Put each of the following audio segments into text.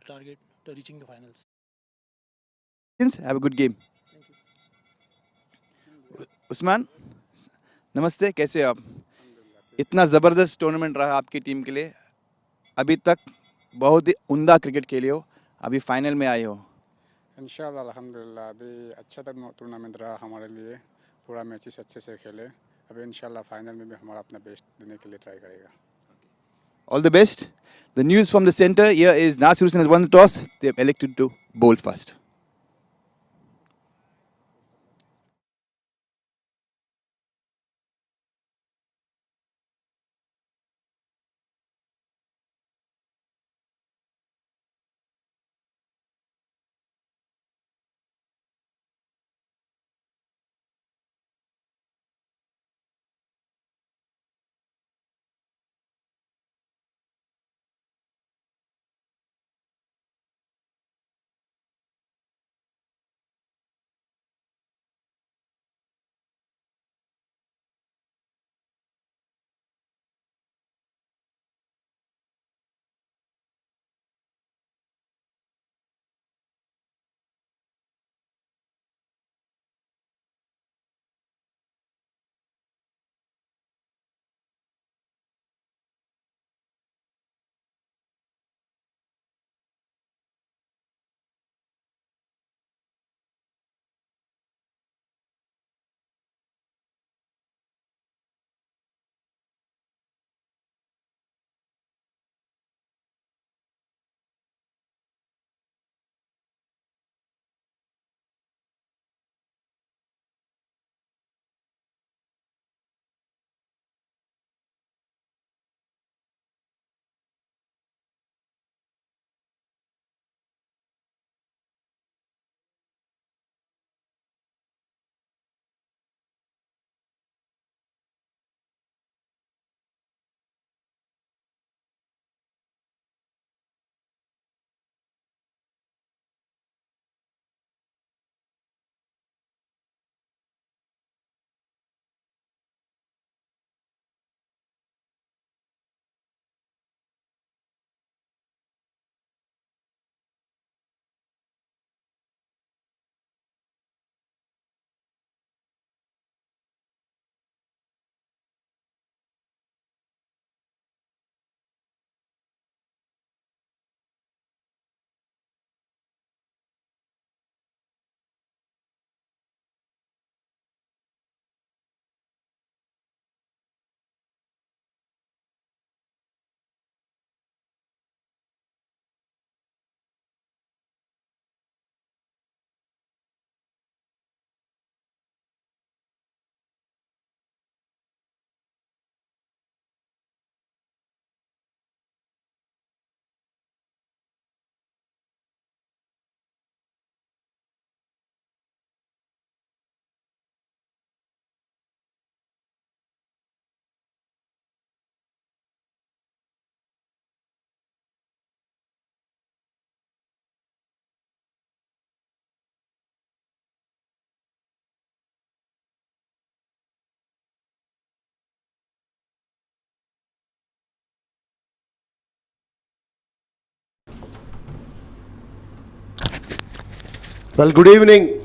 target to reaching the finals. Have a good game. Thank you. Usman नमस्ते, कैसे हो आप? इतना ज़बरदस्त टूर्नामेंट रहा आपकी टीम के लिए, अभी तक बहुत ही उम्दा क्रिकेट खेले हो, अभी फाइनल में आए हो। इंशाल्लाह अल्हम्दुलिल्लाह अभी अच्छा तक टूर्नामेंट रहा हमारे लिए, पूरा मैचेस अच्छे से खेले। अभी इंशाल्लाह फाइनल में भी हमारा अपना बेस्ट देने के लिए ट्राई करेगा। All the best. The news from the center here is Nasir Hussain has won the toss. They have elected to bowl first. Well, good evening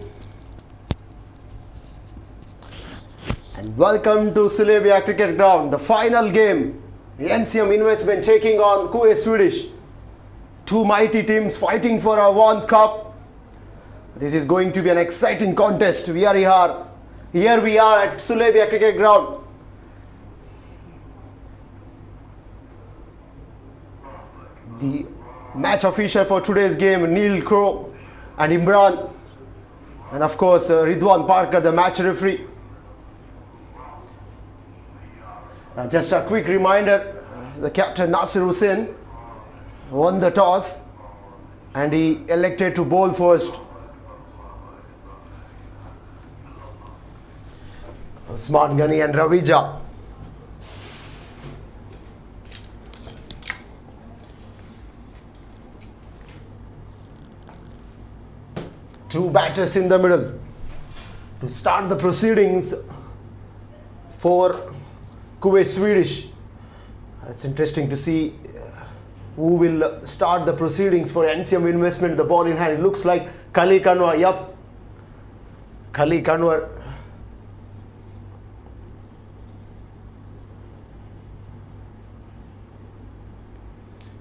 and welcome to Sulabiya Cricket Ground, the final game. The NCM Investment taking on Kuwait Swedish. Two mighty teams fighting for a World Cup. This is going to be an exciting contest. We are here. Here we are at Sulabiya Cricket Ground. The match official for today's game, Neil Crow and Imran, and of course Ridwan Parker, the match referee. Just a quick reminder, the captain Nasir Hussain won the toss and he elected to bowl first. Usman Ghani and Ravija. Two batters in the middle to start the proceedings for Kuwait Swedish. It's interesting to see who will start the proceedings for NCM Investment. The ball in hand. It looks like Kali Kanwar. Yup. Kali Kanwar.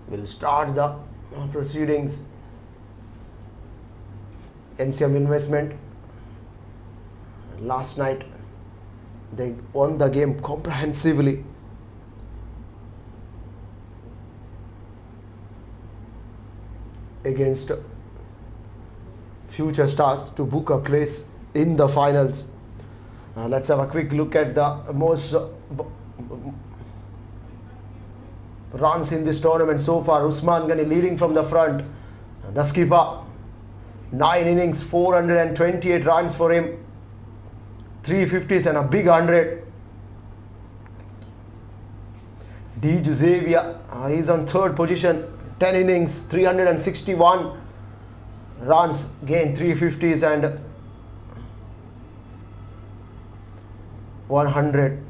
Will start the proceedings. NCM Investment. Last night, they won the game comprehensively. Against future stars to book a place in the finals. Let's have a quick look at the most runs in this tournament so far. Usman Ghani leading from the front. The skipper, 9 innings, 428 runs for him, 350s and a big 100. D. Xavier, he's on third position, 10 innings, 361 runs, gain 350s and 100.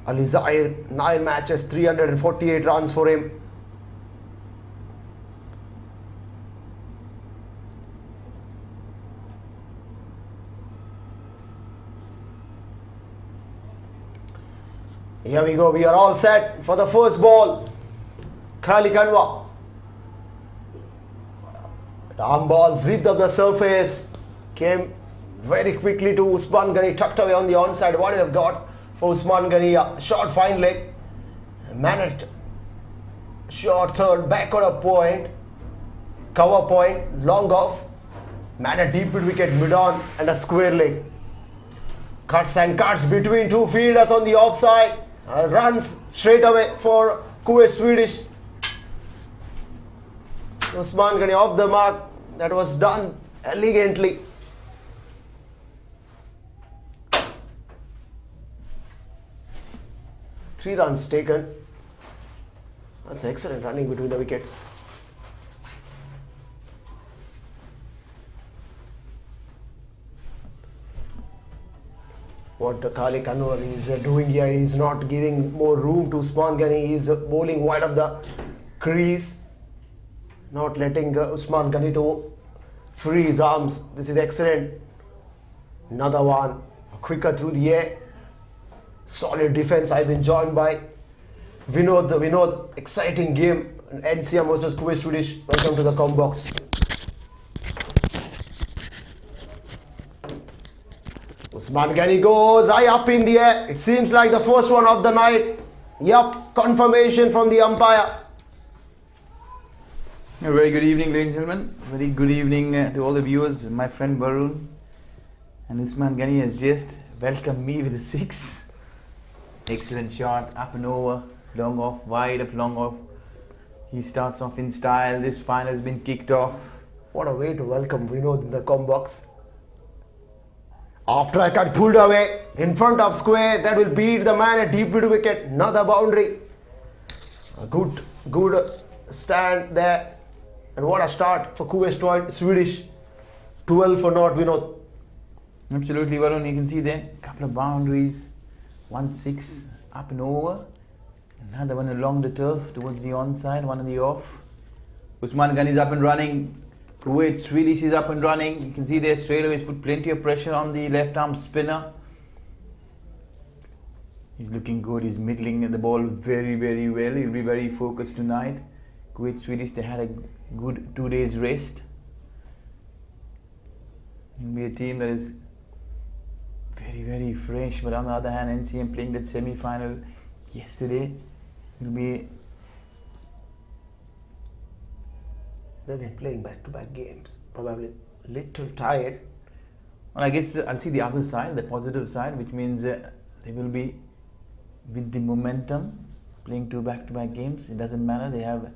Ali Zahir, 9 matches, 348 runs for him. Here we go, we are all set for the first ball. Kali Kanwar. Arm ball zipped up the surface. Came very quickly to Usman Ghani, tucked away on the onside. What do you have got for Usman Ghani? Short fine leg. Managed. Short third, back on a point. Cover point, long off. Managed deep mid wicket, mid on, and a square leg. Cuts and cuts between two fielders on the offside. Runs straight away for Kuwait Swedish. Usman Ghani off the mark. That was done elegantly. Three runs taken. That's excellent running between the wicket. What Kali Kanwar is doing here, he is not giving more room to Usman Ghani. He is bowling wide of the crease, not letting Usman Ghani to free his arms. This is excellent. Another one, quicker through the air. Solid defense. I've been joined by Vinod. Exciting game. NCM versus Kuwait Swedish. Welcome to the com box. Usman Ghani goes high up in the air. It seems like the first one of the night. Yup, confirmation from the umpire. A very good evening, ladies and gentlemen. Very good evening to all the viewers. My friend Varun and Usman Ghani has just welcomed me with a 6. Excellent shot, up and over, long off, wide up, long off. He starts off in style. This final has been kicked off. What a way to welcome Vinod in the com box. After I cut pulled away in front of square, that will beat the man at deep mid wicket. Another boundary. A good stand there. And what a start for Kuwait Swedish. 12 for naught, Vinod. Absolutely, Varun. You can see there, a couple of boundaries. 1-6 up and over. Another one along the turf towards the onside, one on the off. Usman Ghani is up and running. Kuwait Swedish is up and running. You can see there straight away he's put plenty of pressure on the left arm spinner. He's looking good. He's middling the ball very, very well. He'll be very focused tonight. Kuwait Swedish, they had a good 2 days rest. It'll be a team that is very, very fresh. But on the other hand, NCM playing that semi-final yesterday. It'll be... They've been playing back-to-back games. Probably little tired. Well, I guess I'll see the other side, the positive side, which means they will be with the momentum, playing 2 back-to-back games. It doesn't matter. They have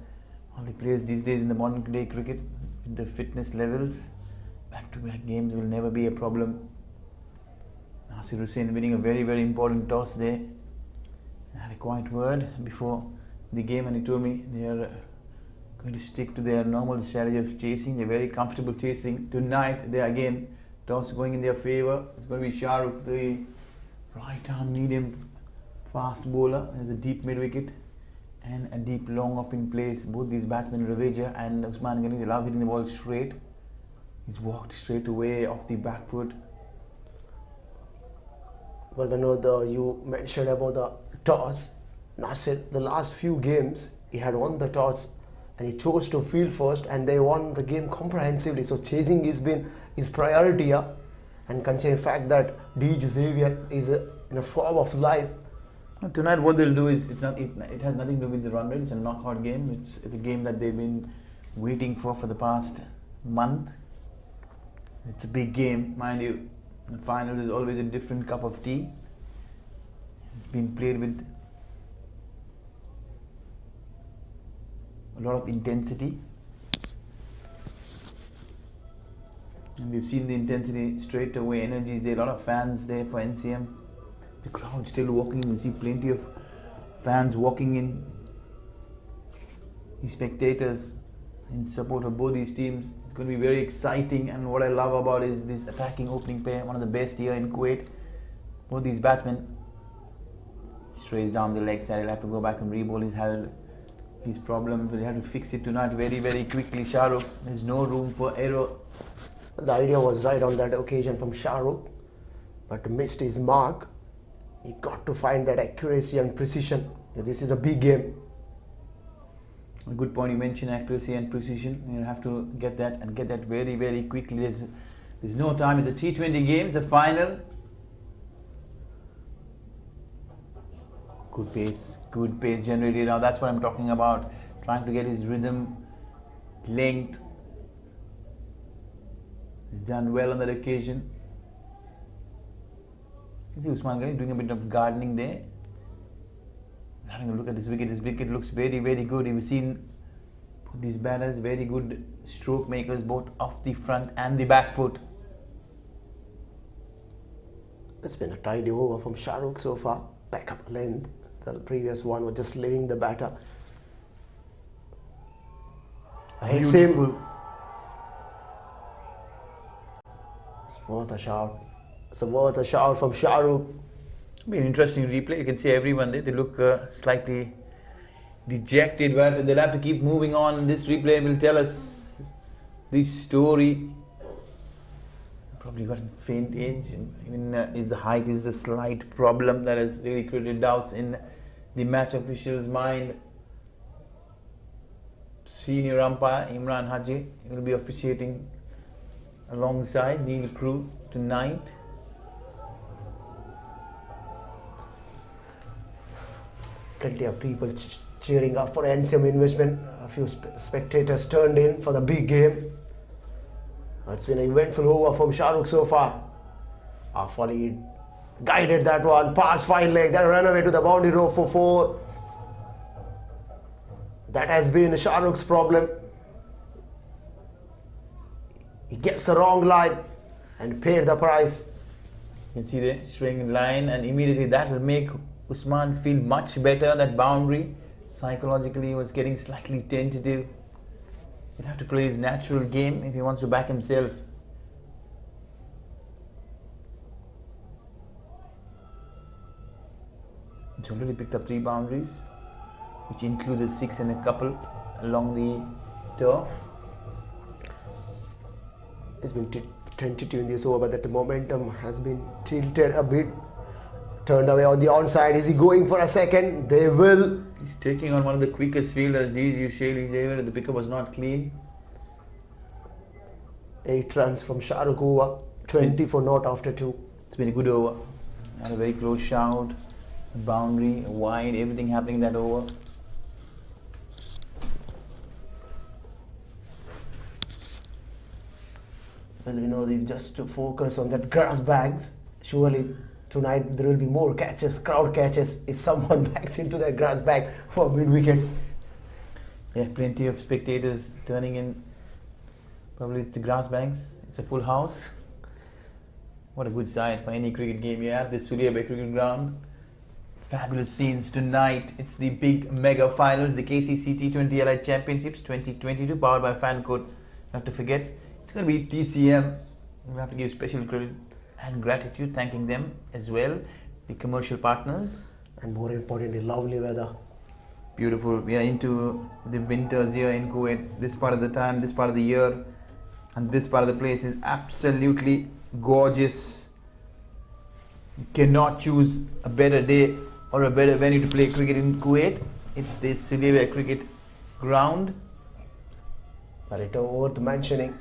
all the players these days in the modern day cricket with the fitness levels. Back-to-back games will never be a problem. Nasir Hussain winning a very, very important toss there. I had a quiet word before the game and he told me they are going to stick to their normal strategy of chasing. They're very comfortable chasing. Tonight, they again, toss going in their favour. It's going to be Shah Rukh, the right arm medium fast bowler. There's a deep mid wicket and a deep long off in place. Both these batsmen, Raveja and Usman Ghani, they love hitting the ball straight. He's walked straight away off the back foot. Well, Vinod, you mentioned about the toss. Nasir, the last few games, he had won the toss and he chose to field first and they won the game comprehensively. So chasing has been his priority here. And considering the fact that Xavier is in a form of life. Tonight what they'll do is, it has nothing to do with the run rate. It's a knockout game. It's a game that they've been waiting for the past month. It's a big game, mind you. The finals is always a different cup of tea. It's been played with a lot of intensity. And we've seen the intensity straight away. Energy is there. A lot of fans there for NCM. The crowd still walking. You see plenty of fans walking in. The spectators in support of both these teams. It's going to be very exciting. And what I love about is this attacking opening pair, one of the best here in Kuwait. Both these batsmen, strays down the leg side. He'll have to go back and re-bowl. He's had his problems, but he had to fix it tonight very, very quickly. Shah Rukh, there's no room for error. The idea was right on that occasion from Shah Rukh, but missed his mark. He got to find that accuracy and precision. This is a big game. A good point, you mentioned accuracy and precision. You have to get that and get that very, very quickly. There's no time. It's a T20 game. It's a final. Good pace generated. Now that's what I'm talking about. Trying to get his rhythm, length. He's done well on that occasion. You see Usman Ghani doing a bit of gardening there. Having a look at this wicket. This wicket looks very, very good. You've seen these batters, very good stroke makers, both off the front and the back foot. It's been a tidy over from Shah Rukh so far. Back up length. The previous one was just leaving the batter. Beautiful. It's worth a shout. It's worth a shout from Shah Rukh. It'll be an interesting replay. You can see everyone there. They look slightly dejected, but they'll have to keep moving on. This replay will tell us this story. Probably got a faint age. Even is the slight problem that has really created doubts in the match official's mind. Senior umpire Imran Haji will be officiating alongside Neil Crew tonight. Plenty of people cheering up for NCM investment. A few spectators turned in for the big game. It's been an eventful over from Shah Rukh so far. Afali guided that one past 5 leg, that ran away to the boundary row for 4. That has been Shah Rukh's problem. He gets the wrong line and paid the price. You can see there, straying in line, and immediately that will make Usman feel much better. That boundary psychologically he was getting slightly tentative. He'll have to play his natural game if he wants to back himself. He's already picked up 3 boundaries, which includes a 6 and a couple along the turf. It's been tentative in this over, but that momentum has been tilted a bit. Turned away on the onside. Is he going for a second? They will. He's taking on one of the quickest fielders, Xavier. The picker was not clean. 8 runs from Shah Rukh over. 20 for not after 2. It's been a good over. Had a very close shout, a boundary, a wide, everything happening in that over. Well, we know they've just to focus on that grass bags. Surely tonight there will be more catches, crowd catches, if someone backs into that grass bag for mid-wicket. Yeah, plenty of spectators turning in. Probably it's the grass banks. It's a full house. What a good sight for any cricket game. You have the Sulabiya cricket ground. Fabulous scenes tonight. It's the big mega finals, the Kcc T20 Elite Championships 2022, powered by Fancode. Not to forget, it's going to be TCM. We have to give special credit and gratitude, thanking them as well, the commercial partners. And more importantly, lovely weather. Beautiful. We are into the winters here in Kuwait. This part of the time, this part of the year, and this part of the place is absolutely gorgeous. You cannot choose a better day or a better venue to play cricket in Kuwait. It's the sulabiya cricket ground. But it's worth mentioning,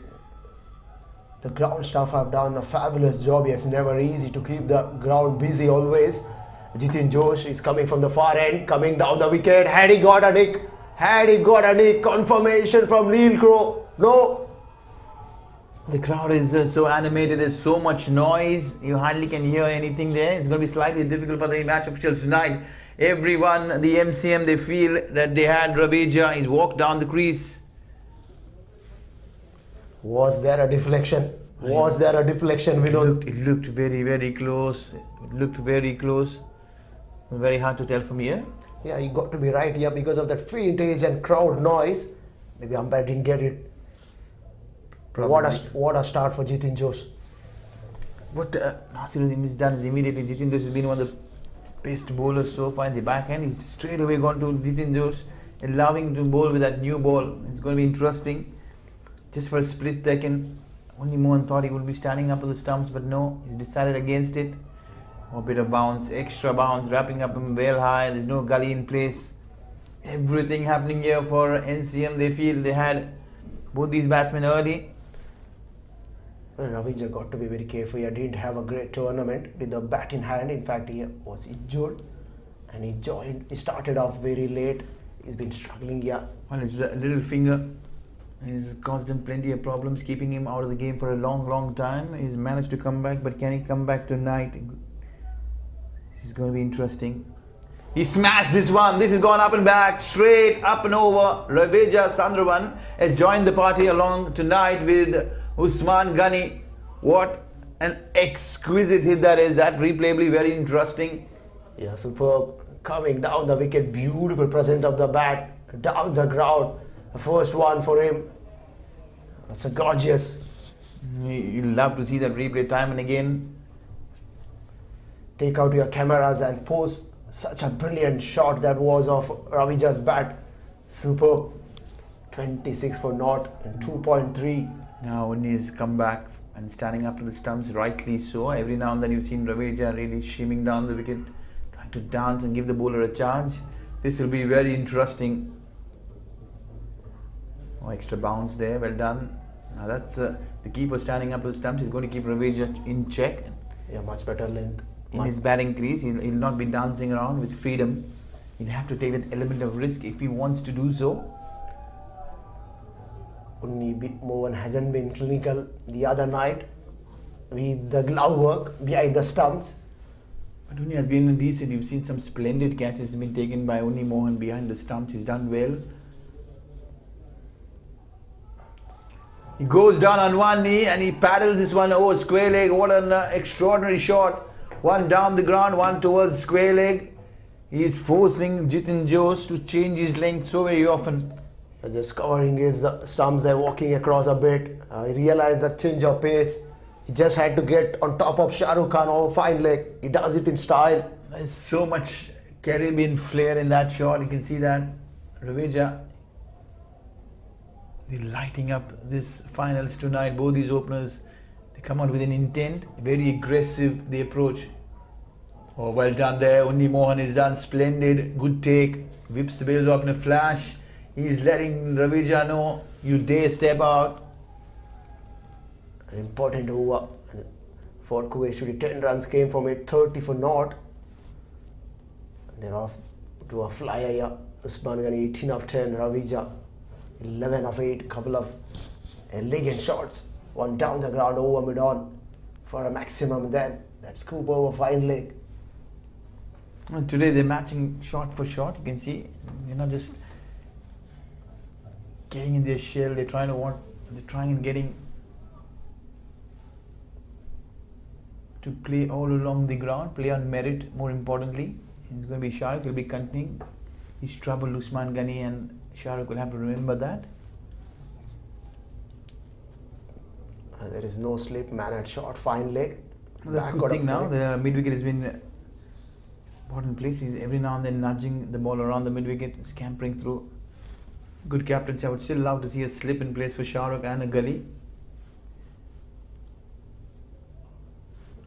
the ground staff have done a fabulous job here. It's never easy to keep the ground busy always. Jitin Josh is coming from the far end, coming down the wicket. Had he got a nick? Had he got a nick? Confirmation from Neil Crow. No. The crowd is so animated, there's so much noise, you hardly can hear anything there. It's going to be slightly difficult for the match officials tonight. Everyone, the MCM, they feel that they had Raveja. He's walked down the crease. Was there a deflection? Was there a deflection, Vinod? It looked very, very close. It looked very close. Very hard to tell from here. Yeah, you got to be right here because of that feintage and crowd noise. Maybe umpire didn't get it. What a start for Jitin Josh. What Nasiruddin has done is immediately Jitin Josh has been one of the best bowlers so far in the backhand. He's straight away gone to Jitin Josh, allowing him to bowl with that new ball. It's going to be interesting. Just for a split second, only Mohan thought he would be standing up to the stumps, but no, he's decided against it. A bit of bounce, extra bounce, wrapping up him well high. There's no gully in place. Everything happening here for NCM. They feel they had both these batsmen early. Well, Ravija got to be very careful. He didn't have a great tournament with the bat in hand. In fact, he was injured and he started off very late. He's been struggling here. Well, it's a little finger. He's caused him plenty of problems, keeping him out of the game for a long, long time. He's managed to come back, but can he come back tonight? This is going to be interesting. He smashed this one. This has gone up and back, straight up and over. Raveja Sandravan has joined the party along tonight with Usman Ghani. What an exquisite hit that is. That replayably very interesting. Yeah, superb. Coming down the wicket, beautiful present of the bat, down the ground. The first one for him. It's a gorgeous. You'll love to see that replay time and again. Take out your cameras and post such a brilliant shot that was of Ravija's bat. Superb. 26 for naught and 2.3. Now when he's come back and standing up to the stumps, rightly so. Every now and then you've seen Raveja really shimming down the wicket, trying to dance and give the bowler a charge. This will be very interesting. Oh, extra bounce there, well done. Now that's the keeper standing up to the stumps. He's going to keep Raveja in check. Yeah, much better length. In his batting crease, he'll not be dancing around with freedom. He'll have to take that element of risk if he wants to do so. Mohan hasn't been clinical the other night with the glove work behind the stumps. But Unni has been decent. You've seen some splendid catches been taken by Unni Mohan behind the stumps. He's done well. He goes down on one knee and he paddles this one over square leg. What an extraordinary shot. One down the ground, one towards square leg. He is forcing Jitin Josh to change his length so very often. Just covering his stumps there, walking across a bit. He realized the change of pace. He just had to get on top of Shah Rukh Khan over fine leg. He does it in style. There's so much Caribbean flair in that shot. You can see that. Raveja, they're lighting up this finals tonight. Both these openers, they come out with an intent. Very aggressive, the approach. Oh, well done there. Unni Mohan is done splendid. Good take. Whips the bails off in a flash. He's letting Raveja know, you dare step out. An important over for Kuwait. 10 runs came from it, 30 for naught. They're off to a flyer here. Usman Ghani 18 of 10, Raveja 11 of 8, couple of elegant shots. One down the ground over mid-on for a maximum, then that scoop over fine leg. And today they're matching shot for shot. You can see they're not just getting in their shell. They're trying and getting to play all along the ground, play on merit. More importantly, it's going to be Shah Rukh will be continuing. He's troubled Usman Ghani, and Shah Rukh will have to remember that. There is no slip, man at shot, fine leg. Well, that's a good thing now. The mid wicket has been important place. He's every now and then nudging the ball around the mid-wicket, scampering through. Good captaincy. I would still love to see a slip in place for Shahrukh and a gully.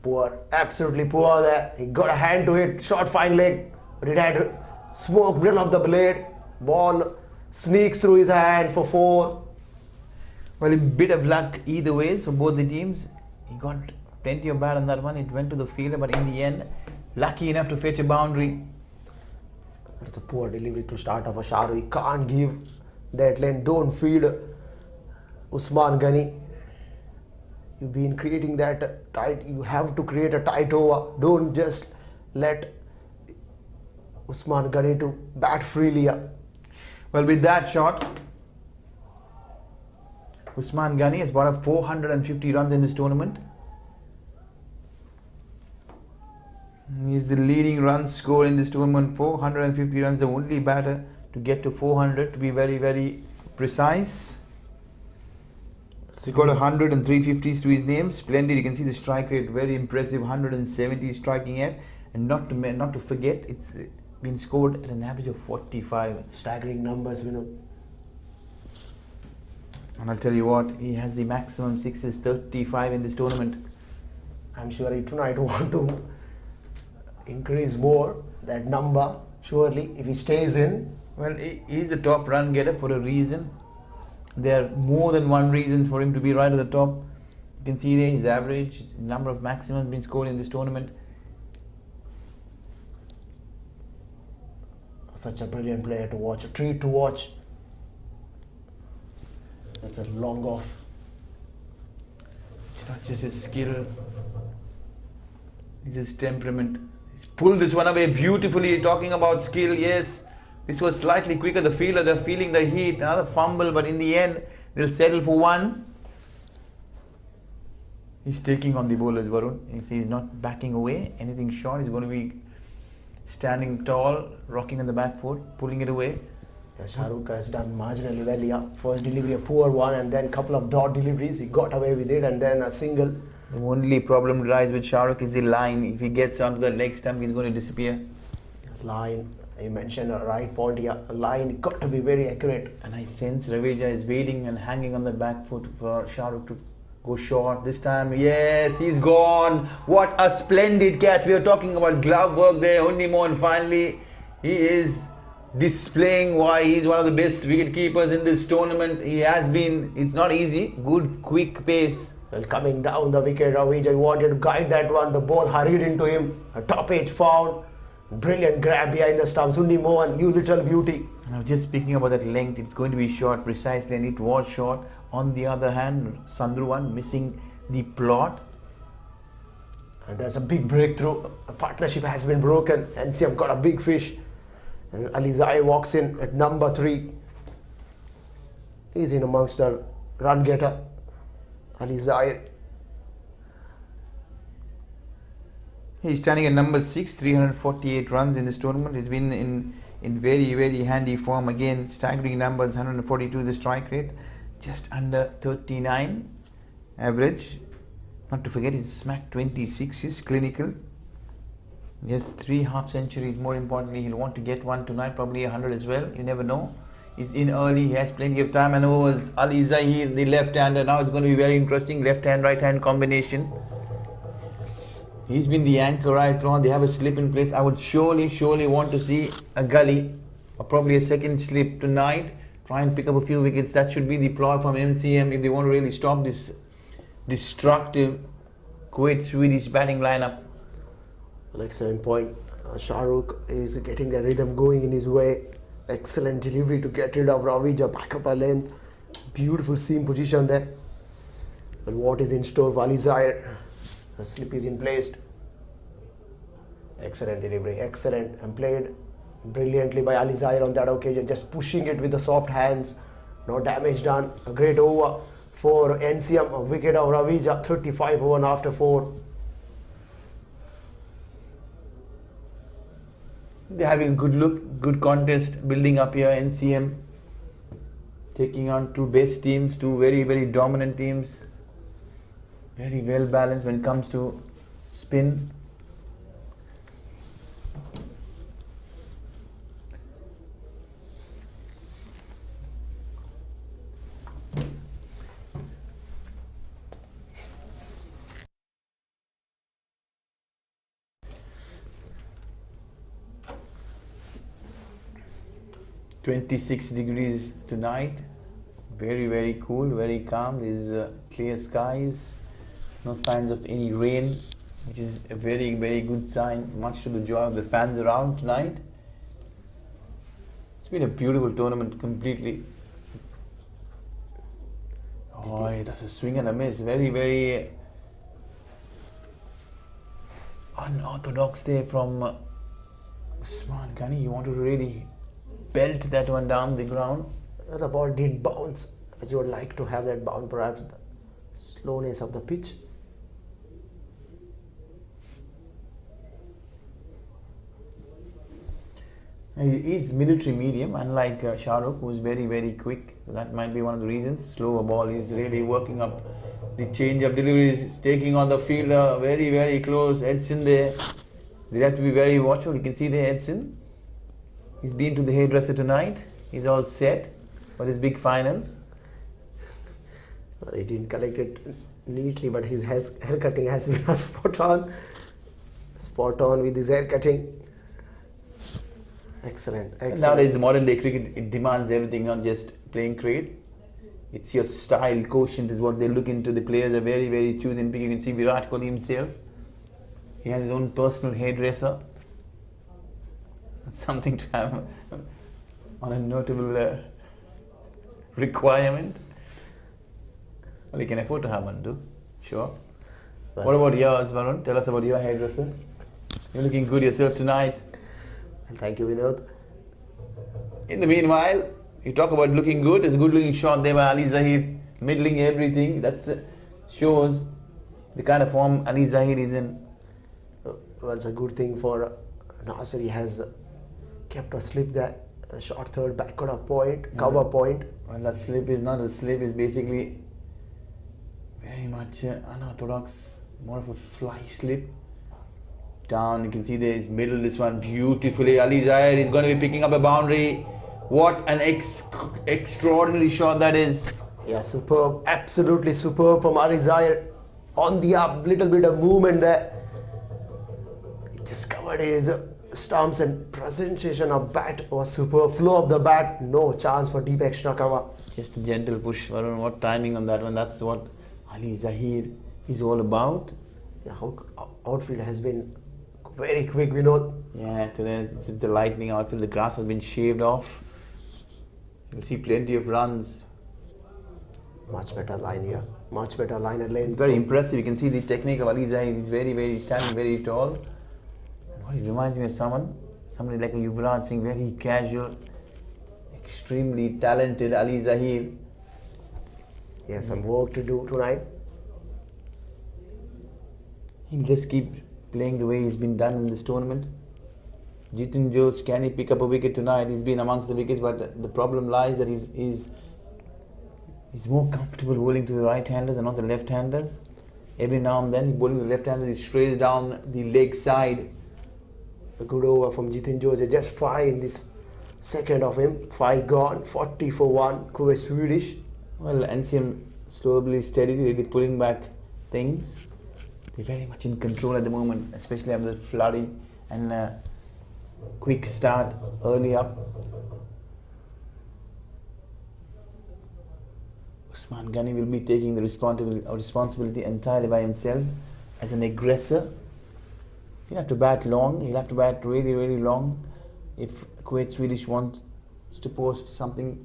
Poor, absolutely poor there. He got a hand to it, short fine leg, but it had smoke, middle of the blade. Ball sneaks through his hand for 4. Well, a bit of luck either ways for both the teams. He got plenty of bat on that one. It went to the fielder, but in the end, lucky enough to fetch a boundary. That's a poor delivery to start off a Shahrukh. He can't give that lane. Don't feed Usman Ghani. You've been creating that tight. You have to create a tight over. Don't just let Usman Ghani to bat freely. Well, with that shot, Usman Ghani has brought up 450 runs in this tournament. He's the leading run scorer in this tournament. 450 runs, the only batter to get to 400, to be very, very precise. He's got 100 and 350s to his name. Splendid. You can see the strike rate, very impressive. 170 striking at, and not to forget, it's been scored at an average of 45. Staggering numbers, And I'll tell you what, he has the maximum sixes, 35 in this tournament. I'm sure he tonight want to increase more that number. Surely, if he stays in. Well, he's the top run getter for a reason. There are more than one reason for him to be right at the top. You can see there his average, number of maximums been scored in this tournament. Such a brilliant player to watch, a treat to watch. That's a long off. It's not just his skill, it's his temperament. He's pulled this one away beautifully. Talking about skill, yes. This was slightly quicker. The fielder, they're feeling the heat. Another fumble, but in the end, they'll settle for 1. He's taking on the bowlers, Varun. He's not backing away. Anything short, he's going to be standing tall, rocking on the back foot, pulling it away. Yeah, Shahrukh has done marginally well. Yeah, first delivery a poor one, and then couple of dot deliveries. He got away with it, and then a single. The only problem lies with Shahrukh is the line. If he gets onto the leg stump, he's going to disappear. Line. You mentioned a right point here. A line got to be very accurate. And I sense Ravija is waiting and hanging on the back foot for Shahrukh to go short. This time, yes, he's gone. What a splendid catch. We were talking about glove work there. Unnimon finally, he is displaying why he's one of the best wicket keepers in this tournament. He has been. It's not easy. Good, quick pace. Well, coming down the wicket, Ravija wanted to guide that one. The ball hurried into him. A top edge found. Brilliant grab behind the stumps. Undi Mohan, you little beauty. Now, just speaking about that length, it's going to be short precisely, and it was short. On the other hand, Sandruwan missing the plot. And there's a big breakthrough. A partnership has been broken. NCM got a big fish. And Ali Zahir walks in at number 3. He's in amongst the run getter. Ali Zahir. He's standing at number 6, 348 runs in this tournament. He's been in very, very handy form. Again, staggering numbers, 142 is the strike rate. Just under 39 average. Not to forget, he's smacked 26, is clinical. He has 3 half centuries. More importantly, he'll want to get one tonight, probably 100 as well. You never know. He's in early, he has plenty of time. And over Ali Zahir, the left-hander. Now it's going to be very interesting. Left-hand, right-hand combination. He's been the anchor right through. They have a slip in place. I would surely want to see a gully or probably a second slip tonight. Try and pick up a few wickets. That should be the plot from MCM if they want to really stop this destructive Kuwait Swedish batting lineup. An excellent point. Shahrukh is getting the rhythm going in his way. Excellent delivery to get rid of Ravija. Back up a length. Beautiful seam position there. But what is in store for Ali Zahir? The slip is in place. Excellent delivery, excellent, and played brilliantly by Ali Zahir on that occasion, just pushing it with the soft hands. No damage done. A great over for NCM, a wicket of Ravija, 35 over after 4. They're having a good look, good contest building up here. NCM taking on 2 best teams, 2 very, very dominant teams. Very well balanced when it comes to spin. 26 degrees tonight. Very, very cool, very calm. There's clear skies, no signs of any rain, which is a very, very good sign, much to the joy of the fans around tonight. It's been a beautiful tournament completely. Oh, that's a swing and a miss. Very, very unorthodox there from Usman Ghani. You want to really belt that one down the ground. The ball didn't bounce as you would like to have that bounce, perhaps the slowness of the pitch. He's military medium, unlike Shahrukh, who's very, very quick. That might be one of the reasons. Slower ball is really working up. The change-up delivery is taking on the fielder very, very close. Edson there. We have to be very watchful. You can see there Edson. He's been to the hairdresser tonight. He's all set for his big finals. Well, he didn't collect it neatly, but his hair cutting has been spot on. Spot on with his hair cutting. Excellent, excellent. Nowadays, modern day cricket, it demands everything, not just playing cricket. It's your style quotient is what they look into. The players are very, very choosing. You can see Virat Kohli himself. He has his own personal hairdresser. That's something to have on a notable requirement. Well, you can afford to have one too. Sure. What about yours, Varun? Tell us about your hairdresser. You're looking good yourself tonight. Thank you, Vinod. In the meanwhile, you talk about looking good. There's a good looking shot there by Ali Zahir, middling everything. That shows the kind of form Ali Zahir is in. Well, it's a good thing for Nasser. He has kept a slip that short third backward up point, cover point. Well, that slip is not a slip, it's basically very much unorthodox, more of a fly slip. Down, you can see there is middle, this one beautifully. Ali Zahir is going to be picking up a boundary. What an extraordinary shot that is. Yeah, superb, absolutely superb from Ali Zahir. On the up, little bit of movement there. He just covered his stumps and presentation of bat was superb. Flow of the bat, no chance for deep extra cover. Just a gentle push. I don't know what timing on that one. That's what Ali Zahir is all about. The outfield has been very quick, Vinod. Yeah, today it's a lightning outfield. The grass has been shaved off. You'll see plenty of runs. Much better line here. Much better line and length. Very impressive. You can see the technique of Ali Zahir. He's very standing very tall. He reminds me of somebody like a Yuvraj Singh, very casual, extremely talented Ali Zahir. He has some work to do tonight. He'll just keep playing the way he's been done in this tournament. Jitin Jose, can he pick up a wicket tonight? He's been amongst the wickets, but the problem lies that he's more comfortable bowling to the right-handers and not the left-handers. Every now and then, he bowling the left-handers, he strays down the leg side. A good over from Jitin Jose, just 5 in this second of him. 5 gone, 40 for 1, Kuwait Swedish. Well, NCM slowly, steadily, really pulling back things. They're very much in control at the moment, especially after the flooding and quick start early up. Usman Ghani will be taking the responsibility entirely by himself as an aggressor. He'll have to bat long, he'll have to bat really long if Kuwait Swedish wants to post something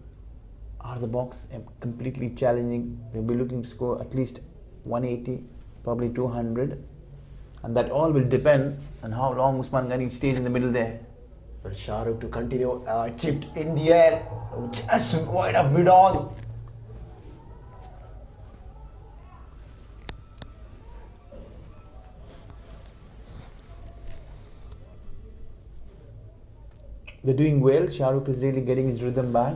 out of the box and completely challenging. They'll be looking to score at least 180, probably 200, and that all will depend on how long Usman Ghani stays in the middle there. But Shahrukh to continue, chipped in the air, just wide of mid on. They're doing well. Shahrukh is really getting his rhythm back.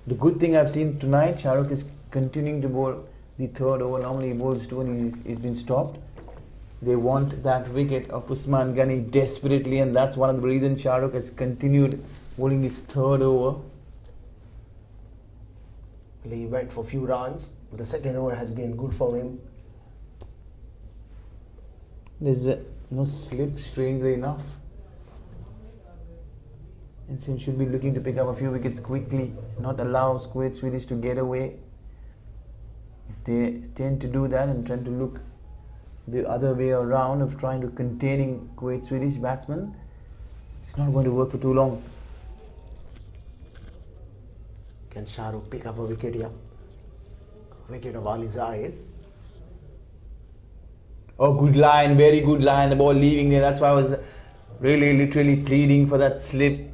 The good thing I've seen tonight, Shahrukh is continuing to bowl the third over. Normally he bowls 2 and he's been stopped. They want that wicket of Usman Ghani desperately, and that's one of the reasons Shahrukh has continued bowling his third over. He went for a few runs. The second over has been good for him. There's no slip, strangely enough. NCM should be looking to pick up a few wickets quickly, not allow Kuwait Swedish to get away. If they tend to do that and tend to look the other way around of trying to containing Kuwait Swedish batsmen, it's not going to work for too long. Can Shahrukh pick up a wicket here? Wicket of Ali Zahid. Oh, good line, very good line. The ball leaving there. That's why I was really literally pleading for that slip.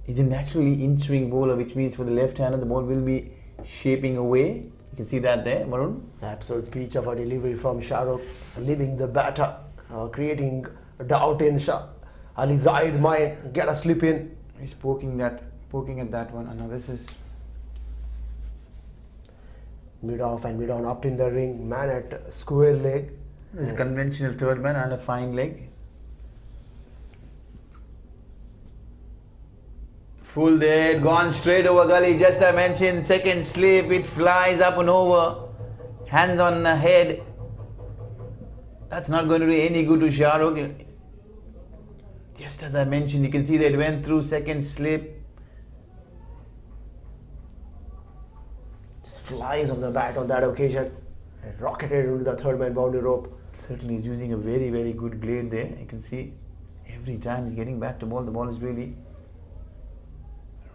He's a naturally in-swing bowler, which means for the left-hander the ball will be shaping away. You can see that there, Varun. Absolute peach of a delivery from Shahrukh, leaving the batter, creating doubt in Ali Zahid mind. Get a slip in. He's poking at that one. And now this is Mid off and mid on up in the ring. Man at square leg. a conventional third man and a fine leg. Full there, gone straight over gully. Just I mentioned, second slip, it flies up and over. Hands on the head. That's not going to do any good to Shahrukh. Just as I mentioned, you can see that it went through second slip. Just flies off the bat on that occasion and rocketed into the third man boundary rope. Certainly he's using a very, very good blade there. You can see every time he's getting back to ball, the ball is really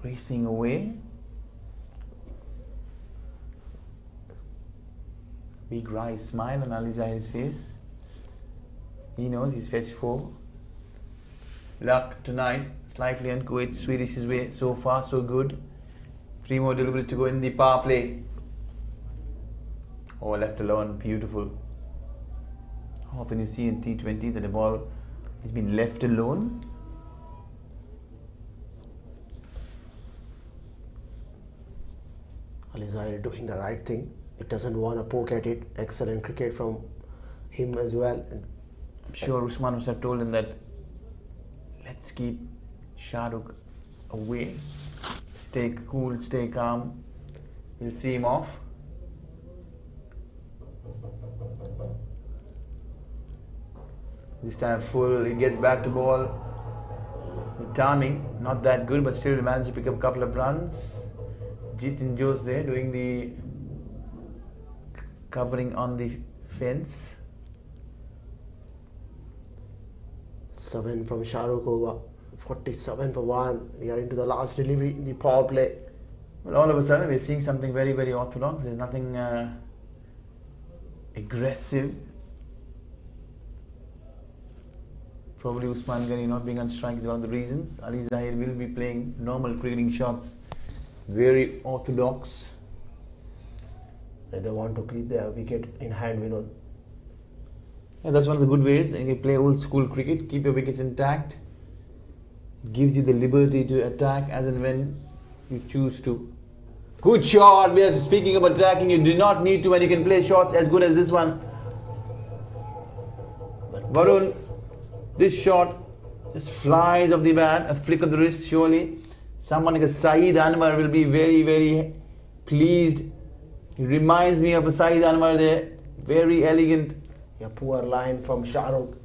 racing away. Big wry smile on Ali Zahir's face. He knows he's fetched 4. Luck tonight, slightly on Kuwait Swedish's way. So far, so good. 3 more deliveries to go in the power play. Oh, left alone, beautiful. How often you see in T20 that the ball has been left alone? Ali Zahir doing the right thing. It doesn't want to poke at it. Excellent cricket from him as well. And I'm sure Usman must have told him that let's keep Shahrukh away. Stay cool, stay calm. We'll see him off. This time full, he gets back to ball. The timing, not that good, but still managed to pick up a couple of runs. Jitin Jose there doing the covering on the fence. 7 from Shahrukh over 47 for 1. We are into the last delivery in the power play. Well, all of a sudden we're seeing something very, very orthodox. There's nothing aggressive. Probably Usman Ghani not being on strike is one of the reasons. Ali Zahir will be playing normal cricketing shots. Very orthodox. They want to keep their wicket in hand, Vinod. Yeah, that's one of the good ways. You play old school cricket, keep your wickets intact. It gives you the liberty to attack as and when you choose to. Good shot. We are speaking of attacking. You do not need to when you can play shots as good as this one. But Varun, this shot just flies off the bat. A flick of the wrist, surely. Someone like a Saeed Anwar will be very, very pleased. He reminds me of a Saeed Anwar there. Very elegant. Yeah, poor line from Shahrukh.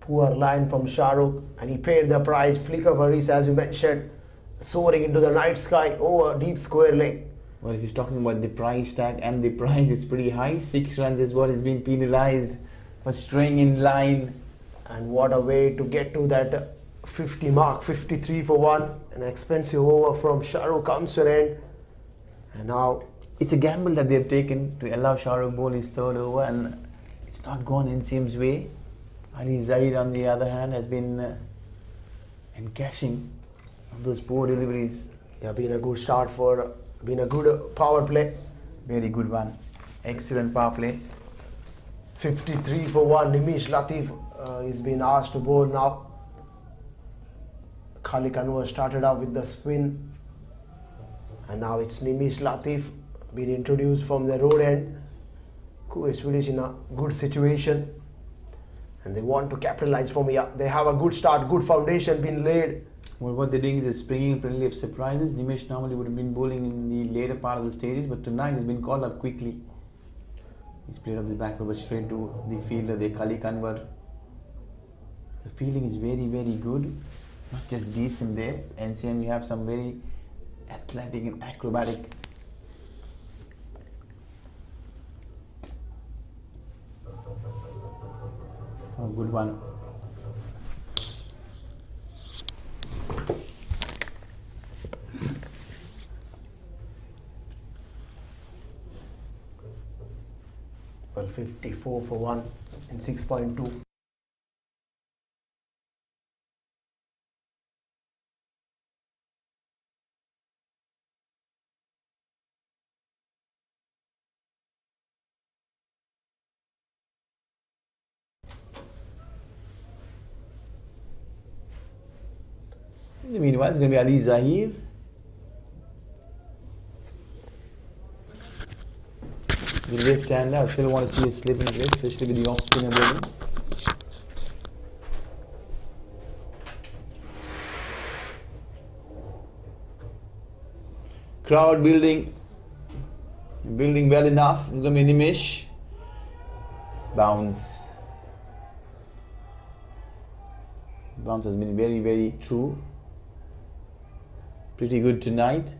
Poor line from Shahrukh. And he paid the price. Flick of a wrist, as you mentioned. Soaring into the night sky over deep square leg. Well, if he's talking about the price tag and the price, it's pretty high. 6 runs is what is being penalized for staying in line. And what a way to get to that 50 mark. 53 for 1. An expensive over from Shahrukh comes to an end. And now it's a gamble that they've taken to allow Shahrukh bowl his third over, and it's not gone NCM's way. Ali Zahir, on the other hand, has been encashing on those poor deliveries. Yeah, been a good start for, been a good power play. Very good one. Excellent power play. 53 for 1. Nimish Latif is being asked to bowl now. Khalid Anwar started out with the spin. And now it's Nimish Latif being introduced from the road end. Kuwait Swedish in a good situation. And they want to capitalize from here. They have a good start, good foundation been laid. Well, what they're doing is they're springing plenty of surprises. Nimish normally would have been bowling in the later part of the stages, but tonight he's been called up quickly. He's played off the back over straight to the fielder, the Khalid Anwar. The fielding is very, very good. not just decent there. NCM, you have some very athletic and acrobatic. Oh, good one. Well, 54 for 1 in 6.2. Meanwhile, it's going to be Ali Zahir. The left hander, I still want to see a slip in place, especially with the off spinner bowling. Crowd building well enough. It's going to be Nimish. Bounce. Bounce has been very, very true. Pretty good tonight.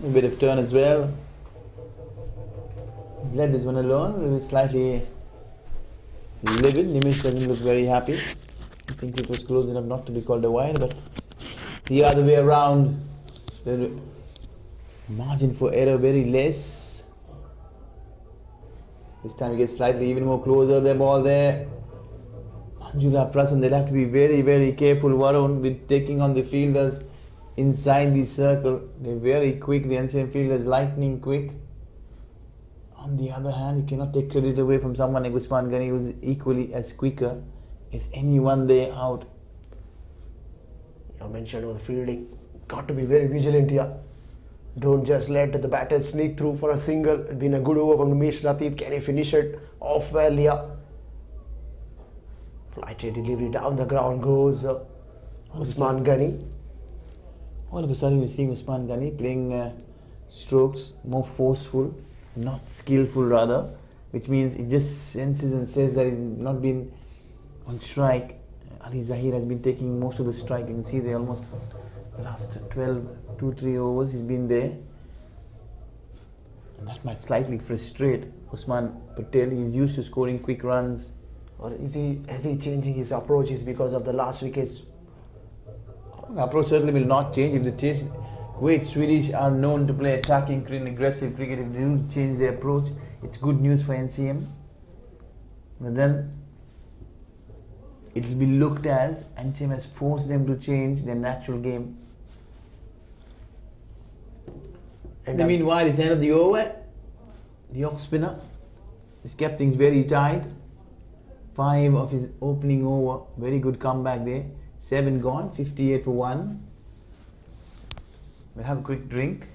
A bit of turn as well. He's let this one alone. A little bit slightly livid. Nimish doesn't look very happy. I think it was close enough not to be called a wide, but the other way around, the margin for error very less. This time he gets slightly even more closer. The ball there. Manjula Prasan, they'll have to be very, very careful, Varun, with taking on the fielders inside the circle. They're very quick. The NCM fielders lightning quick. On the other hand, you cannot take credit away from someone like Usman Ghani, who's equally as quicker as anyone there out. You mentioned about the fielding. Got to be very vigilant here. Don't just let the batter sneak through for a single. It's been a good over from Nimish Latif. Can he finish it off well here? Flighty delivery down the ground goes Usman Ghani. All of a sudden you're seeing Usman Ghani playing strokes more forceful, not skillful rather, which means it just senses and says that he's not been on strike. Ali Zahir has been taking most of the strike. You can see there almost the last 2-3 overs he's been there. And that might slightly frustrate Usman Patel. He's used to scoring quick runs. Or is he changing his approaches because of the last wickets? The approach certainly will not change. If they change, Kuwait Swedish are known to play attacking, aggressive cricket. If they do change their approach, it's good news for NCM. But then it will be looked as NCM has forced them to change their natural game. And meanwhile, it's the end of the over. The off spinner has kept things very tight. 5 of his opening over. Very good comeback there. 7 gone, 58 for 1. We'll have a quick drink.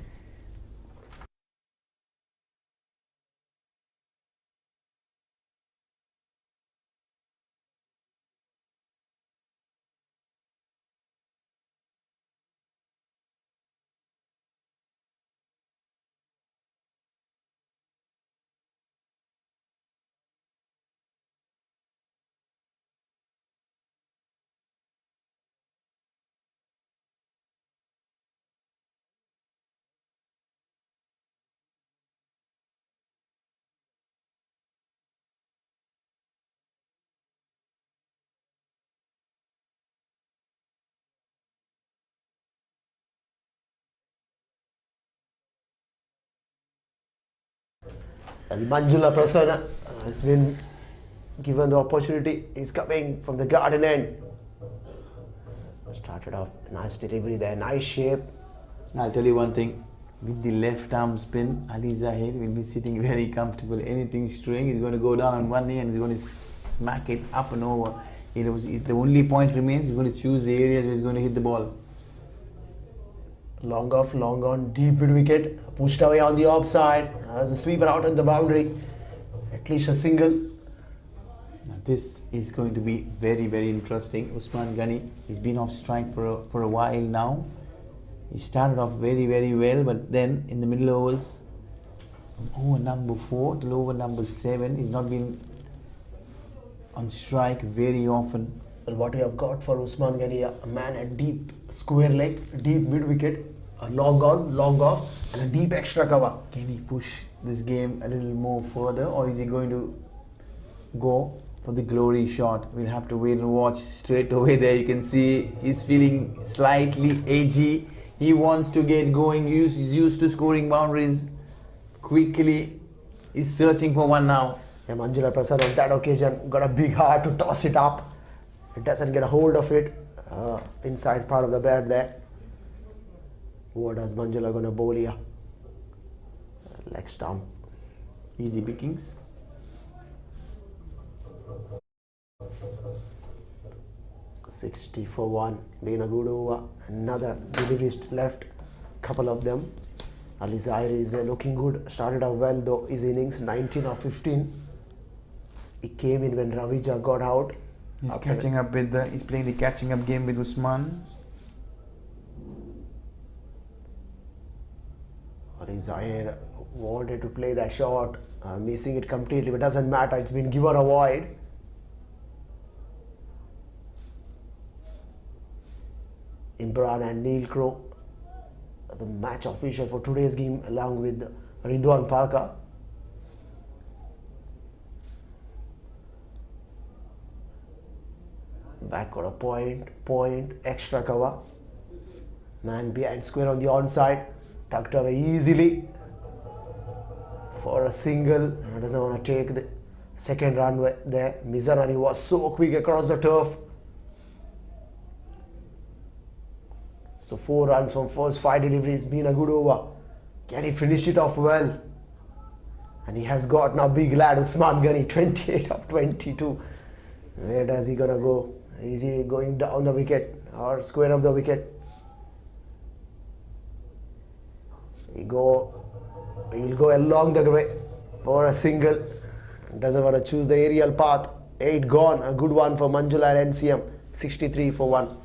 And Manjula Prasanna has been given the opportunity. He's coming from the garden end. Started off nice delivery there, nice shape. I'll tell you one thing. With the left arm spin, Ali Zahir will be sitting very comfortable. Anything string, he's going to go down on one knee and he's going to smack it up and over. The only point remains, he's going to choose the areas where he's going to hit the ball. Long off, long on, deep mid wicket, pushed away on the offside. There's a sweeper out on the boundary. At least a single. Now this is going to be very, very interesting. Usman Ghani, he's been off strike for a while now. He started off very, very well, but then in the middle overs, over number 4 till over number 7. He's not been on strike very often. Well, what we have got for Usman Ghani, a man at deep square leg, deep mid wicket, a long on, long off, and a deep extra cover. Can he push this game a little more further, or is he going to go for the glory shot? We'll have to wait and watch. Straight away there you can see he's feeling slightly edgy. He wants to get going. He's used to scoring boundaries quickly. He's searching for one now. Yeah, Manjula Prasad on that occasion got a big heart to toss it up. It doesn't get a hold of it. Inside part of the bat there. What does Manjula gonna bowl here? Leg stump. Easy pickings. $60 for 1. Being a good over. Another deliveries left. Couple of them. Ali Zahir is looking good. Started out well though. His innings 19 of 15. He came in when Ravija got out. He's catching up with he's playing the catching up game with Usman. Ali Zahir wanted to play that shot, missing it completely, but doesn't matter. It's been given a wide. Imran and Neil Crow, the match official for today's game, along with Ridwan Parker. Back got a point, extra cover. Man behind square on the onside, tucked away easily for a single. Doesn't want to take the second run there. Mizanani was so quick across the turf. So 4 runs from first 5 deliveries. Been a good over. Can he finish it off well? And he has got now big lad Usman Ghani, 28 of 22. Where does he gonna go? Is he going down the wicket or square of the wicket? He'll go along the way for a single. Doesn't want to choose the aerial path. 8 gone. A good one for Manjula and NCM. 63 for 1.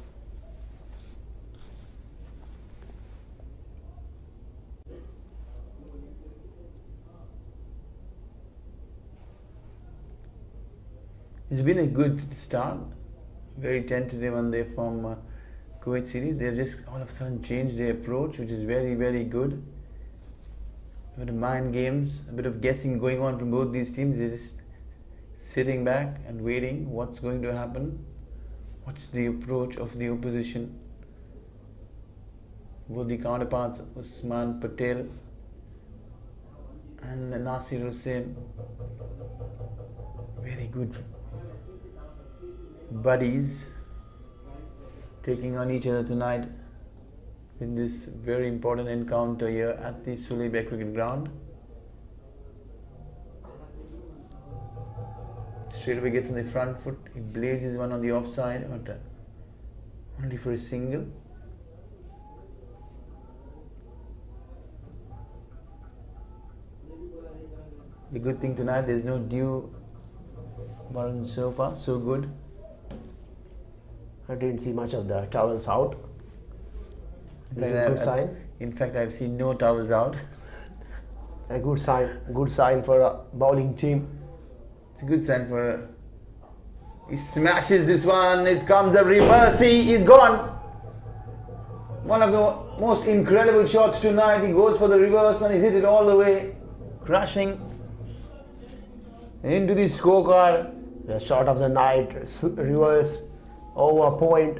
It's been a good start. Very tentative on there from Kuwait series. They've just all of a sudden changed their approach, which is very, very good. A bit of mind games, a bit of guessing going on from both these teams. They're just sitting back and waiting what's going to happen. What's the approach of the opposition? Both the counterparts, Usman Patel and Nasir Hussain. Very good buddies taking on each other tonight in this very important encounter here at the Sulabiya cricket ground. Straight away gets on the front foot. He blazes one on the offside, but only for a single. The good thing tonight, there's no dew Varun so far, so good. I didn't see much of the towels out. This is a good sign. In fact, I've seen no towels out. A good sign for a bowling team. It's a good sign for. He smashes this one. It comes a reverse. He's gone. One of the most incredible shots tonight. He goes for the reverse and he's hit it all the way, crashing into the scorecard. The shot of the night, reverse, over point.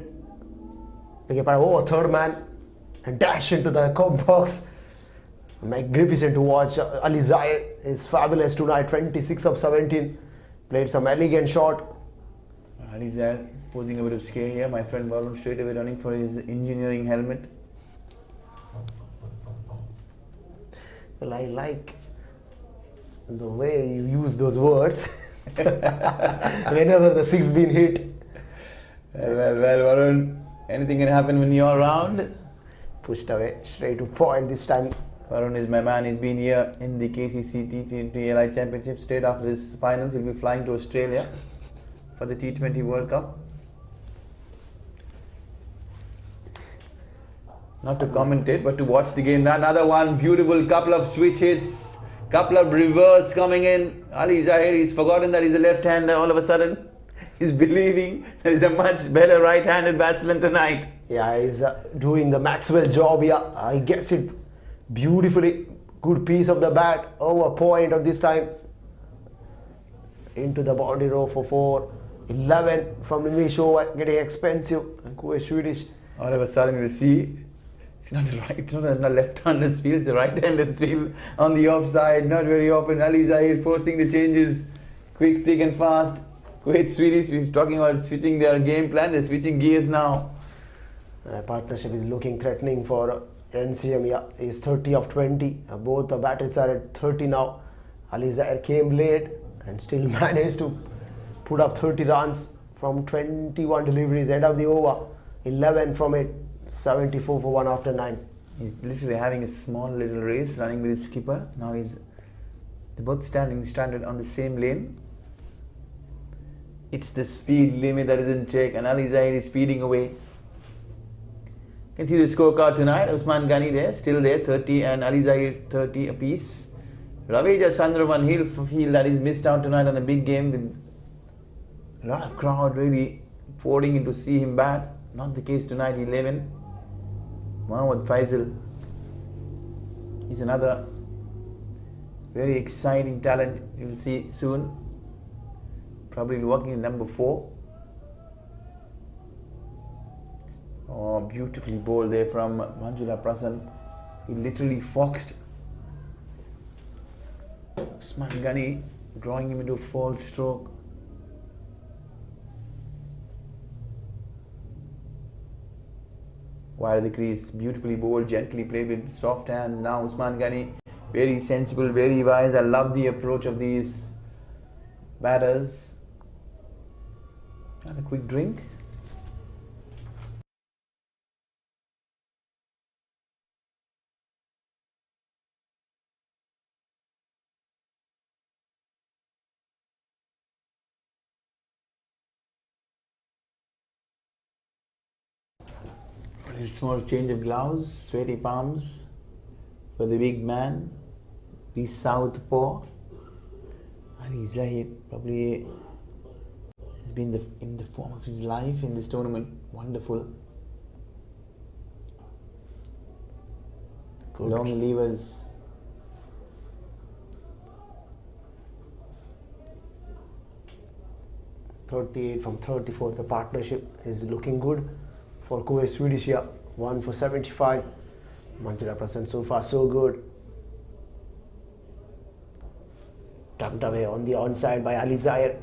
Over third man and dash into the comp box. Magnificent to watch. Ali Zahir is fabulous tonight. 26 of 17. Played some elegant shot. Ali Zahir posing a bit of scare here. My friend Varun straight away running for his engineering helmet. Well, I like the way you use those words. Whenever the 6 been hit. Well, Varun, anything can happen when you're around. Pushed away, straight to point this time. Varun is my man. He's been here in the Kcc T20 Elite Championship. Straight after this finals, he'll be flying to Australia for the T20 World Cup. Not to commentate, but to watch the game. Another one, beautiful couple of switch hits. Couple of reverse coming in. Ali Zahir, he's forgotten that he's a left-hander. All of a sudden, he's believing there is a much better right-handed batsman tonight. Yeah, he's doing the Maxwell job here. He gets it beautifully. Good piece of the bat. Over point of this time. Into the boundary row for 4. 11 from Nimish over, getting expensive. And Kuwait Swedish. All of a sudden, you see, it's not the right, not the left-hander's field, it's the right-hander's field on the offside. Not very often. Ali Zahir forcing the changes, quick, thick, and fast. Kuwait Swedish, we're talking about switching their game plan. They're switching gears now. Partnership is looking threatening for NCM. Yeah, he's 30 of 20. Both the batters are at 30 now. Ali Zahir came late and still managed to put up 30 runs from 21 deliveries. End of the over, 11 from it, 74 for 1 after 9. He's literally having a small little race, running with his skipper. Now they're both stranded on the same lane. It's the speed limit that is in check, and Ali Zahir is speeding away. You can see the scorecard tonight. Usman Ghani there, still there, 30, and Ali Zahir 30 apiece. Ravija Chandraman, he'll feel that he's missed out tonight on a big game with a lot of crowd really pouring in to see him bat. Not the case tonight. 11. Mohammad Faisal. He's another very exciting talent. You'll see soon. Probably working in number 4. Oh, beautifully bowled there from Manjula Prasan. He literally foxed Usman Ghani, drawing him into a false stroke. Wide of the crease, beautifully bowled, gently played with soft hands. Now Usman Ghani, very sensible, very wise. I love the approach of these batters. And a quick drink. A small change of gloves, sweaty palms for the big man, the southpaw. Ali Zahir probably has been in the form of his life in this tournament. Wonderful. Good. Long levers. .38 from 34. The partnership is looking good for Kuwait Swedish here. 1 for 75. Manjula Prasan so far so good. Tucked away on the onside by Ali Zahir.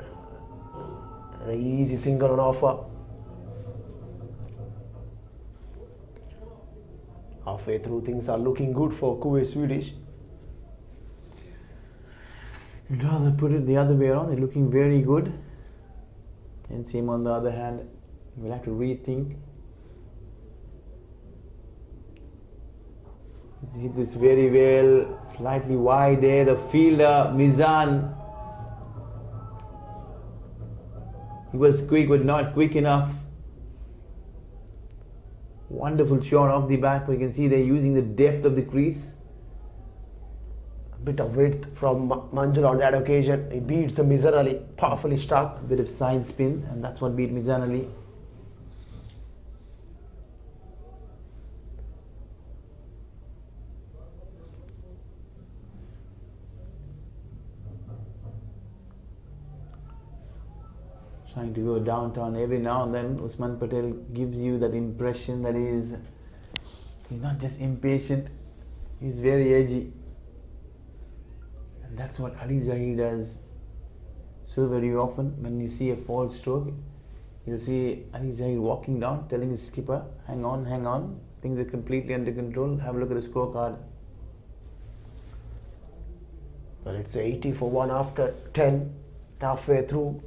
And an easy single on offer. Halfway through, things are looking good for Kuwait Swedish. You'd rather put it the other way around. They're looking very good. And same on the other hand. We'll have to rethink. He's hit this very well. Slightly wide there. The fielder, Mizan. He was quick, but not quick enough. Wonderful shot off the back, but you can see they're using the depth of the crease. A bit of width from Manjula on that occasion. He beats the Mizan Ali, powerfully struck. A bit of side spin, and that's what beat Mizan Ali. Trying to go downtown every now and then. Usman Patel gives you that impression that he's not just impatient, he's very edgy. And that's what Ali Zahir does so very often. When you see a false stroke, you'll see Ali Zahir walking down, telling his skipper, hang on, things are completely under control. Have a look at the scorecard. Well, it's 80 for 1 after 10, halfway through.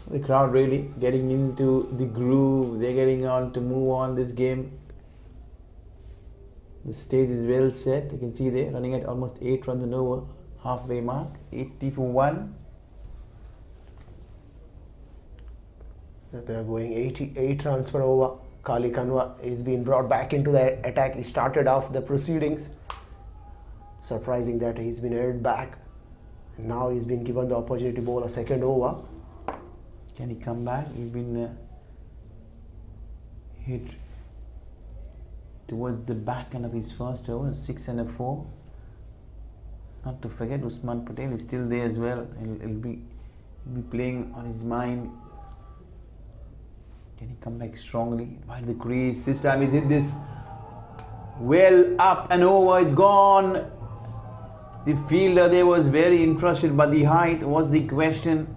The crowd really getting into the groove. They're getting on to move on this game. The stage is well set. You can see they're running at almost 8 runs and over halfway mark. 80 for 1. They are going 88 runs per over. Kali Kanwa is being brought back into the attack. He started off the proceedings. Surprising that he's been held back. And now he's been given the opportunity to bowl a second over. Can he come back? He's been hit towards the back end of his first over, 6 and a 4. Not to forget, Usman Patel is still there as well. He'll be playing on his mind. Can he come back strongly? By the crease. This time he's hit this well up and over. It's gone. The fielder there was very interested, but the height was the question.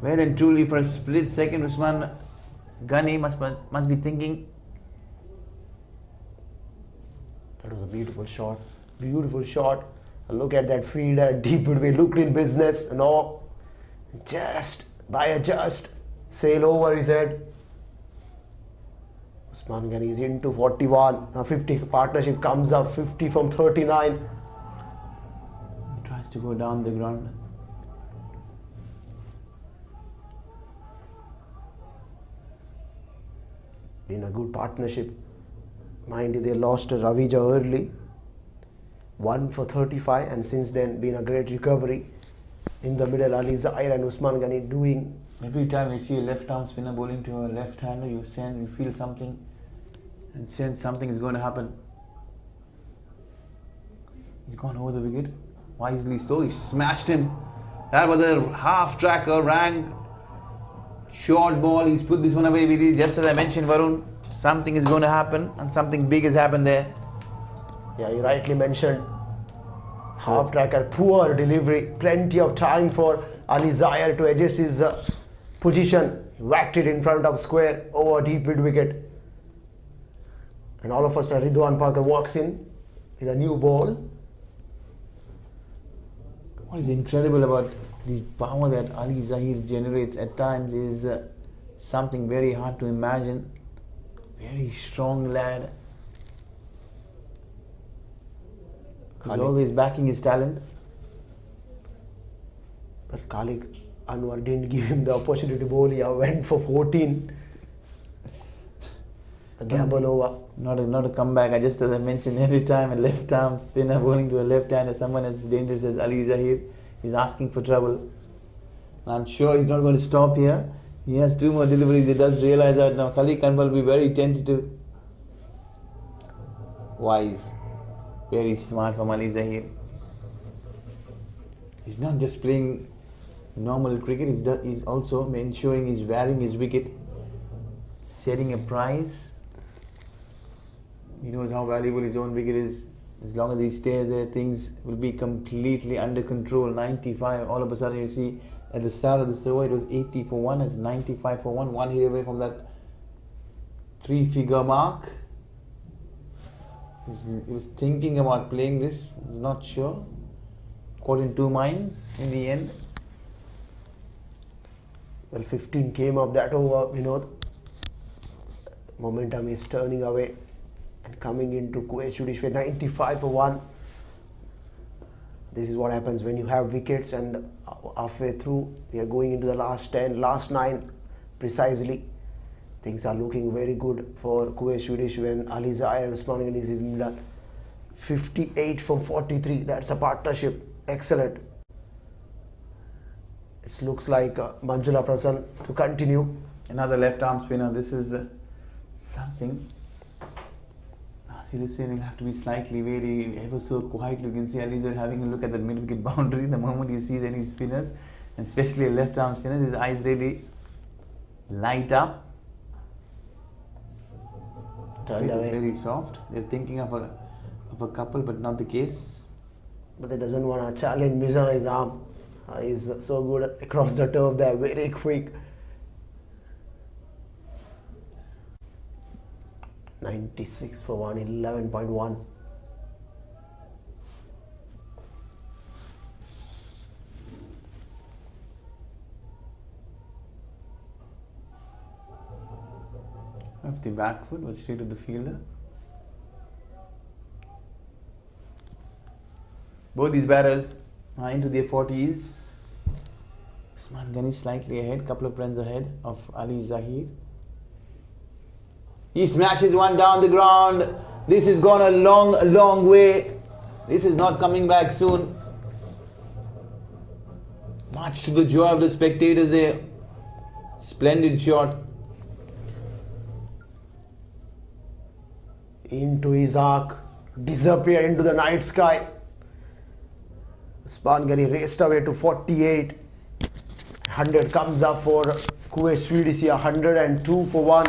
Well and truly, for a split second, Usman Ghani must be thinking. That was a beautiful shot. Beautiful shot. Look at that fielder. Deep midway. Looked in business. No. Just sail over his head. Usman Ghani is into 41. Now 50 partnership comes up. 50 from 39. He tries to go down the ground. Been a good partnership. Mind you, they lost Ravija early. 1 for 35, and since then been a great recovery. In the middle, Ali Zaire and Usman Ghani doing. Every time you see a left-arm spinner bowling to a left-hander, you feel something and sense something is going to happen. He's gone over the wicket. Wisely slow. He smashed him. That was a half-tracker, rank short ball. He's put this one away with it. Just as I mentioned, Varun, something is going to happen and something big has happened there. Yeah, you rightly mentioned. Half-tracker, poor delivery. Plenty of time for Ali Zaire to adjust his position. He whacked it in front of square over deep mid-wicket. And all of a sudden, Ridwan Parker walks in with a new ball. What is incredible about the power that Ali Zahir generates at times is something very hard to imagine. Very strong lad. He's always backing his talent. But Khalik Anwar didn't give him the opportunity to bowl. He went for 14. A gamble over. Not a comeback. As I mentioned, every time a left arm spinner bowling to a left hander, someone as dangerous as Ali Zahir is asking for trouble. I'm sure he's not going to stop here. He has 2 more deliveries. He does realize that now Khalik Anwar will be very tentative. Wise. Very smart from Ali Zahir. He's not just playing normal cricket, he's also ensuring he's varying his wicket, setting a price. He knows how valuable his own wicket is. As long as he stays there, things will be completely under control. 95, all of a sudden you see at the start of the over it was 80 for 1, it's 95 for 1, 1 hit away from that 3-figure mark. He was thinking about playing this, he's not sure. Caught in 2 minds in the end. Well, 15 came up that over, Momentum is turning away and coming into Kuwait Swedish with 95 for 1. This is what happens when you have wickets, and halfway through we are going into the last 10, last 9 precisely. Things are looking very good for Kuwait Swedish when Ali Zaire and Usman Ghani is middle. 58 from 43, that's a partnership. Excellent. It looks like Manjula Prasann to continue. Another left arm spinner. This is something. See, this will have to be slightly very ever so quietly. You can see Ali Zaire having a look at the mid wicket boundary. The moment he sees any spinners, and especially a left arm spinner, his eyes really light up. It is very soft. They're thinking of a couple, but not the case. But he doesn't want to challenge Mizan. His arm is so good across the turf there, very quick. 96 for 1, 11.1. Off the back foot, but straight to the fielder. Both these batters are into their 40s. Usman Ghani slightly ahead, couple of runs ahead of Ali Zahir. He smashes one down the ground. This has gone a long way. This is not coming back soon. Much to the joy of the spectators there. Splendid shot. Into his arc, disappear into the night sky. Usman Ghani raced away to 48. 100 comes up for Kuwait Swedish here, 102 for 1.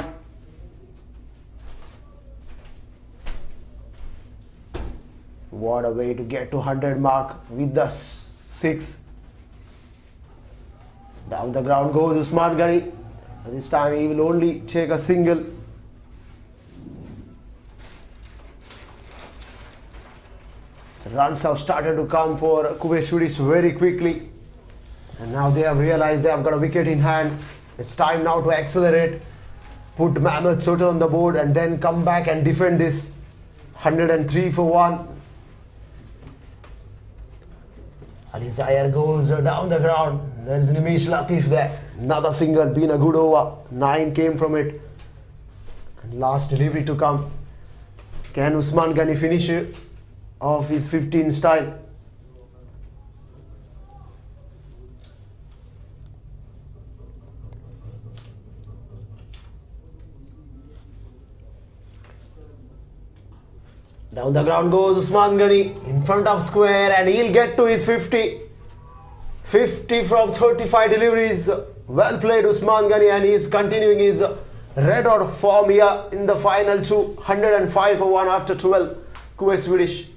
What a way to get to 100 mark with the 6. Down the ground goes Usman Ghani. This time he will only take a single. Runs have started to come for Kuwait Swedish very quickly. And now they have realized they have got a wicket in hand. It's time now to accelerate. Put Mohammad Soter on the board and then come back and defend this. 103 for 1. Ali Zahir goes down the ground. There is Nimish Latif there. Another single, been a good over. 9 came from it. And last delivery to come. Can Usman Ghani finish off his 15 style? Down the ground goes Usman Ghani in front of square and he'll get to his 50. 50 from 35 deliveries. Well played Usman Ghani, and he's continuing his red hot form here in the final 2. 105 for 1 after 12. Kuwait Swedish.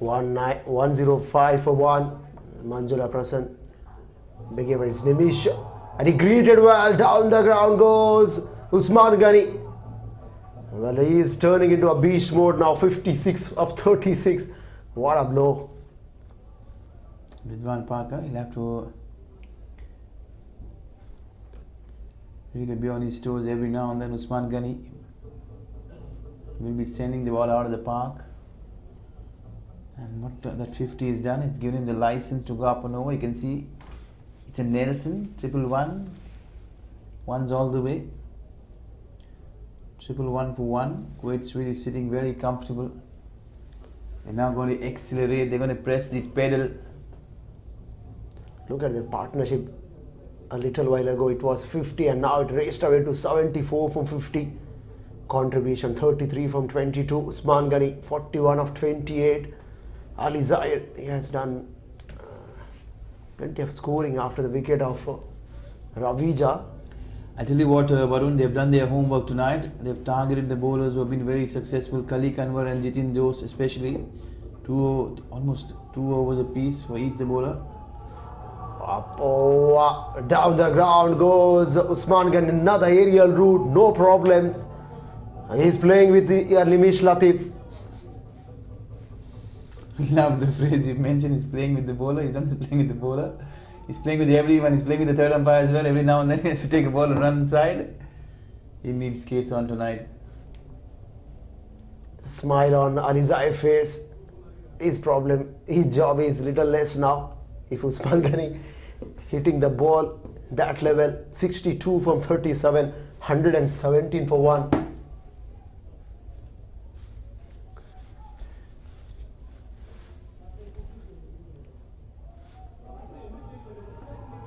One 105 for 1. Manjula Prasan. Big event is Nimish. And he greeted well. Down the ground goes Usman Ghani. Well, he is turning into a beast mode now. 56 of 36. What a blow. Rizwan Parker, he'll have to really be on his toes every now and then. Usman Ghani will be sending the ball out of the park. And what that 50 is done, it's given him the license to go up and over. You can see it's a Nelson, 111. One's all the way. 111 for 1. Kuwait Swedish sitting very comfortable. They're now going to accelerate. They're going to press the pedal. Look at their partnership. A little while ago it was 50 and now it raced away to 74 from 50. Contribution 33 from 22. Usman Ghani 41 of 28. Ali Zahir, he has done plenty of scoring after the wicket of Ravija. I tell you what, Varun, they've done their homework tonight. They've targeted the bowlers who have been very successful. Kali Kanwar and Jitin Jose especially. Almost 2 overs apiece for each the bowler. Down the ground goes Usman Ghani, another aerial route, no problems. He's playing with the Nimish Latif. Love the phrase you mentioned. He's playing with the bowler. He's not just playing with the bowler. He's playing with everyone. He's playing with the third umpire as well. Every now and then he has to take a ball and run inside. He needs skates on tonight. Smile on Alizai's face. His job is little less now. If Usman Ghani hitting the ball that level, 62 from 37, 117 for 1.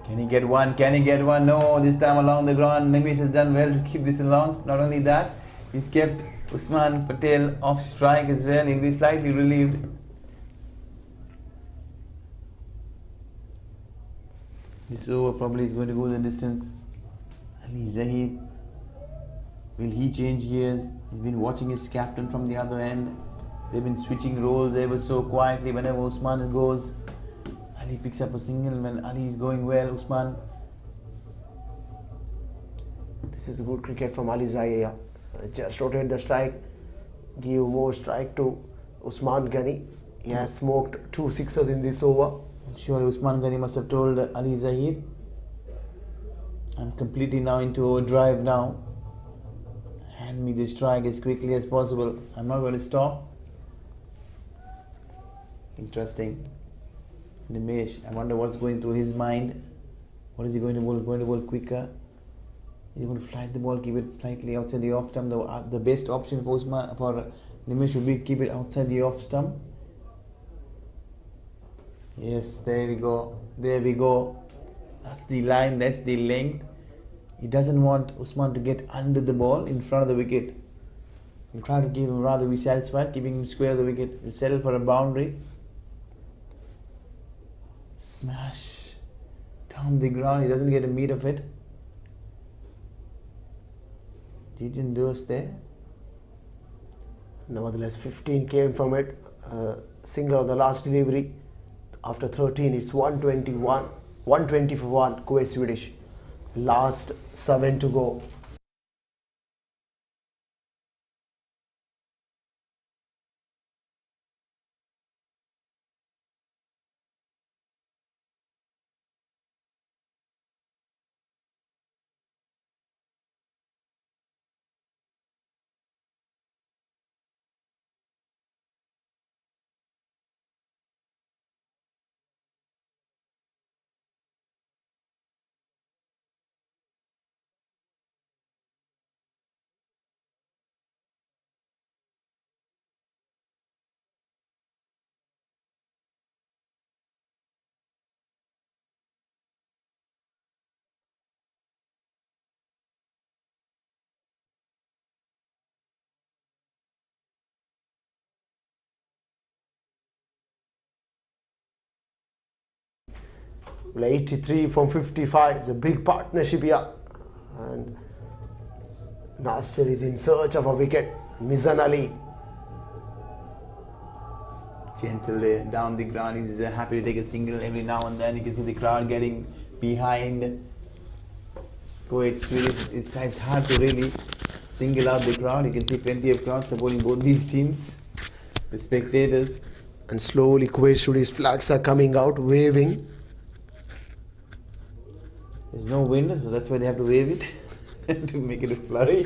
Can he get one? Can he get one? No, this time along the ground, Nimish has done well to keep this along. Not only that, he's kept Usman Patel off strike as well. He'll be slightly relieved. This over probably is going to go the distance. Ali Zahid, will he change gears? He's been watching his captain from the other end. They've been switching roles ever so quietly. Whenever Usman goes, Ali picks up a single. When Ali is going well, Usman. This is good cricket from Ali Zahid. Just rotate the strike, give more strike to Usman Ghani. He has smoked 2 sixes in this over. Surely Usman Ghani must have told Ali Zahid, I'm completely now into overdrive now. Hand me the strike as quickly as possible. I'm not going to stop. Interesting. Nimesh, I wonder what's going through his mind. What is he going to bowl? Going to bowl quicker? Is he going to flight the ball, keep it slightly outside the off stump? The best option for Nimesh would be keep it outside the off stump. Yes, there we go. There we go. That's the line, that's the length. He doesn't want Usman to get under the ball in front of the wicket. He'll try to give him rather be satisfied, keeping him square of the wicket. He'll settle for a boundary. Smash. Down the ground, he doesn't get a meat of it. Jitin Dos there. Nevertheless, 15 came from it. Single on the last delivery. After 13, it's 121. 120 for 1, Kuwait Swedish. Last 7 to go. Well, 83 from 55. It's a big partnership here. And Nasser is in search of a wicket. Mizan Ali. Gentle there, down the ground. He's happy to take a single every now and then. You can see the crowd getting behind Kuwait Swedish. It's hard to really single out the crowd. You can see plenty of crowd supporting both these teams. The spectators. And slowly Kuwait Swedish flags are coming out, waving. There's no wind, so that's why they have to wave it to make it a flurry.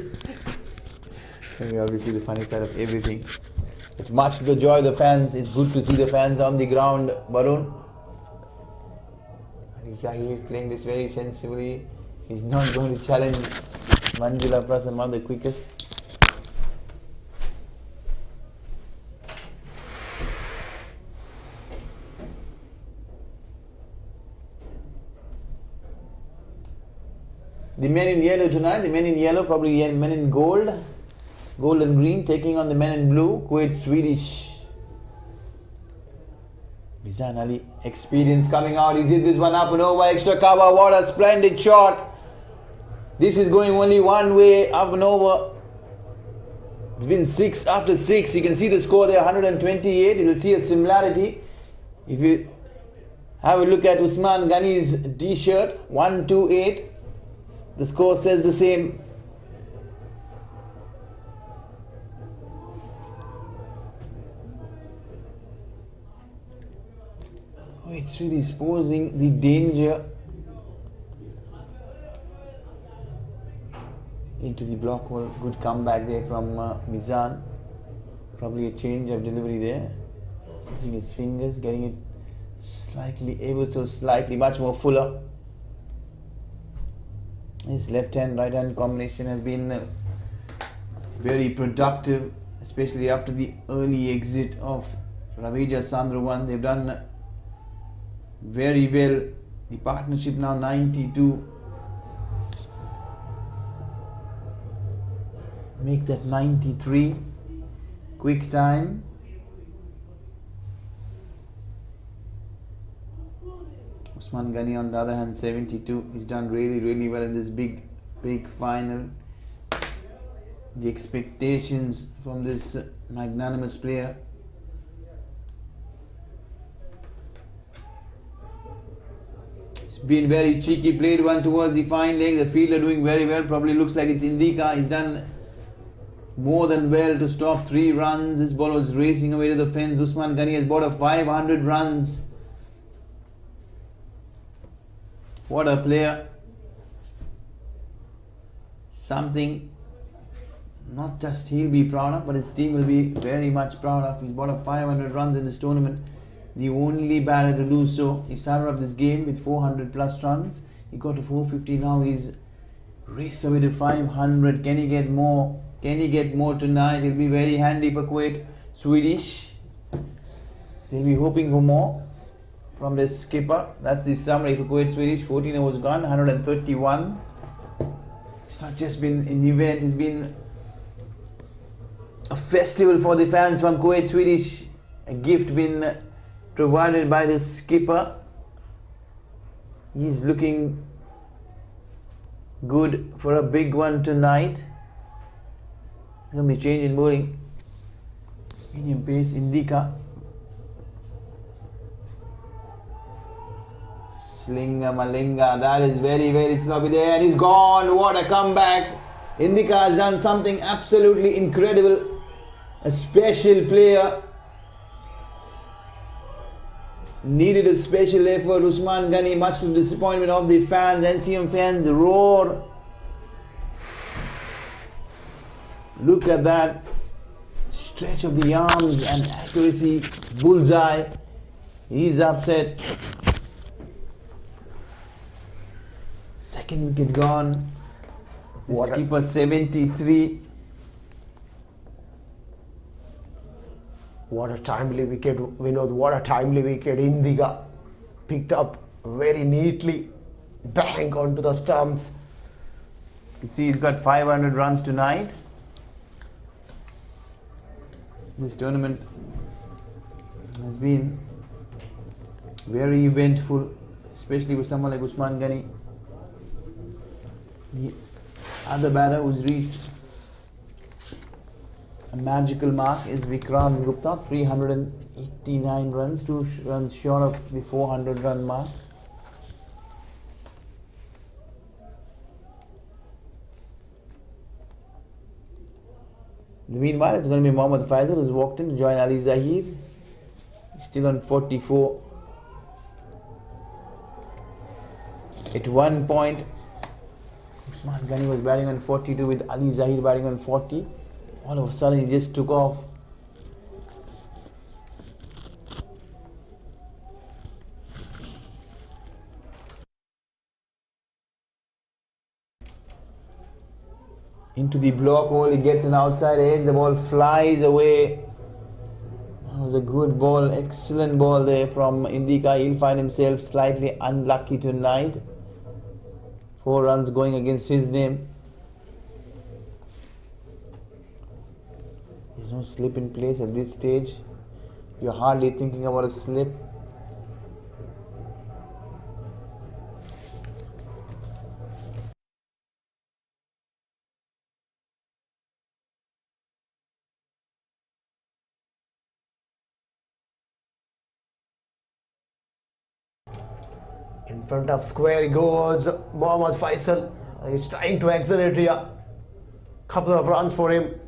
And we obviously see the funny side of everything. It's much to the joy of the fans. It's good to see the fans on the ground. Varun. He's playing this very sensibly. He's not going to challenge Manjula Prasan, one of the quickest. The men in yellow tonight, the men in yellow, probably men in gold and green, taking on the men in blue, Kuwait Swedish. Mizan Ali, experience coming out. He's hit this one up and over, extra cover. What a splendid shot. This is going only one way, up and over. It's been 6 after 6. You can see the score there, 128. You will see a similarity. If you Have a look at Usman Ghani's t-shirt, 128. The score says the same. Kuwait Swedish posing the danger into the block hole. Good comeback there from Mizan. Probably a change of delivery there. Using his fingers, getting it slightly, ever so slightly, much more fuller. His left hand, right hand combination has been very productive, especially after the early exit of Ravija Sandrovan. They've done very well. The partnership now 92. Make that 93. Quick time. Usman Ghani on the other hand 72. He's done really well in this big final. The expectations from this magnanimous player. It's been very cheeky, played one towards the fine leg. The fielder doing very well. Probably looks like it's Indika. He's done more than well to stop 3 runs. This ball was racing away to the fence. Usman Ghani has bought a 500 runs. What a player. Something not just he'll be proud of, but his team will be very much proud of. He's bought a 500 runs in this tournament. The only batter to do so. He started off this game with 400 plus runs. He got to 450. Now he's raced away to 500. Can he get more? Can he get more tonight? It'll be very handy for Kuwait Swedish. They'll be hoping for more from the skipper. That's the summary for Kuwait Swedish. 14 overs gone, 131. It's not just been an event, it's been a festival for the fans from Kuwait Swedish. A gift been provided by the skipper. He's looking good for a big one tonight. There's going to be change in bowling. Medium pace, Indika. Slinga Malinga, that is very sloppy there, and he's gone. What a comeback. Indika has done something absolutely incredible. A special player. Needed a special effort. Usman Ghani, much to the disappointment of the fans. NCM fans roar. Look at that stretch of the arms and accuracy. Bullseye. He's upset. Second wicket gone. The skipper 73. What a timely wicket, Vinod. What a timely wicket. Indika picked up very neatly. Bang onto the stumps. You see, he's got 500 runs tonight. This tournament has been very eventful, especially with someone like Usman Ghani. Yes. Other batter who's reached a magical mark is Vikram Gupta, 389 runs, 2 runs short of the 400 run mark. Meanwhile, it's going to be Mohammad Faisal who's walked in to join Ali Zahir. He's still on 44. At one point, Usman Ghani was batting on 42 with Ali Zahir batting on 40. All of a sudden, he just took off. Into the block hole, he gets an outside edge, the ball flies away. That was a good ball, excellent ball there from Indika. He'll find himself slightly unlucky tonight. 4 runs going against his name. There's no slip in place at this stage. You're hardly thinking about a slip. In front of square he goes. Mohammad Faisal is trying to accelerate here. Couple of runs for him.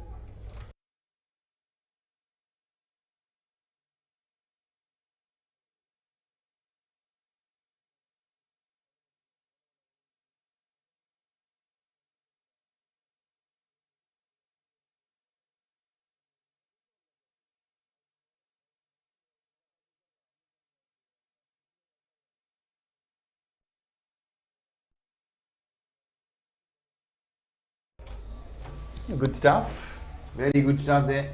Good stuff. Very good stuff there.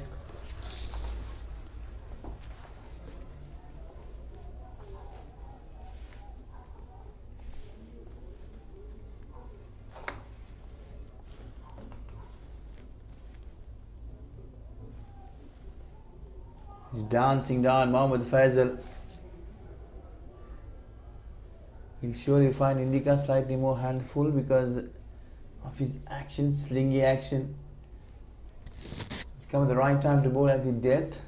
He's dancing down Mohammad Faisal. He'll surely find Indica slightly more handful because of his action, slingy action. It's come at the right time to bowl at the death.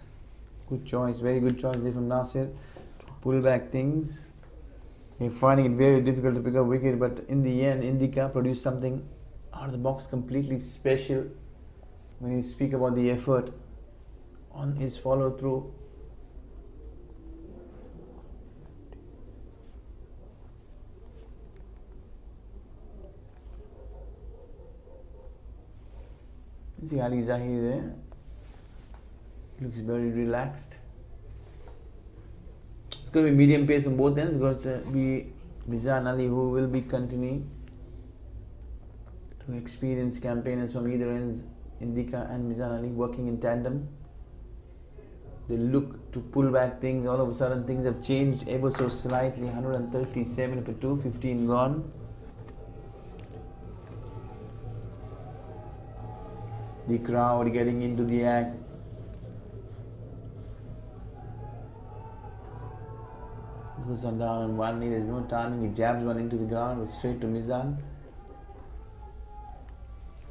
Good choice, very good choice there from Nasir to pull back things. You're finding it very difficult to pick up wicket, but in the end, Indica produced something out of the box completely special. When you speak about the effort on his follow through. You see Ali Zahir there. Looks very relaxed. It's going to be medium pace from both ends. It's going to be Mizan Ali who will be continuing to experienced campaigners from either ends. Indica and Mizan Ali working in tandem. They look to pull back things. All of a sudden things have changed ever so slightly. 137 for 2, 15 gone. The crowd getting into the act. Goes on down on one knee. There's no turning. He jabs one into the ground, but straight to Mizan.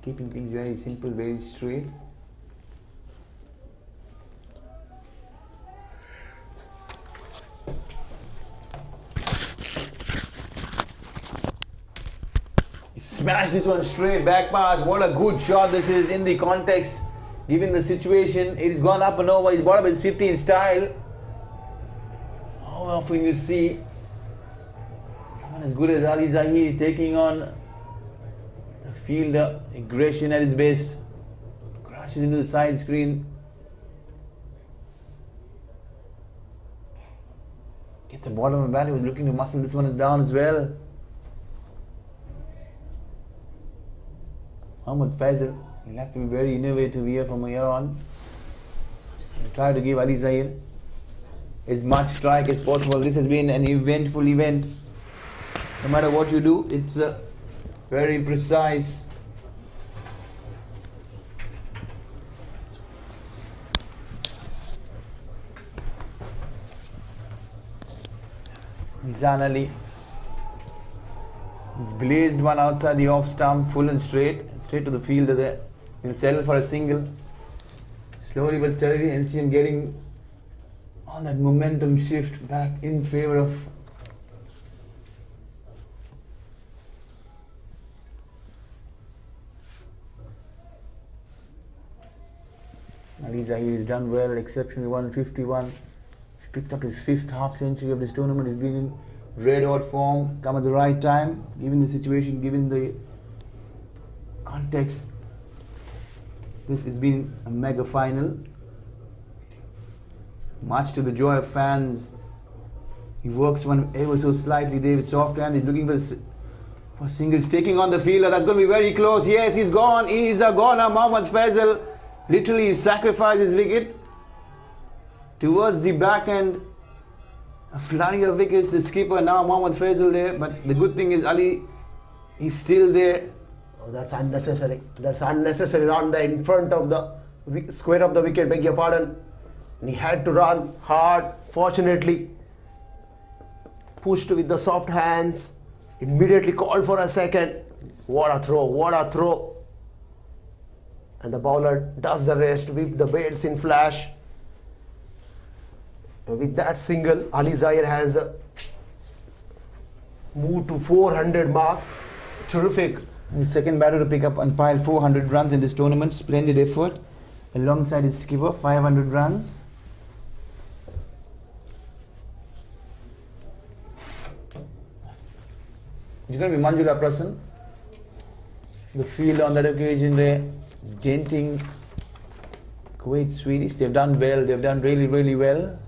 Keeping things very simple, very straight. Smash this one straight, back pass. What a good shot this is in the context. Given the situation, it has gone up and over. He's brought up his 15 style. How often you see someone as good as Ali Zahir taking on the fielder, aggression at his best, crashes into the side screen. Gets the bottom of the bat. He was looking to muscle this one down as well. Mohammad Faisal, he'll have to be very innovative here from here on. He'll try to give Ali Zahir as much strike as possible. This has been an eventful event. No matter what you do, it's very precise. Mizan Ali. He's blazed one outside the off stump, full and straight to the fielder there. He'll settle for a single. Slowly but steadily, NCM getting on that momentum shift back in favour of Ali Zahir. He's done well, exceptionally 151. He's picked up his 5th half century of this tournament. He's been in red hot form, come at the right time, given the situation, given the context. This has been a mega final. Much to the joy of fans. He works one ever so slightly there with soft hand. He's looking for singles, taking on the fielder. That's going to be very close. Yes, he's gone. He's a goner. Mohammad Faisal literally sacrificed his wicket towards the back end. A flurry of wickets. The skipper now, Mohammad Faisal there. But the good thing is Ali is still there. Oh, that's unnecessary. That's unnecessary run there in front of the square of the wicket, beg your pardon. And he had to run hard. Fortunately, pushed with the soft hands. Immediately called for a second. What a throw, what a throw. And the bowler does the rest with the bails in flash. With that single, Ali Zahir has moved to 400 mark. Terrific. The second batter to pick up and pile 400 runs in this tournament. Splendid effort. Alongside his skipper, 500 runs. It's going to be Manjula Prasan. The field on that occasion there, denting Kuwait Swedish. They've done well. They've done really, really well.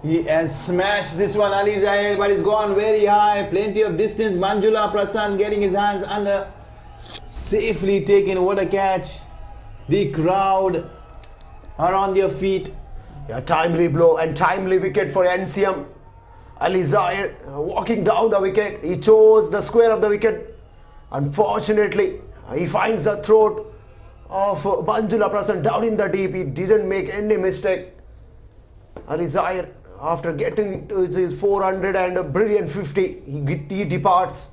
He has smashed this one, Ali Zahir, but it's gone very high. Plenty of distance. Manjula Prasan getting his hands under. Safely taken. What a catch. The crowd are on their feet. Yeah, timely blow and timely wicket for NCM. Ali Zahir walking down the wicket. He chose the square of the wicket. Unfortunately, he finds the throat of Manjula Prasan down in the deep. He didn't make any mistake. Ali Zahir, after getting to his 400 and a brilliant 50, he departs.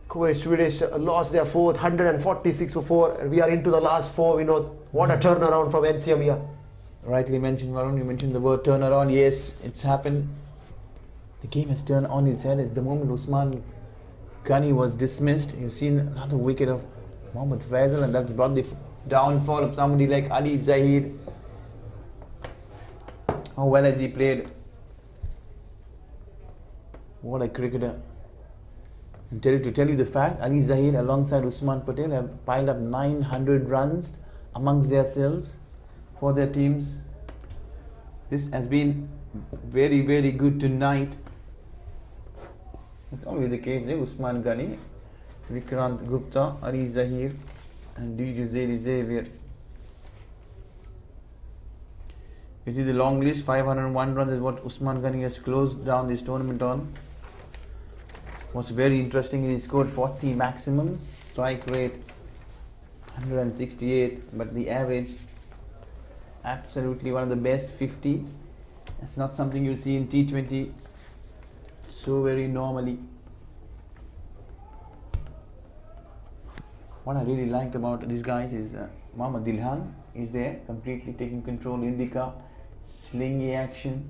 Kuwait Swedish lost their fourth, 146 for 4. We are into the last 4. What a turnaround from NCM here. Rightly mentioned, Varun. You mentioned the word turnaround. Yes, it's happened. The game has turned on its head. At the moment Usman Ghani was dismissed, you've seen another wicket of Mohammad Faisal, and that's brought the downfall of somebody like Ali Zahir. How well has he played? What a cricketer. And to tell you the fact, Ali Zahir alongside Usman Patel have piled up 900 runs amongst themselves for their teams. This has been very, very good tonight. It's always the case there. Usman Ghani, Vikrant Gupta, Ali Zahir and DJ Xavier. This is the long list. 501 runs is what Usman Ghani has closed down this tournament on. What's very interesting is he scored 40 maximums, strike rate 168, but the average absolutely one of the best, 50. It's not something you see in T20 so very normally. What I really liked about these guys is Mohammad Dilhan is there, completely taking control. Indica, slingy action.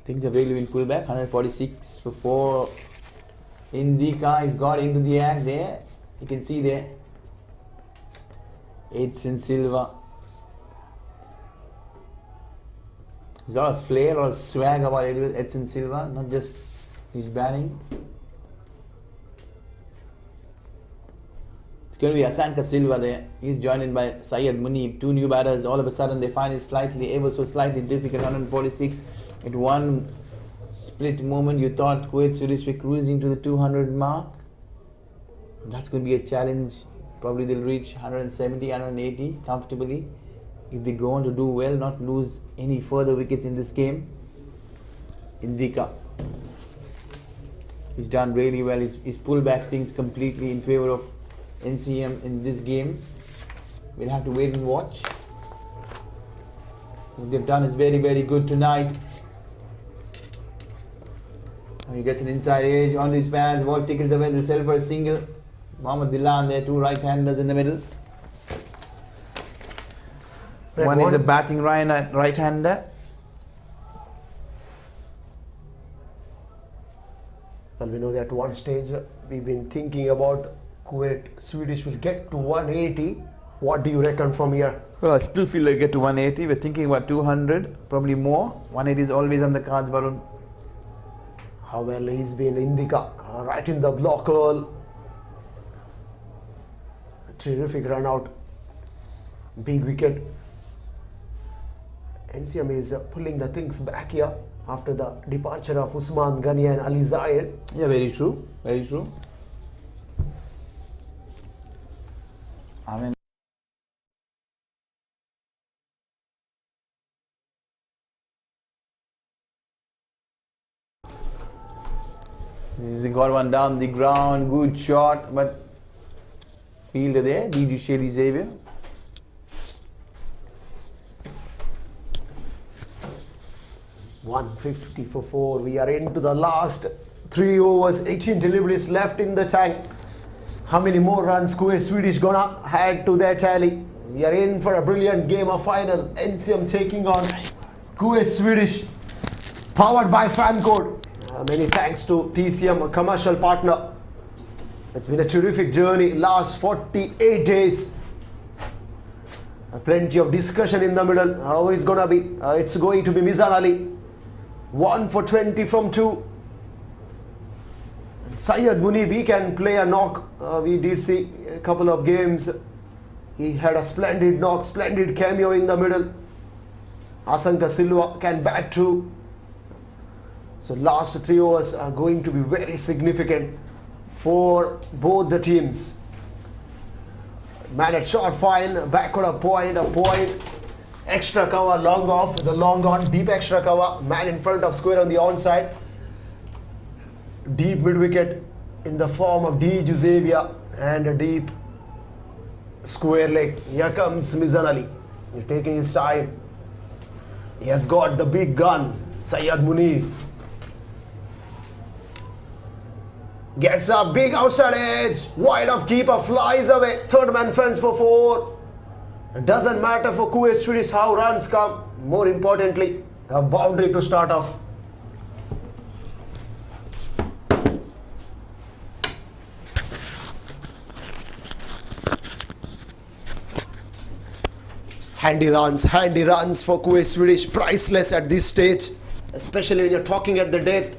Things have really been pulled back. 146 for 4. Indica has got into the act there. You can see there. Edson Silva. There's a lot of flair, a lot of swag about Edson Silva, not just his batting. It's going to be Asanka Silva there. He's joined in by Syed Munib. 2 new batters. All of a sudden they find it slightly, ever so slightly difficult. 146. At one split moment you thought Kuwait Swedish were cruising to the 200 mark. That's going to be a challenge. Probably they'll reach 170, 180 comfortably if they go on to do well, not lose any further wickets in this game. Indica, he's done really well. He's pulled back things completely in favour of NCM in this game. We'll have to wait and watch. What they've done is very, very good tonight. He gets an inside edge on his fans. Ball tickles away. They'll settle for a single. Mohammad Dillan there, 2 right-handers in the middle. One is a batting right-hander. Well, we know that at one stage we've been thinking about Kuwait Swedish will get to 180. What do you reckon from here? Well, I still feel like get to 180. We're thinking about 200, probably more. 180 is always on the cards, Varun. How well he's been. Indica right in the blocker. Terrific run out. Big wicket. NCM is pulling the things back here after the departure of Usman Ghani and Ali Zahir. Yeah, very true. Very true. He's got one down the ground, good shot, but fielder there, Kcc Xavier. $150 for 4. We are into the last 3 overs, 18 deliveries left in the tank. How many more runs Kuwait Swedish gonna add to their tally? We are in for a brilliant game of final. NCM taking on Kuwait Swedish, powered by Fan Code. Many thanks to TCM, a commercial partner. It's been a terrific journey, last 48 days. Plenty of discussion in the middle. How is gonna be? It's going to be Mizan Ali. 1 for 20 from 2. Syed Munib, he can play a knock. We did see a couple of games. He had a splendid knock, splendid cameo in the middle. Asanka Silva can bat too. So last 3 overs are going to be very significant for both the teams. Man at short fine, backward a point, extra cover, long off, the long on, deep extra cover, man in front of square on the onside. Deep mid wicket in the form of D. Xavier and a deep square leg. Here comes Mizan Ali. He's taking his time. He has got the big gun, Syed Munir. Gets a big outside edge. Wide of keeper, flies away. Third man fence for 4. It doesn't matter for Kuwait Swedish how runs come. More importantly, a boundary to start off. Handy runs for Kuwait Swedish, priceless at this stage, especially when you're talking at the death.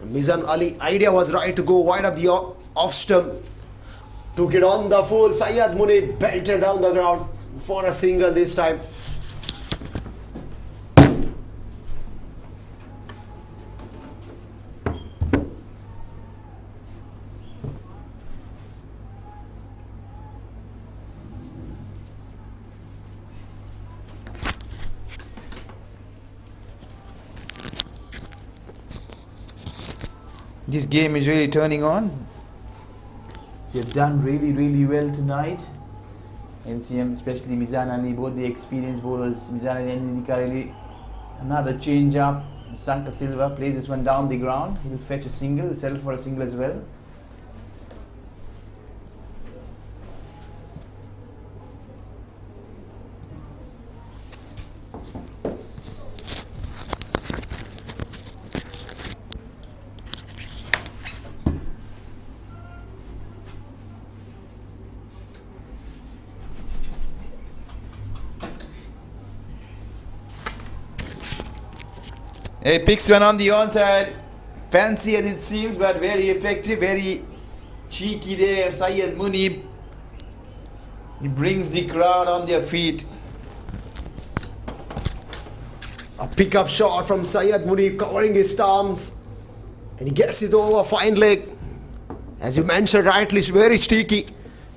Mizan Ali, idea was right to go wide of the off stump. Took it on the full. Syed Munib belted down the ground for a single this time. This game is really turning on. They've done really well tonight. NCM, especially Mizan Ali, both the experienced bowlers, Mizan Ali and Kareli. Another change up. Sanka Silva plays this one down the ground. He'll fetch a single, settle for a single as well. He picks one on the onside. Fancy as it seems, but very effective, very cheeky there. Syed Munib. He brings the crowd on their feet. A pickup shot from Syed Munib covering his stumps. And he gets it over, fine leg. As you mentioned rightly, it's very streaky.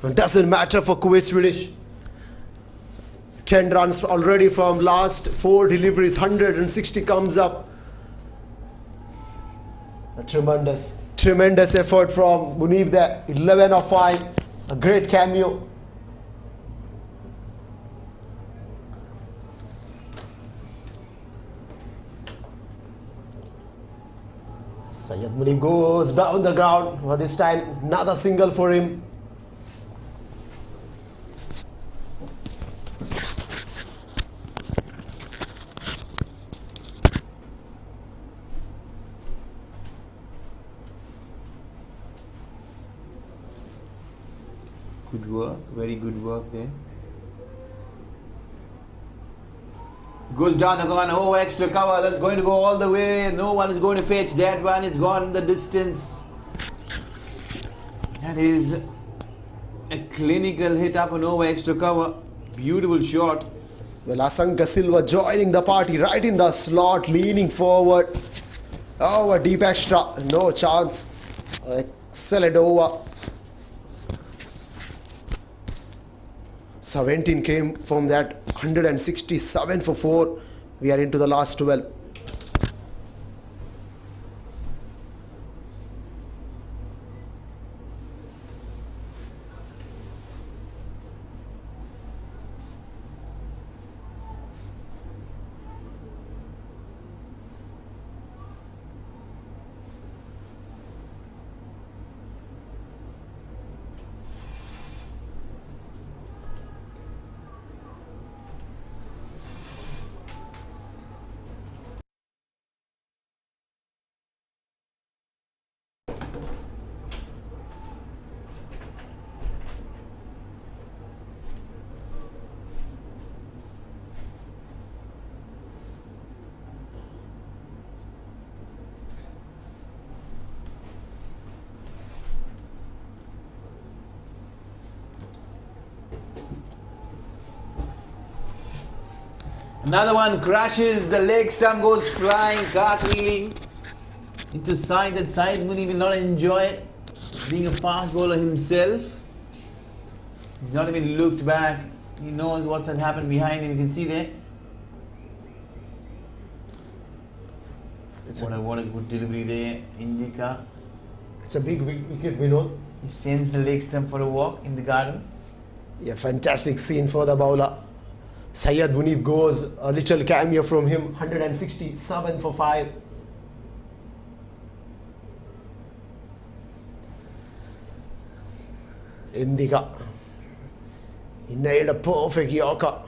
It doesn't matter for Kuwait Swedish. 10 runs already from last 4 deliveries. 160 comes up. A tremendous effort from Munib there. 11 of 5. A great cameo. Syed Munib goes down the ground. For this time, another single for him. Good work, very good work there. Goes down the corner, oh extra cover, that's going to go all the way. No one is going to fetch that one, it's gone the distance. That is a clinical hit up and over extra cover. Beautiful shot. Well, Asanka Silva joining the party right in the slot, leaning forward. Oh, a deep extra, no chance. Excellent over. 17 came from that, 167 for 4. We are into the last 12. Another one crashes, the leg stump goes flying, cartwheeling into side. That side Muni will not enjoy being a fast bowler himself. He's not even looked back. He knows what's happened behind him. You can see there. What a good delivery there, Indika. It's a big wicket, Vinod. He sends the leg stump for a walk in the garden. Yeah, fantastic scene for the bowler. Syed Munif goes, a little cameo from him, 167 for 5. Indika. He nailed a perfect yorker.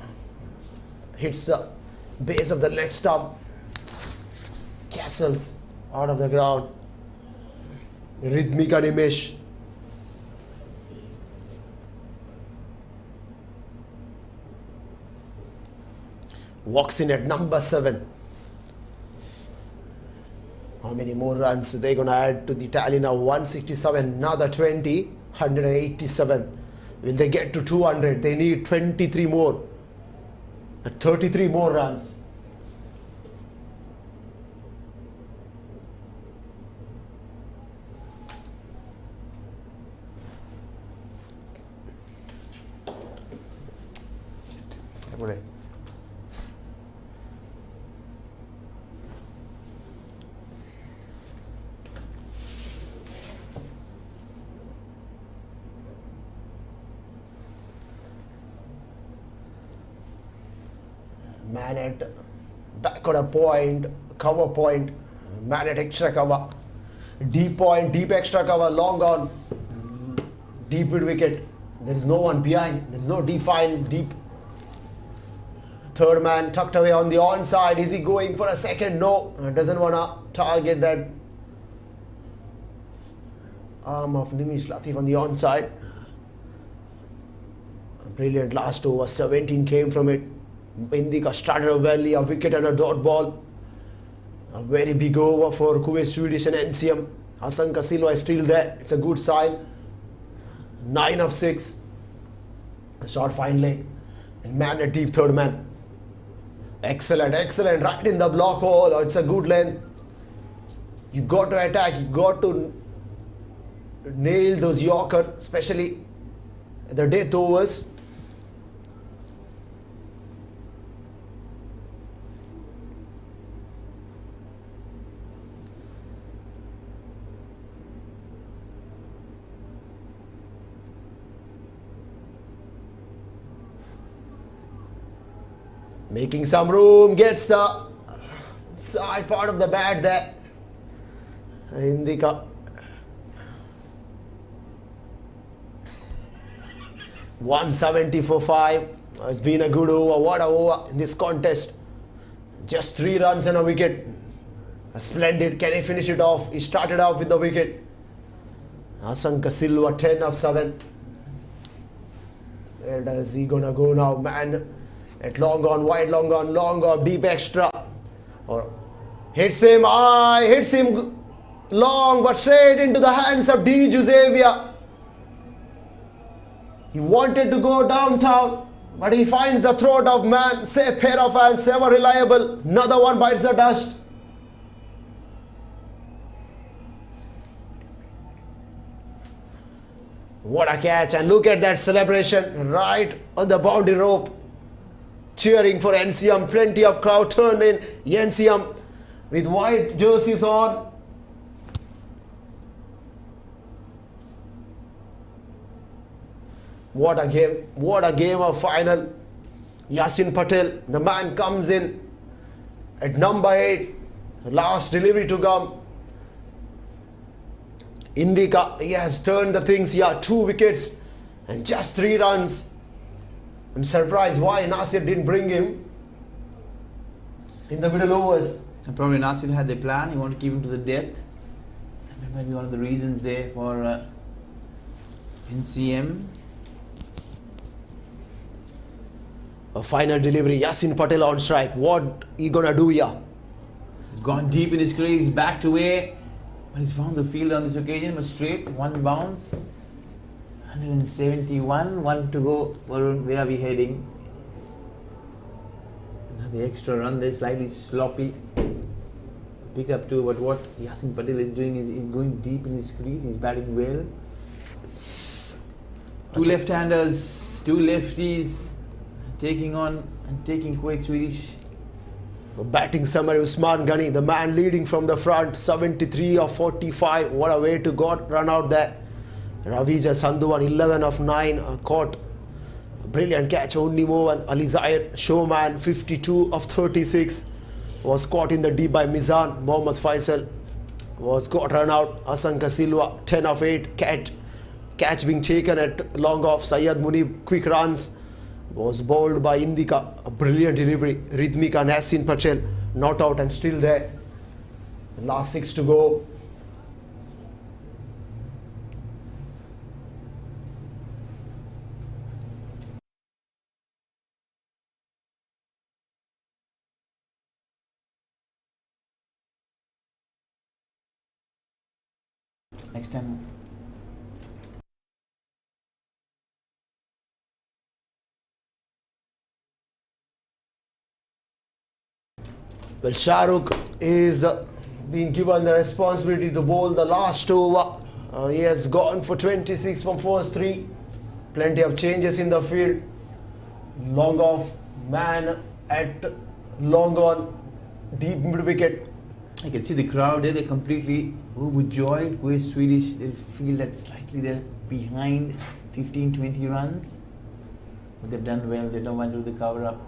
Hits the base of the leg stump. Castles out of the ground. Rhythmika Nimesh. Walks in at number 7. How many more runs they're going to add to the tally now? 167, another 20, 187. Will they get to 200? They need 23 more. 33 more runs. Man at back on a point, cover point, man at extra cover, deep point, deep extra cover, long on, deep mid wicket. There is no one behind, there is no defined deep. Third man tucked away on the onside. Is he going for a second? No, doesn't want to target that arm of Nimish Latif on the onside. Brilliant last over, 17 came from it. Indika started well, a wicket and a dot ball. A very big over for Kuwait Swedish and NCM. Asanka Silva is still there. It's a good sign. 9 of 6. A short fine leg. And man at deep, third man. Excellent, excellent. Right in the block hole. It's a good length. You got to attack. You got to nail those Yorker, especially the death overs. Making some room, gets the side part of the bat there. Indika. 170 for 5. It's been a good over. What a over in this contest. Just 3 runs and a wicket. A splendid. Can he finish it off? He started off with the wicket. Asanka Silva, 10 of 7. Where is he gonna go now? Man. At long on, wide long on, deep extra. Or hits him, hits him long, but straight into the hands of D. Giuseppe. He wanted to go downtown, but he finds the throat of man. Safe pair of hands, ever reliable. Another one bites the dust. What a catch, and look at that celebration right on the boundary rope. Cheering for NCM, plenty of crowd turned in. NCM with white jerseys on. What a game of final. Yasin Patel, the man comes in at number 8. Last delivery to come. Indika, he has turned the things here. 2 wickets and just 3 runs. I'm surprised why Nasir didn't bring him in the middle overs. And probably Nasir had the plan. He wanted to keep him to the death. And that might be one of the reasons there for NCM. A final delivery. Yasin Patel on strike. What he gonna do here? Gone deep in his crease, backed away. But he's found the field on this occasion. Was straight, 1 bounce. 171, 1 to go. Where are we heading? The extra run there, slightly sloppy. Pick up too, but what Yasin Patel is doing is going deep in his crease. He's batting well. Two left-handers, two lefties taking on and taking Kuwait Swedish. Batting summary, Usman Ghani, the man leading from the front, 73 of 45. What a way to run out there. Ravija Sandhuvan, 11 of 9, caught. Brilliant catch, only move. And Ali Zaire, showman, 52 of 36. Was caught in the deep by Mizan. Mohammad Faisal was got run out. Asanka Silva, 10 of 8. Catch being taken at long off. Syed Munib, quick runs. Was bowled by Indika. A brilliant delivery. Ridhmika and Yasin Patel not out and still there. Last 6 to go. Next time. Well, Shahrukh is being given the responsibility to bowl the last over. He has gone for 26 from first 3. Plenty of changes in the field. Long off, man at long on, deep mid wicket. I can see the crowd there, they're completely overjoyed. Kuwait Swedish, they feel that slightly they're behind 15-20 runs. But they've done well, they don't want to do the cover up.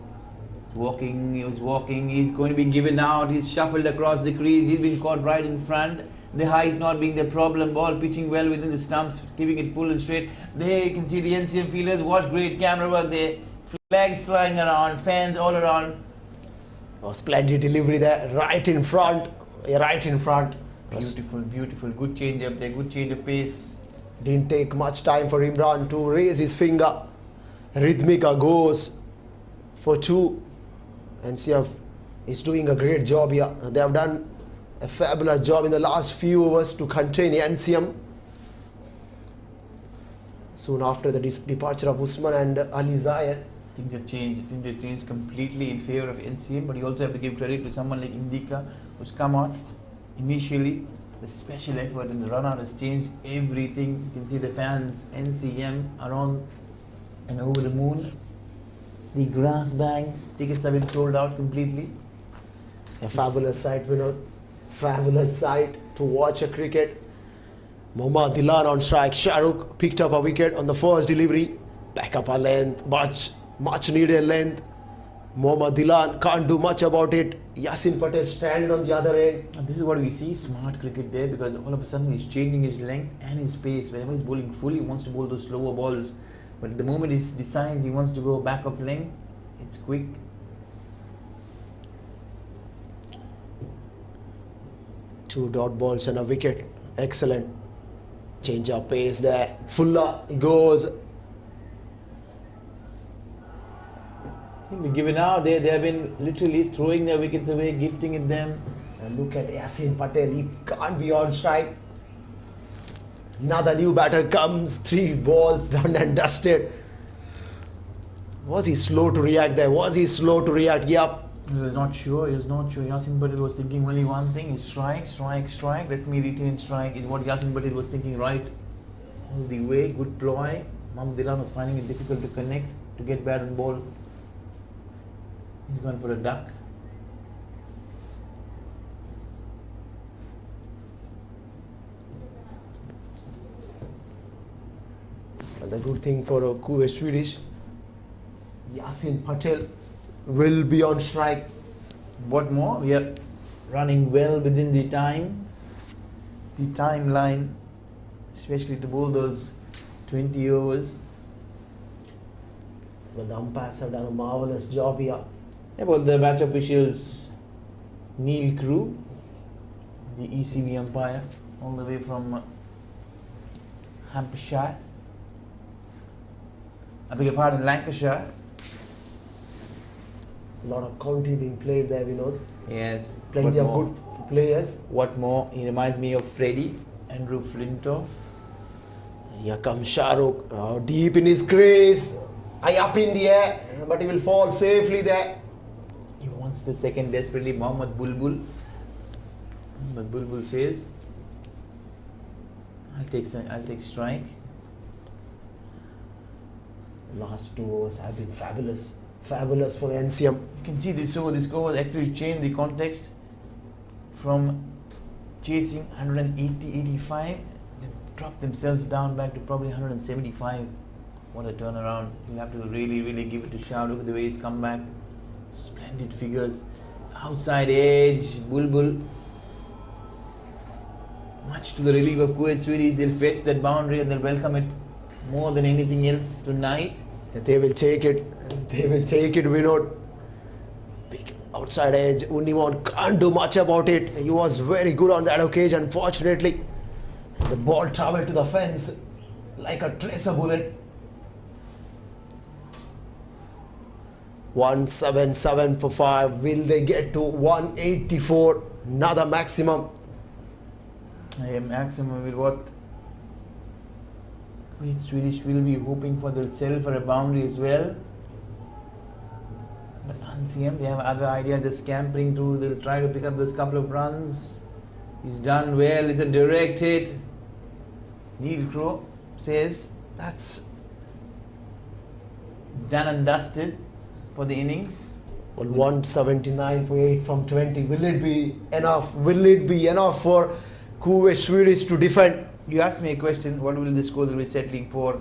He was walking, he's going to be given out, he's shuffled across the crease, he's been caught right in front. The height not being the problem, ball pitching well within the stumps, keeping it full and straight. There you can see the NCM fielders, what great camera work there. Flags flying around, fans all around. Oh, splendid delivery there, right in front. Beautiful, beautiful, good change up there, good change of pace. Didn't take much time for Imran to raise his finger. Ridhmika goes for 2. NCF is doing a great job here. They have done a fabulous job in the last few overs to contain NCM. Soon after the departure of Usman and Ali Zaire, Things have changed. Things have changed completely in favor of NCM, but you also have to give credit to someone like Indika, who's come out initially. The special effort in the run out has changed everything. You can see the fans, NCM, are on and over the moon. The grass banks, tickets have been sold out completely. a fabulous sight, Vinod. Fabulous sight to watch a cricket. Mohammad Dilan on strike. Shahrukh picked up a wicket on the first delivery. Back up a length, much needed length. Mohammad Dilan can't do much about it. Yasin Patel standing on the other end. And this is what we see, smart cricket there, because all of a sudden he's changing his length and his pace. Whenever he's bowling full, he wants to bowl those slower balls. But the moment he decides he wants to go back of length, it's quick. Two dot balls and a wicket. Excellent. Change of pace there. Fuller goes. He'll be given out there. They have been literally throwing their wickets away, gifting it them. And look at Yasin Patel. He can't be on strike. Another new batter comes. 3 balls done and dusted. Was he slow to react there? Yup. He was not sure. Yasin Patel was thinking only one thing: is strike. Let me retain strike. Is what Yasin Patel was thinking right all the way. Good ploy. Mohammad Dilan was finding it difficult to connect, to get bat and ball. He's gone for a duck. And the good thing for Kuwait Swedish, Yasin Patel will be on strike. What more? We are running well within the timeline, especially to bowl those 20 overs. But the umpires have done a marvelous job here. About the match officials, Neil Crew, the ECB umpire, all the way from Hampshire. I beg your pardon, Lancashire. A lot of county being played there, we know. Yes. Plenty of good players. What more? He reminds me of Freddie, Andrew Flintoff. Here comes Shahrukh, deep in his crease, eye up in the air, but he will fall safely there. wants the second desperately. Mohammad Bulbul. Mohammad Bulbul says, I'll take strike. Last 2 overs have been fabulous. Fabulous for NCM. You can see this over. This score actually changed the context from chasing 180, 85. They dropped themselves down back to probably 175. What a turnaround. You'll have to really, really give it to Shah. Look at the way he's come back. Splendid figures. Outside edge. Bulbul. Much to the relief of Kuwait Swedish. They'll fetch that boundary and they'll welcome it more than anything else tonight. They will take it. They will take it, Vinod. Big outside edge. Unimon can't do much about it. He was very good on that occasion. Unfortunately, the ball traveled to the fence like a tracer bullet. 177 for 5. Will they get to 184? Another maximum. A maximum with what Kuwait Swedish will be hoping for. They'll settle for a boundary as well. But NCM, they have other ideas. They're scampering through. They'll try to pick up those couple of runs. He's done well. It's a direct hit. Neil Crow says that's done and dusted for the innings. Well, 179 for 8 from 20. Will it be enough? Will it be enough for Kuwait Swedish to defend? You asked me a question, what will the score they'll be settling for?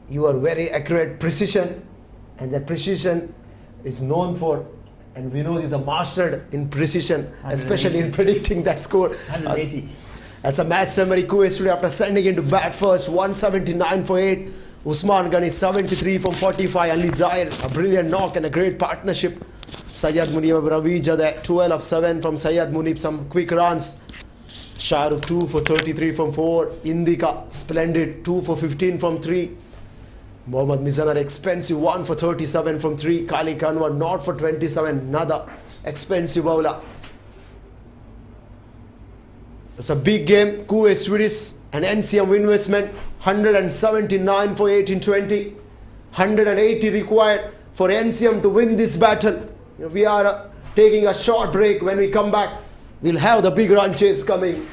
You are very accurate, precision, and that precision is known for, and we know he's a master in precision, especially in predicting that score. 180. As a match summary, Kuwait Swedish after sending into bat first, 179 for 8. Usman Ghani 73 from 45. Ali Zair, a brilliant knock and a great partnership. Sayyad Munib Ravi Jadeh 12 of 7 from Sayyad Munib, some quick runs. Shahrukh 2 for 33 from 4. Indika splendid 2 for 15 from 3. Mohammad Mizanar expensive 1 for 37 from 3. Kali Kanwar not for 27, another expensive bowler. It's a big game. Kuwait Swedish and NCM investment 179 for 18-20. 180 required for NCM to win this battle. We are taking a short break. When we come back, we'll have the big run chase coming.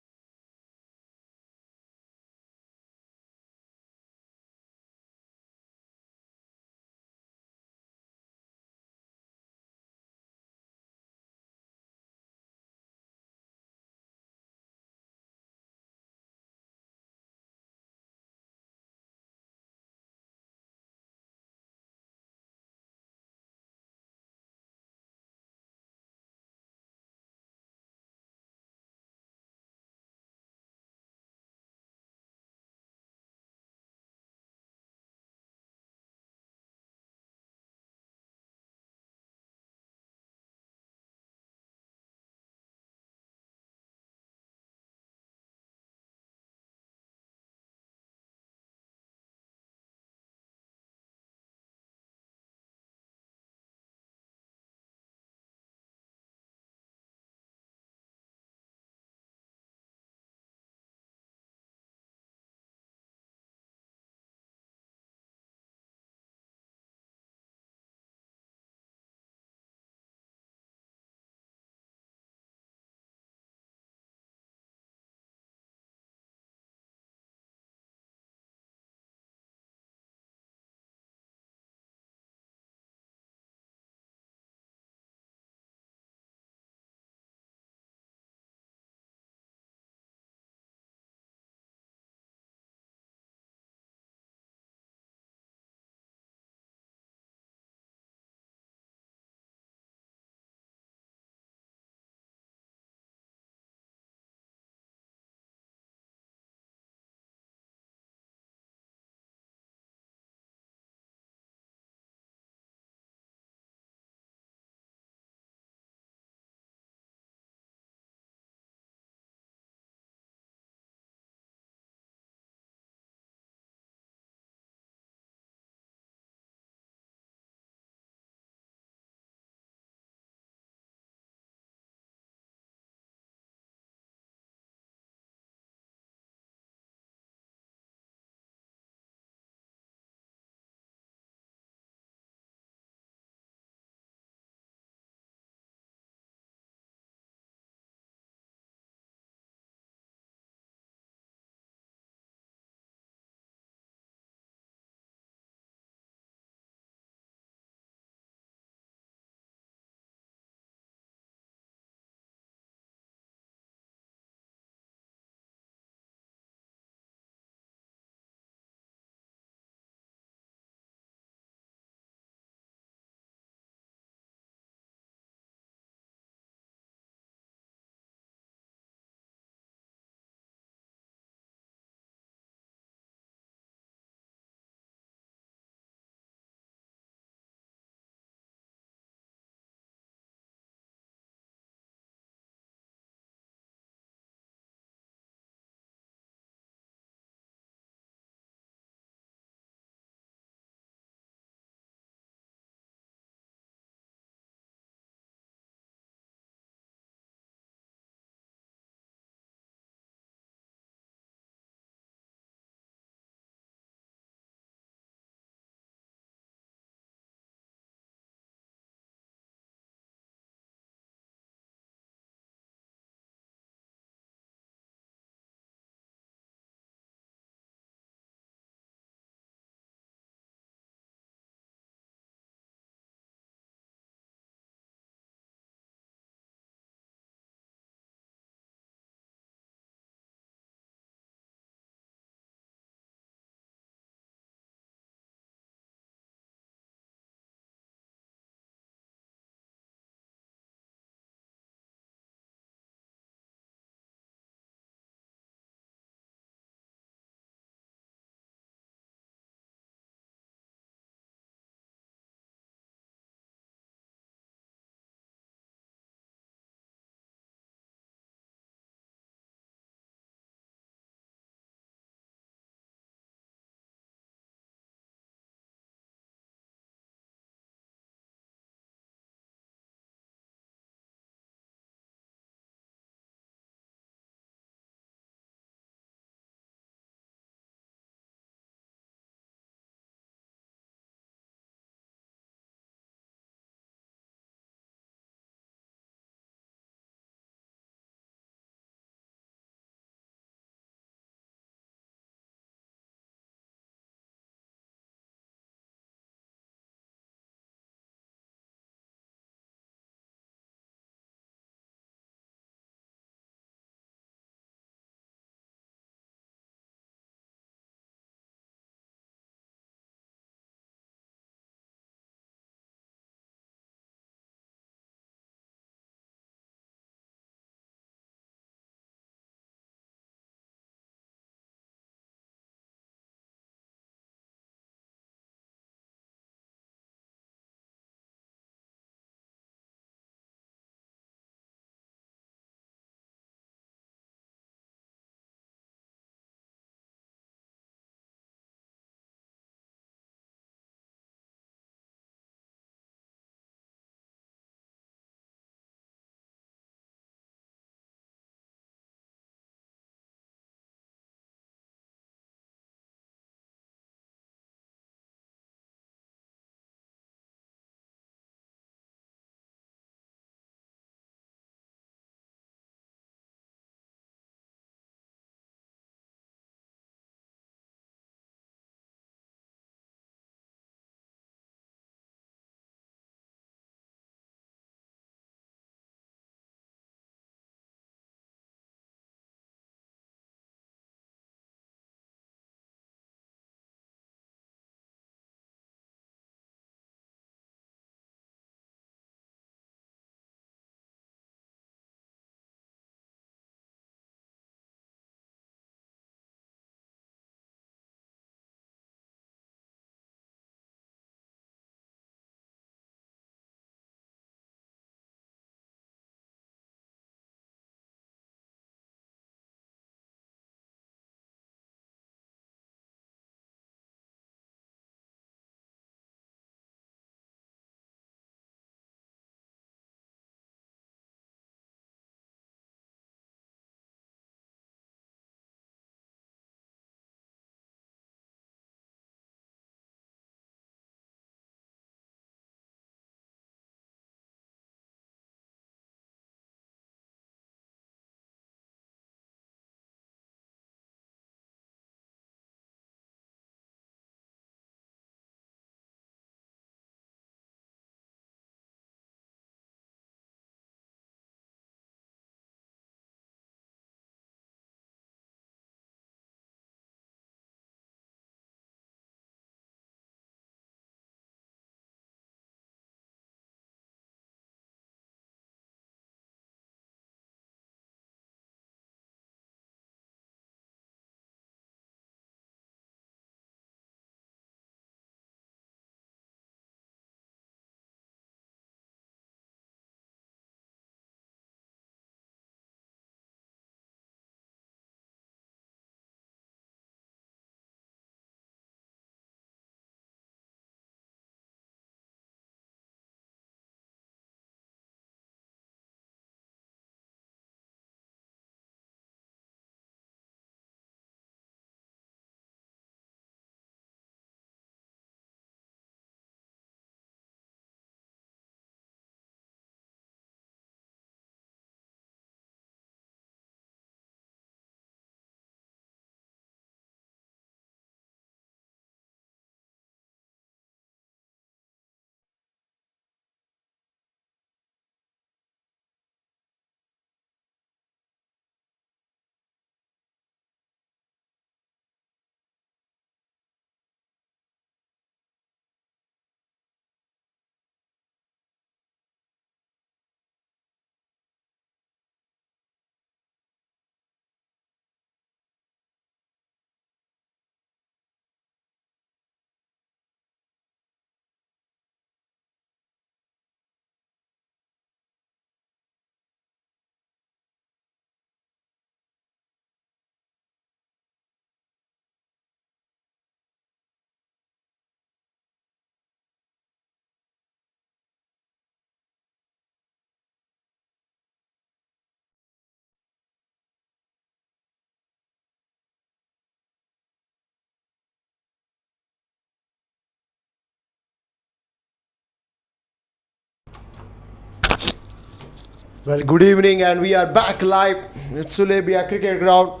Well, good evening, and we are back live at Sulabiya Cricket Ground.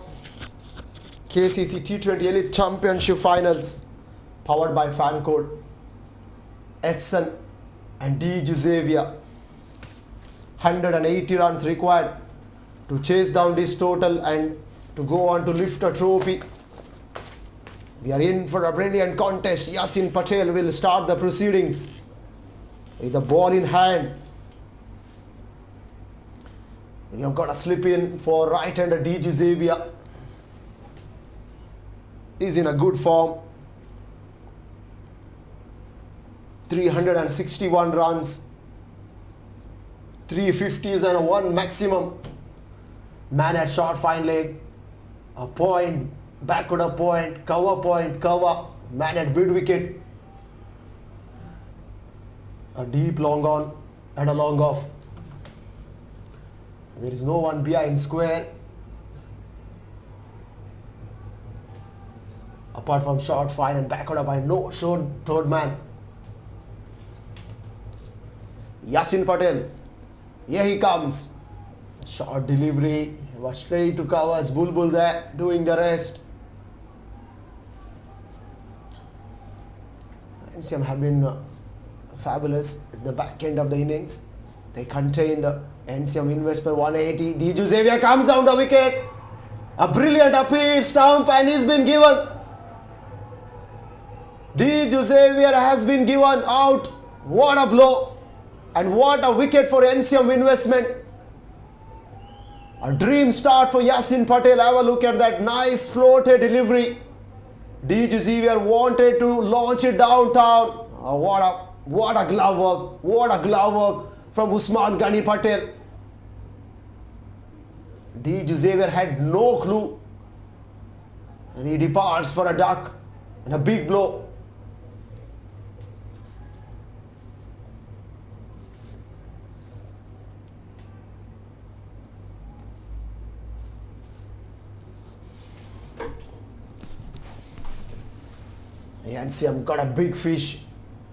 Kcc T20 Elite Championship Finals, powered by fan code Edson and Xavier. 180 runs required to chase down this total and to go on to lift a trophy. We are in for a brilliant contest. Yasin Patel will start the proceedings with the ball in hand. We have got a slip in for right-hander Xavier. He's in a good form. 361 runs, 350s and a 1 maximum. Man at short fine leg, a point, backward a point, cover, man at mid wicket, a deep long on and a long off. There is no one behind square. Apart from short fine and backward a point, no short third man. Yasin Patel, here he comes. Short delivery, but straight to covers. Bulbul there doing the rest. NCM have been fabulous at the back end of the innings. They contained NCM investment 180. Xavier comes down the wicket. A brilliant appeal, stump, and he's been given. Xavier has been given out. What a blow. And what a wicket for NCM investment. A dream start for Yasin Patel. Have a look at that nice floated delivery. Xavier wanted to launch it downtown. What a glove work. What a glove work from Usman Ghani Patel. Xavier had no clue. And he departs for a duck and a big blow. NCM got a big fish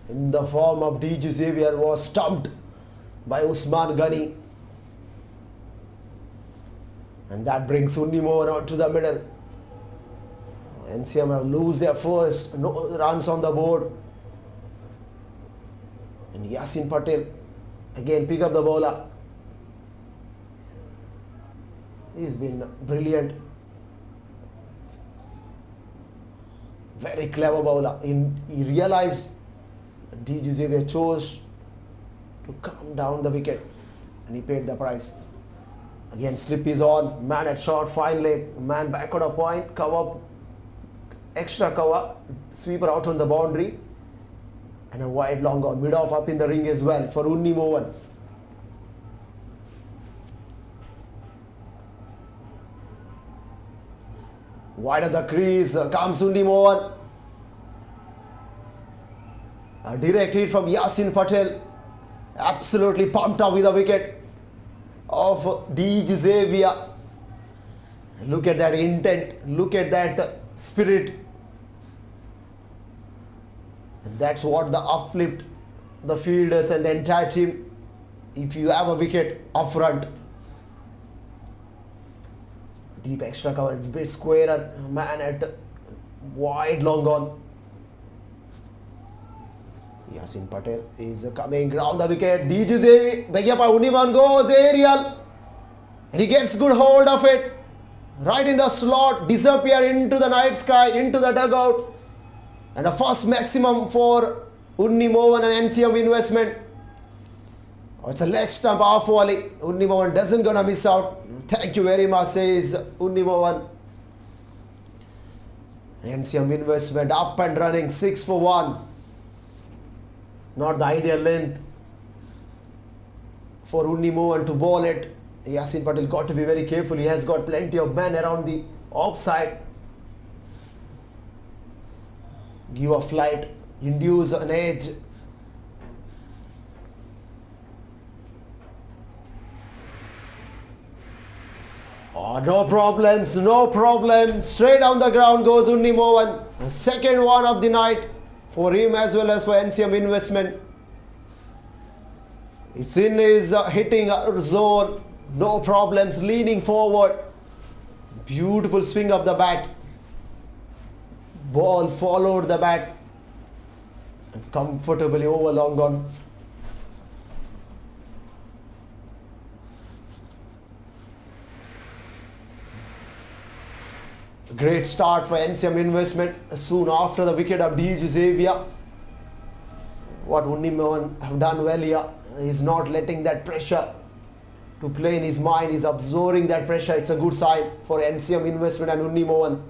in the form of Xavier, was stumped by Usman Ghani. And that brings Unni Mohan out to the middle. NCM have lose their first runs on the board. And Yasin Patel again pick up the bowler. He's been brilliant. Very clever bowler. He realized Xavier chose to come down the wicket and he paid the price. Again, slip is on. Man at short, fine leg. Man backward a point. Cover, extra cover. Sweeper out on the boundary. And a wide long on. Mid off up in the ring as well for Unni Mohan. Wide of the crease comes Unni Mohan. A direct hit from Yasin Patel. Absolutely pumped up with a wicket of Xavier. Look at that intent. Look at that spirit. And that's what the uplift the fielders and the entire team. If you have a wicket up front. Deep extra cover, it's a bit square, man at wide long on. Yasin Patel is coming round the wicket. Unni Mohan goes aerial. And he gets good hold of it. Right in the slot, disappear into the night sky, into the dugout. And a first maximum for Unni Mohan and NCM investment. Oh, it's a leg stump off volley. Unni Mohan doesn't gonna miss out. Thank you very much, says Unni Mohan. NCM investment up and running, 6 for 1. Not the ideal length for Unni Mohan to bowl it. Yasin Patel got to be very careful. He has got plenty of men around the offside. Give a flight, induce an edge. Oh, no problems, no problem. Straight down the ground goes Unni Mohan. A second one of the night for him as well as for NCM investment. It's in his hitting zone. No problems. Leaning forward. Beautiful swing of the bat. Ball followed the bat. And comfortably over long on. Great start for NCM Investment soon after the wicket of D. Xavier. What Unni Mohan have done well here. He's not letting that pressure to play in his mind. He's absorbing that pressure. It's a good sign for NCM Investment and Unni Mohan.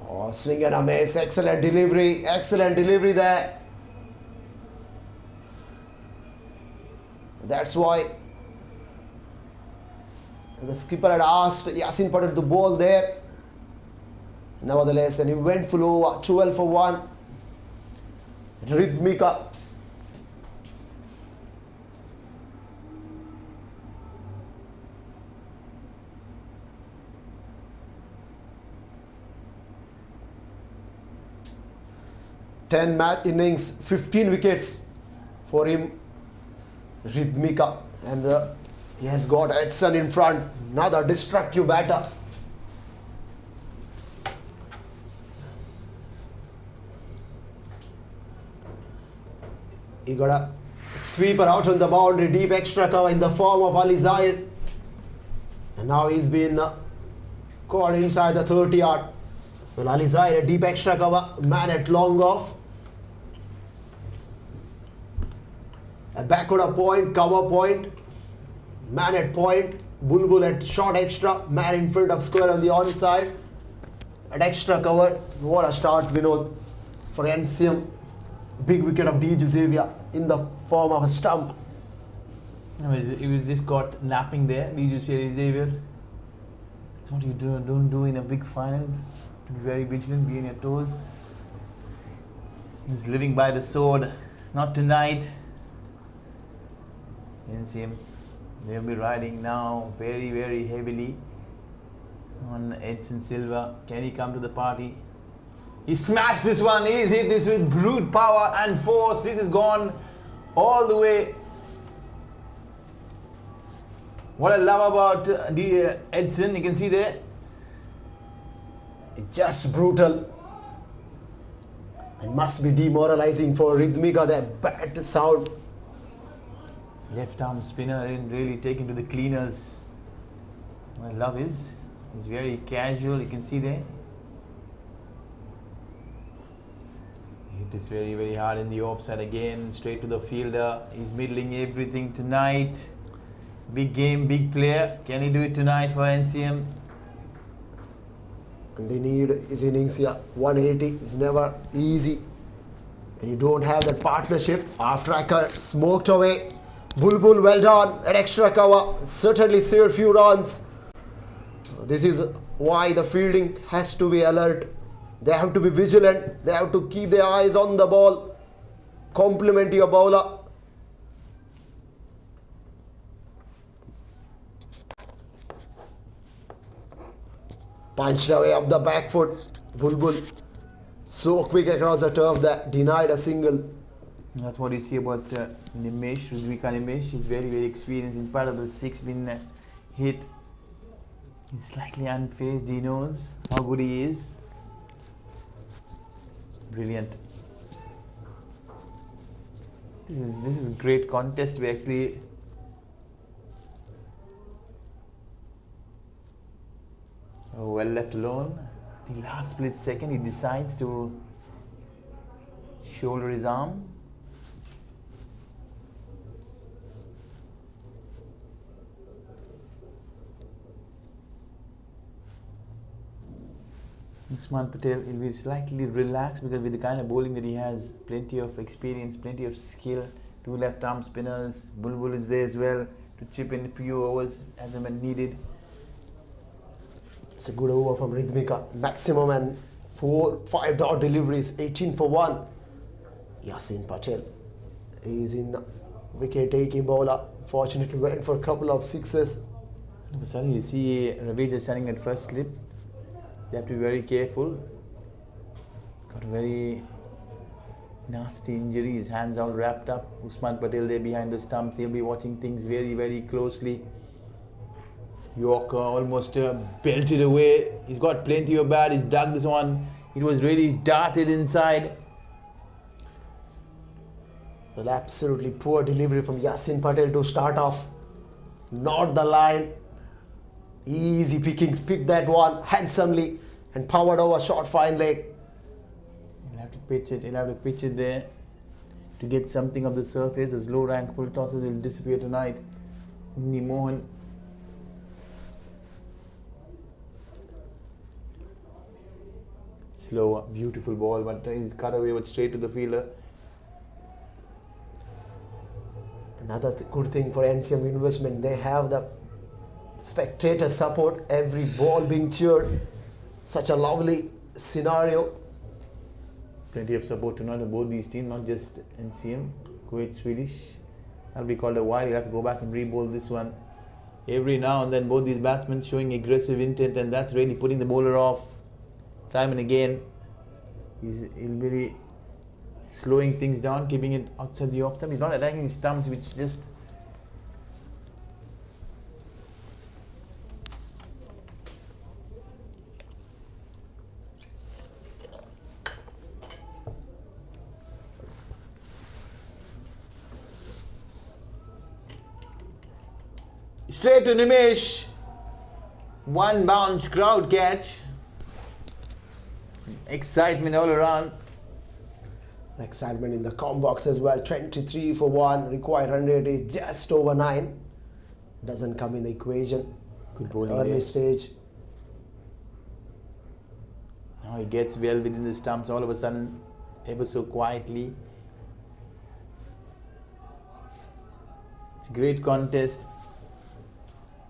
Oh, swing and a miss. Excellent delivery. Excellent delivery there. That's why the skipper had asked Yasin Patel to bowl there. Nevertheless, and he went full over, 12 for 1. Rhythmika. Ten match innings, 15 wickets for him. Rhythmika. And he has got Edson in front. Another destructive batter. He got a sweeper out on the boundary. Deep extra cover in the form of Ali Zahir. And now he's been called inside the 30-yard. Well, Ali Zahir, a deep extra cover. Man at long off. A backward point, cover point. Man at point. Bulbul at short extra. Man in front of square on the onside. At extra cover. What a start, Vinod, for NCM. Big wicket of D. Xavier in the form of a stump. He was just caught napping there. D. Xavier. That's what you don't do in a big final. Be very vigilant, be on your toes. He's living by the sword. Not tonight. NCM, they'll be riding now very, very heavily on Edson Silva. Can he come to the party? He smashed this one. He's hit this with brute power and force. This has gone all the way. What I love about Edson, you can see there. It's just brutal. It must be demoralizing for Rhythmika, that bat sound. Left arm spinner and really taken to the cleaners. What I love is he's very casual. You can see there. Hit this very, very hard in the offside again. Straight to the fielder. He's middling everything tonight. Big game, big player. Can he do it tonight for NCM? And they need his innings here. 180 is never easy. And you don't have that partnership. Half tracker smoked away. Bulbul well done at extra cover. Certainly saved a few runs. This is why the fielding has to be alert. They have to be vigilant. They have to keep their eyes on the ball. Compliment your bowler. Punched away up the back foot. Bulbul so quick across the turf that denied a single. That's what you see about Nimesh, Rudvika Nimesh. He's very, very experienced. In spite of the 6 being hit, he's slightly unfazed. He knows how good he is. Brilliant. This is a great contest. We actually well left alone. The last split second, he decides to shoulder his arm. Usman Patel will be slightly relaxed because with the kind of bowling that he has, plenty of experience, plenty of skill, 2 left arm spinners, Bulbul is there as well to chip in a few overs as and when needed. It's a good over from Rhythmika. Maximum and 4-5 dot deliveries, 18 for 1. Yasin Patel is in wicket taking bowler. Fortunately went for a couple of sixes. Suddenly you see Ravi just standing at first slip. They have to be very careful. Got a very Nasty injury, his hands all wrapped up. Usman Patel there behind the stumps. He'll be watching things very, very closely. Yorker almost belted away. He's got plenty of bat. He's dug this one. It was really darted inside. Well, absolutely poor delivery from Yasin Patel to start off. Not the line. Easy pickings. Picked that one handsomely and powered over short fine leg. He'll have to pitch it. He'll have to pitch it there to get something of the surface. Those low rank full tosses will disappear tonight. Unni Mohan. Slow, beautiful ball, but he's cut away but straight to the fielder. Another good thing for NCM Investment, they have the spectator support, every ball being cheered. Such a lovely scenario. Plenty of support tonight of both these teams, not just NCM, Kuwait, Swedish. That'll be called a while. You have to go back and re-bowl this one. Every now and then both these batsmen showing aggressive intent, and that's really putting the bowler off. Time and again, he'll be slowing things down, keeping it outside the off stump. He's not attacking his stumps, which just straight to Nimesh. One bounce crowd catch. Excitement all around. Excitement in the com box as well. 23 for 1. Required run rate is just over 9. Doesn't come in the equation. Good bowling Early there. stage. Now he gets well within the stumps all of a sudden, ever so quietly. It's a great contest.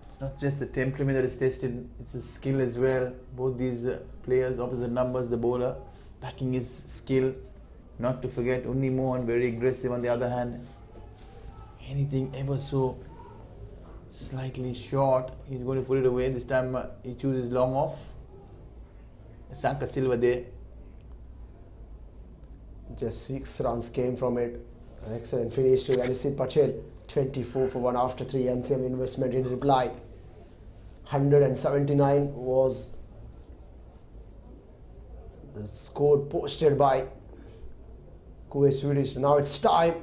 It's not just the temperament that is tested, it's the skill as well. Both these players, opposite numbers, the bowler backing his skill. Not to forget Unni Mohan, very aggressive on the other hand. Anything ever so slightly short, he's going to put it away. This time he chooses long off. Sanka Silva there. Just 6 runs came from it. Excellent finish to Kcc Patel. 24 for 1 after 3. NCM Investment in reply. 179 was the score posted by Kuwait Swedish. Now it's time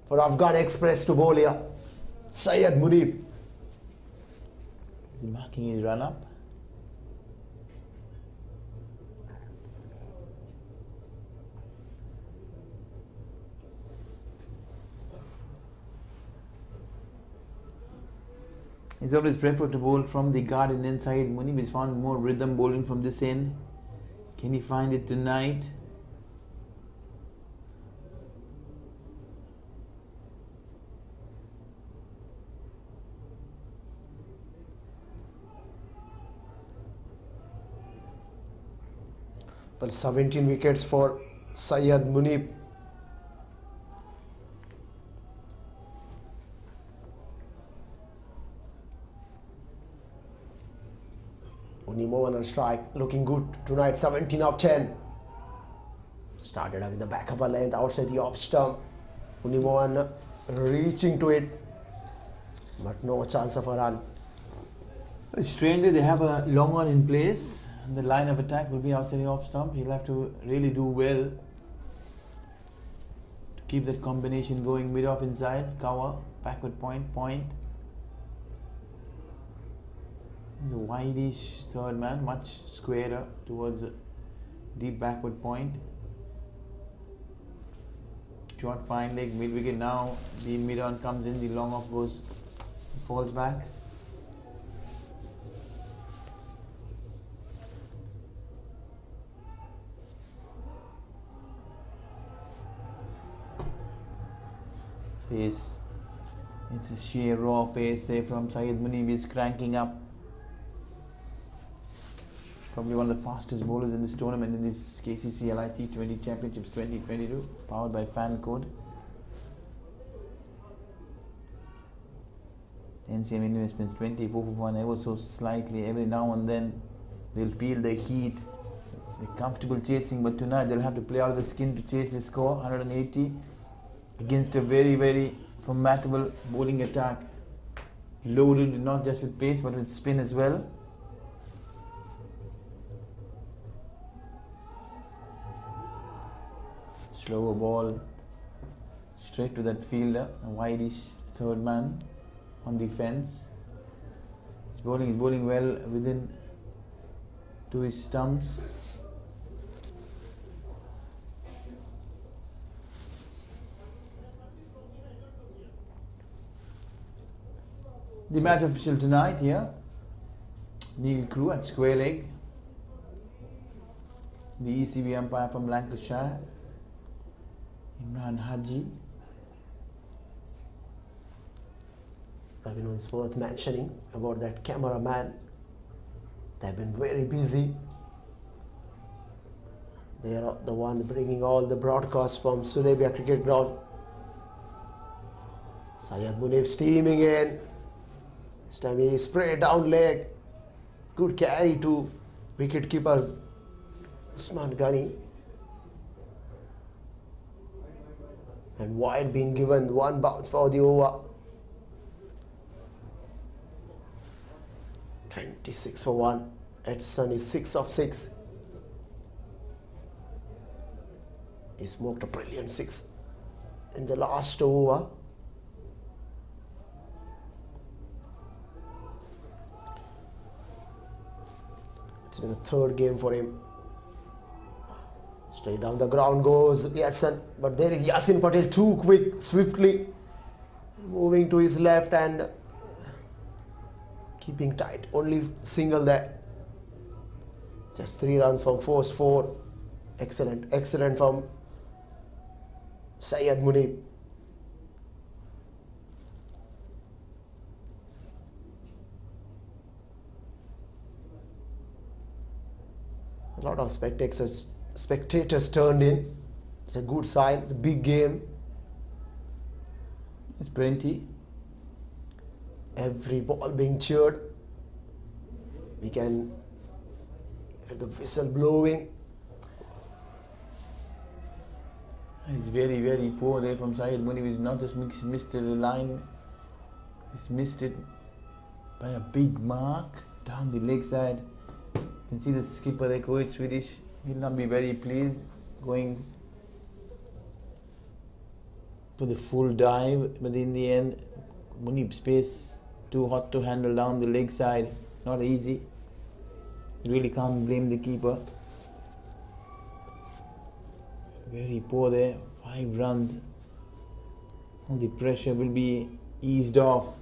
for Afghan Express to bowl here. Syed Munib. He's marking his run up. He's always preferred to bowl from the garden inside. Munib has found more rhythm bowling from this end. Can he find it tonight? Well, 17 wickets for Syed Munib. Unni Mohan on strike, looking good tonight. 17 of 10. Started with the back upper length outside the off stump. Unni Mohan reaching to it, but no chance of a run. Strangely, they have a long one in place. And the line of attack will be outside the off stump. He'll have to really do well to keep that combination going. Mid off inside, cover, backward point, point. The wideish third man, much squarer towards deep backward point. Short fine leg, mid wicket now. The mid on comes in, the long off goes, falls back. Pace. It's a sheer raw pace there from Syed Munib. Is cranking up. Probably one of the fastest bowlers in this tournament, in this Kcc Elite T20 Championships 2022, powered by Fan Code. NCM Investments 24 for 1, ever so slightly. Every now and then they'll feel the heat. They're comfortable chasing, but tonight they'll have to play out of the skin to chase the score. 180 against a very, very formidable bowling attack. Loaded not just with pace but with spin as well. Slower ball straight to that fielder, a wideish third man on the fence. He's bowling well within to his stumps. The match official tonight here, Neil Crew at square leg. The ECB umpire from Lancashire, Imran Haji. It's worth mentioning about that cameraman. They've been very busy. They are the one bringing all the broadcasts from Sulabiya cricket ground. Syed Munib steaming in. This time he sprayed down leg. Good carry to wicket keepers Usman Ghani. And wide being given, one bounce for the over. 26 for 1. Edson is 6 of 6. He smoked a brilliant 6 in the last over. It's been a third game for him. Straight down the ground goes Edson, but there is Yasin Patel, too quick, swiftly moving to his left and keeping tight. Only single there. Just 3 runs from forced 4. Excellent from Syed Munib. A lot of spectators turned in. It's a good sign. It's a big game. It's plenty. Every ball being cheered. We can hear the whistle blowing. It's very, very poor there from Syed Munib. He's not just missed the line, he's missed it by a big mark down the leg side. You can see the skipper there, Kuwait Swedish. He'll not be very pleased going to the full dive, but in the end, Munib's pace too hot to handle down the leg side. Not easy. You really can't blame the keeper. Very poor there. 5 runs. All the pressure will be eased off.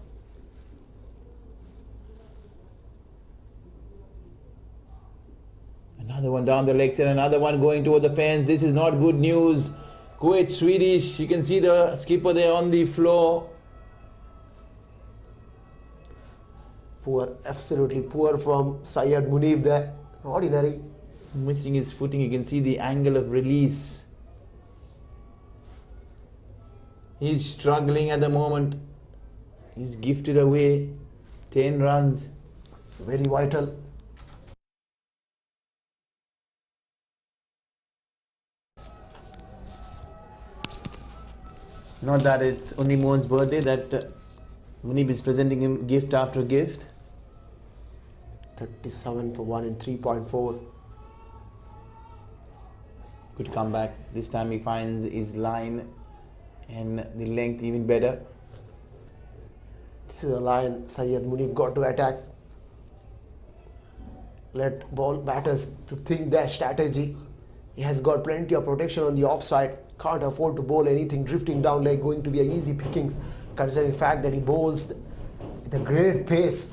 Another one down the leg side, another one going toward the fence. This is not good news. Kuwait Swedish, you can see the skipper there on the floor. Poor, absolutely poor from Syed Munib there. Ordinary. Missing his footing, you can see the angle of release. He's struggling at the moment. He's gifted away 10 runs. Very vital. Not that it's only Mohan's birthday, that Munib is presenting him gift after gift. 37 for 1 in 3.4. Good comeback. This time he finds his line and the length even better. This is a line Syed Munib got to attack. Let ball batters to think their strategy. He has got plenty of protection on the offside. Can't afford to bowl anything drifting down leg, going to be a easy pickings, considering the fact that he bowls with a great pace.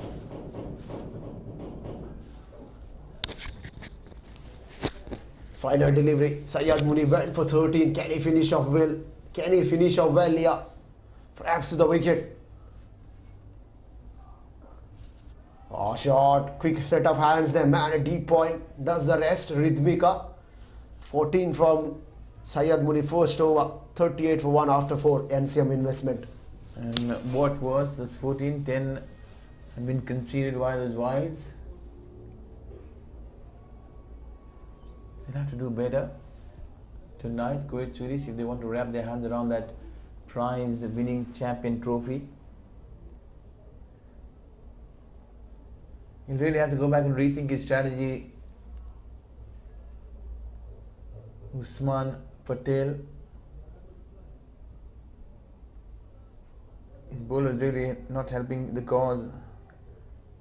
Final delivery. Syed Munib went for 13. Can he finish off well? Can he finish off well? Yeah. Perhaps to the wicket. Oh, shot. Quick set of hands there, man. A deep point. Does the rest. Rhythmika. 14 from Syed Munib first over. 38 for 1 after 4. NCM investment. And what was this 14? 10 had been conceded by those wides. They'll have to do better tonight, Kuwait Swedish, if they want to wrap their hands around that prized winning champion trophy. He'll really have to go back and rethink his strategy. Usman Patel. His bowler is really not helping the cause.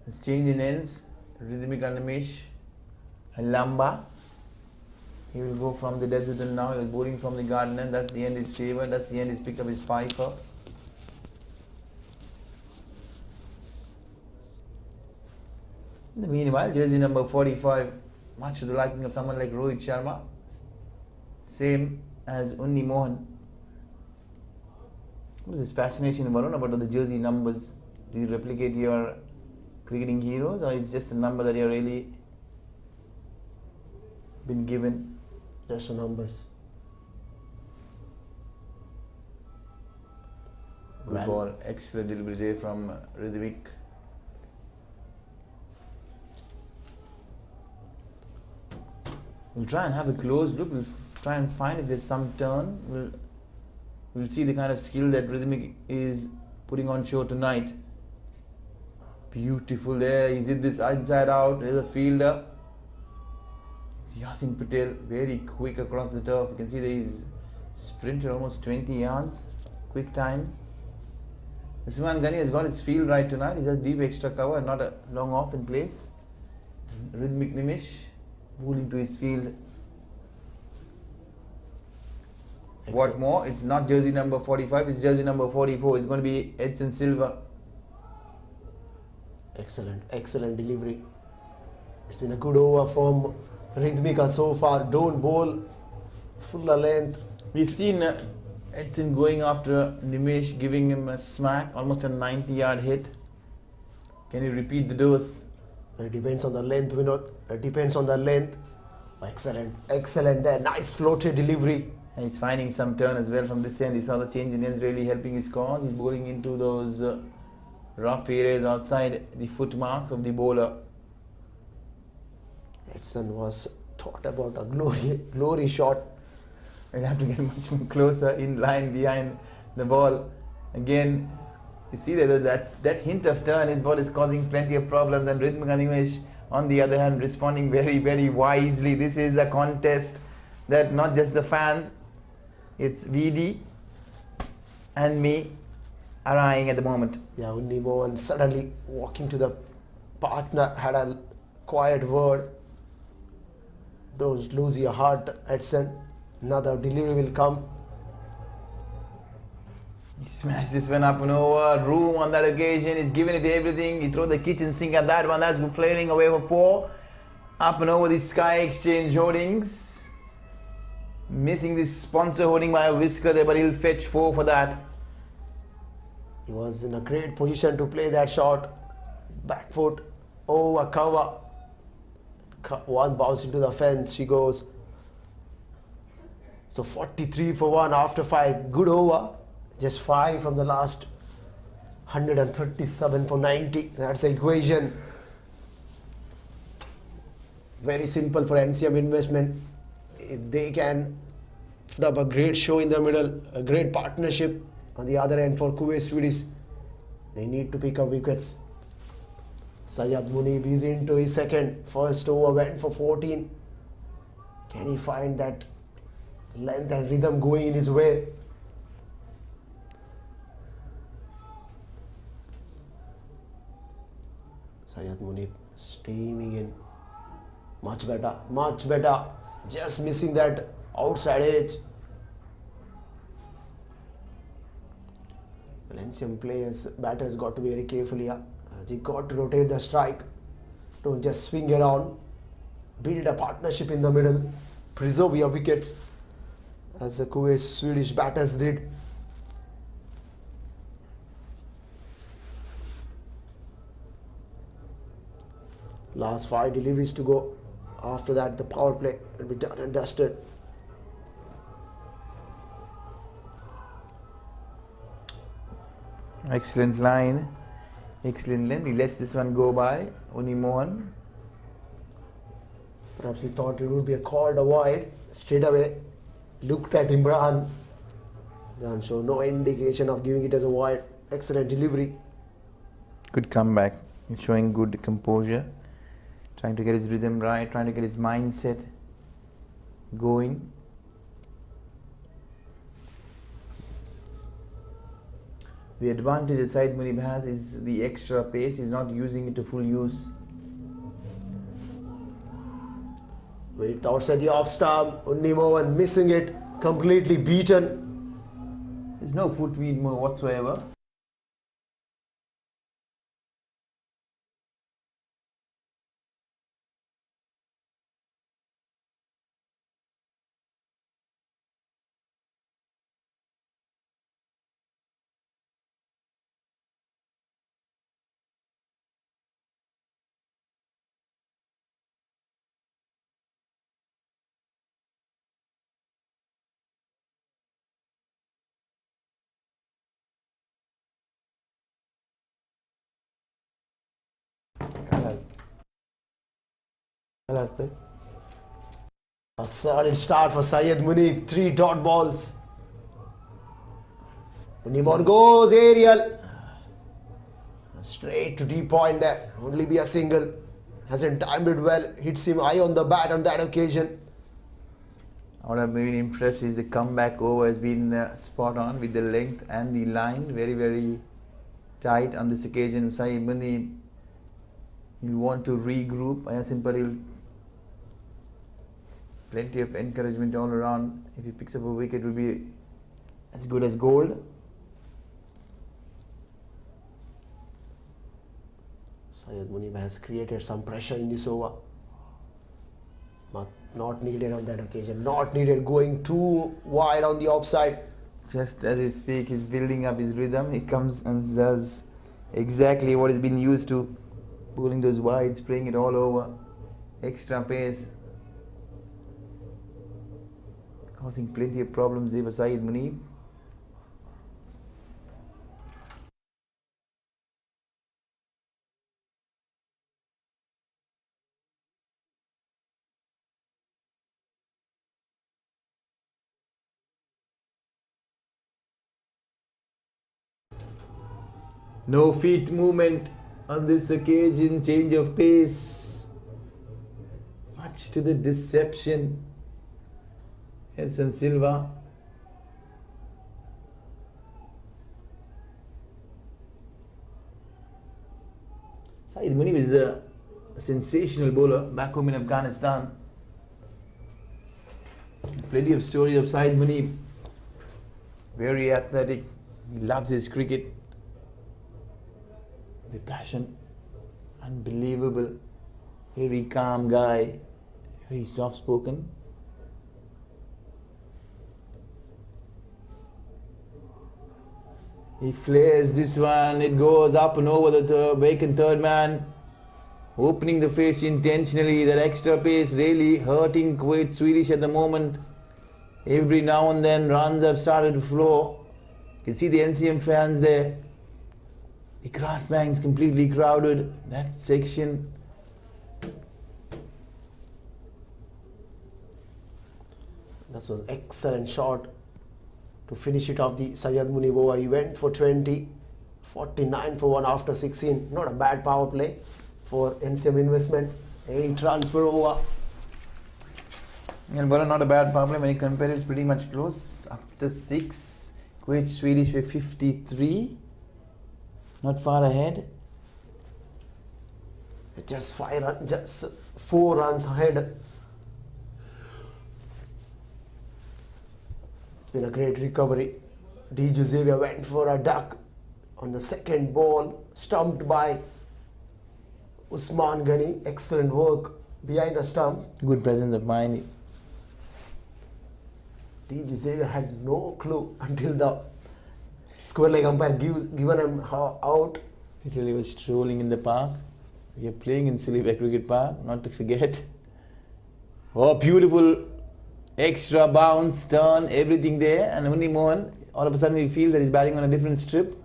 His change in ends. Rhythmic Animesh. Lamba. He will go from the desert and now he was bowling from the garden end. That's the end his favour. That's the end he's picked up his piper. In the meanwhile, jersey number 45, much to the liking of someone like Rohit Sharma. Same as Unni Mohan. What is this fascination, Varun, about the jersey numbers? Do you replicate your cricketing heroes, or is it just a number that you're really been given? Just the numbers. Good ball, excellent delivery there from Ridvik. We'll try and have a close look. We'll try and find if there's some turn. We'll see the kind of skill that Rhythmic is putting on show tonight. Beautiful there. He's hit this inside out. There's a fielder. It's Yasin Patel. Very quick across the turf. You can see that he's sprinted almost 20 yards. Quick time. Usman Ghani has got his field right tonight. He's a deep extra cover and not a long off in place. Rhythmic Nimish bowling to his field. What more? It's not jersey number 45, it's jersey number 44. It's going to be Edson Silva. Excellent delivery. It's been a good over from Rhythmika so far. Don't bowl full length. We've seen Edson going after Nimesh, giving him a smack, almost a 90-yard hit. Can you repeat the dose? It depends on the length, Vinod. It depends on the length. Excellent there. Nice floated delivery. And he's finding some turn as well from this end. He saw the change in ends really helping his cause. He's bowling into those rough areas outside the foot marks of the bowler. Edson was thought about a glory shot. He'll have to get much more closer in line behind the ball. Again, you see that hint of turn is what is causing plenty of problems, and Rhythmic Animesh, on the other hand, responding very, very wisely. This is a contest that not just the fans, it's VD and me are eyeing at the moment. Yeah, Unni Mohan suddenly walking to the partner, had a quiet word. Don't lose your heart, Edson. Another delivery will come. He smashed this one up and over. Room on that occasion. He's giving it everything. He threw the kitchen sink at that one. That's flaring away for 4. Up and over the Sky Exchange hoardings. Missing this sponsor hoarding by a whisker there, but he'll fetch 4 for that. He was in a great position to play that shot. Back foot over cover. One bounce into the fence. She goes. So 43 for 1 after 5. Good over. Just 5 from the last 137 for 90. That's the equation. Very simple for NCM investment. If they can put up a great show in the middle, a great partnership on the other end for Kuwait Swedish, they need to pick up wickets. Syed Munib is into his second. First over went for 14. Can he find that length and rhythm going in his way? Syed Munib steaming in. Much better. Just missing that outside edge. Valencian batters got to be very careful here. They got to rotate the strike. Don't just swing around. Build a partnership in the middle. Preserve your wickets, as the Kuwait Swedish batters did. Last 5 deliveries to go. After that, the power play will be done and dusted. Excellent line. Excellent length. He lets this one go by. Unni Mohan. Perhaps he thought it would be a called wide. Straight away looked at Imran. Imran showed no indication of giving it as a wide. Excellent delivery. Good comeback. He's showing good composure. Trying to get his rhythm right. Trying to get his mindset going. The advantage that Syed Munib has is the extra pace. He's not using it to full use. Wait outside the off stump. Unimovan missing it. Completely beaten. There's no foot feed move whatsoever. A solid start for Syed Munib. 3 dot balls. Unimon goes aerial. Straight to deep point there. Only be a single. Hasn't timed it well. Hits him high on the bat on that occasion. What I'm very impressed is the comeback over has been spot on with the length and the line. Very, very tight on this occasion. Syed Munib, he'll want to regroup. Ayasin Patil, plenty of encouragement all around. If he picks up a wicket, it will be as good as gold. Syed Munib has created some pressure in this over. But not needed on that occasion. Not needed going too wide on the offside. Just as he speaks, he's building up his rhythm. He comes and does exactly what he's been used to. Pulling those wide, spraying it all over. Extra pace. Causing plenty of problems there for Syed Munib. No feet movement on this occasion, change of pace. Much to the deception. Edson Silva. Syed Munib is a sensational bowler back home in Afghanistan. Plenty of stories of Syed Munib. Very athletic. He loves his cricket. The passion, unbelievable. Very calm guy, very soft spoken. He flares this one, it goes up and over the vacant third man. Opening the face intentionally, that extra pace really hurting Kuwait Swedish at the moment. Every now and then runs have started to flow. You can see the NCM fans there. The grass bank's completely crowded, that section. That was excellent shot to finish it off the Syed Munib over. He went for 20, 49 for 1 after 16. Not a bad power play for NCM Investment. 8 runs per over. And well, not a bad power play when you compare, it's pretty much close. After 6, Kuwait Swedish were 53. Not far ahead. Just 4 runs ahead. It's been a great recovery. D. Xavier went for a duck on the second ball, stumped by Usman Ghani. Excellent work behind the stumps. Good presence of mind. D. Xavier had no clue until the square leg umpire given him out. Literally was strolling in the park. We are playing in Sulabiya Cricket Park, not to forget. Oh, beautiful extra bounce, turn, everything there. And only Mohan, all of a sudden we feel that he's batting on a different strip.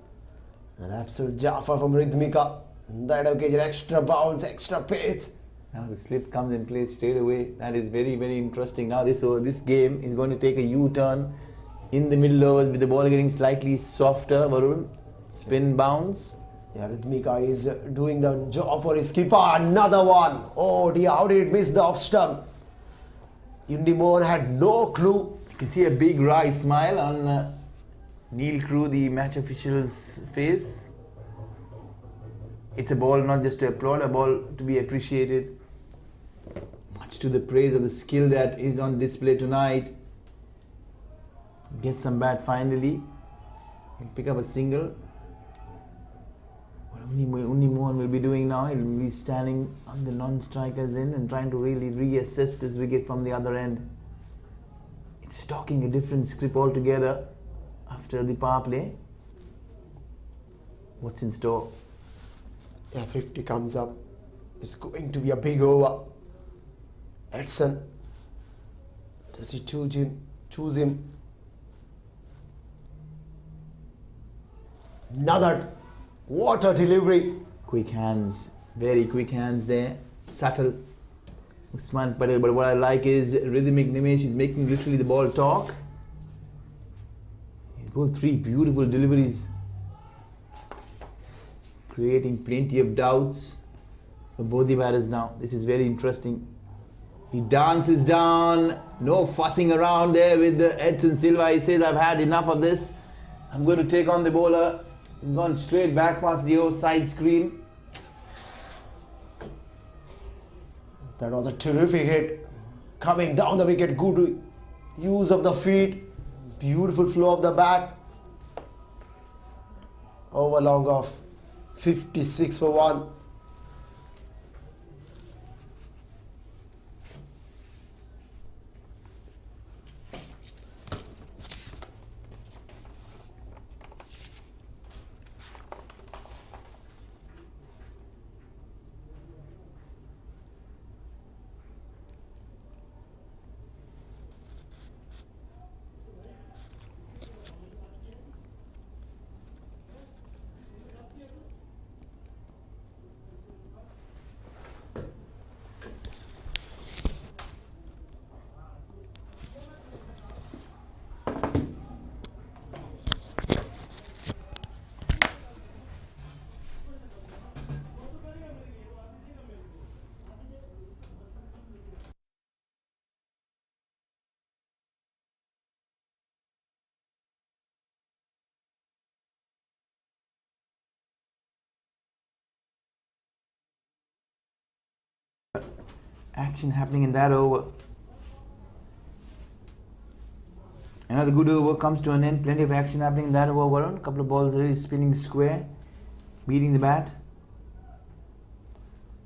An absolute Jaffa from Rhythmika. On that occasion, extra bounce, extra pace. Now the slip comes in place straight away. That is very, very interesting. Now this game is going to take a U-turn in the middle overs with the ball getting slightly softer. Varun, spin bounce. Yeah, Rhythmika is doing the job for his keeper. Another one. Oh dear, how did it miss the off stump? Indy Mohan had no clue. You can see a big wry smile on Neil Crew, the match official's face. It's a ball not just to applaud, a ball to be appreciated. Much to the praise of the skill that is on display tonight. Gets some bat finally. He'll pick up a single. What Unni Mohan will be doing now, he'll be standing on the non-strikers end and trying to really reassess this wicket from the other end. It's talking a different script altogether after the power play. What's in store? Yeah, 50 comes up. It's going to be a big over. Edson. Does he choose him? Another. What a delivery. Quick hands, very quick hands there. Subtle. Usman Patel, but what I like is rhythmic Nimesh is making literally the ball talk. He's got 3 beautiful deliveries, creating plenty of doubts for both the batters now. This is very interesting. He dances down, no fussing around there with Edson Silva. He says, I've had enough of this. I'm going to take on the bowler. He's gone straight back past the offside screen. That was a terrific hit. Coming down the wicket, good use of the feet. Beautiful flow of the bat. Over long of 56 for 1. Action happening in that over. Another good over comes to an end. Plenty of action happening in that over. Varun. Couple of balls really spinning square, beating the bat.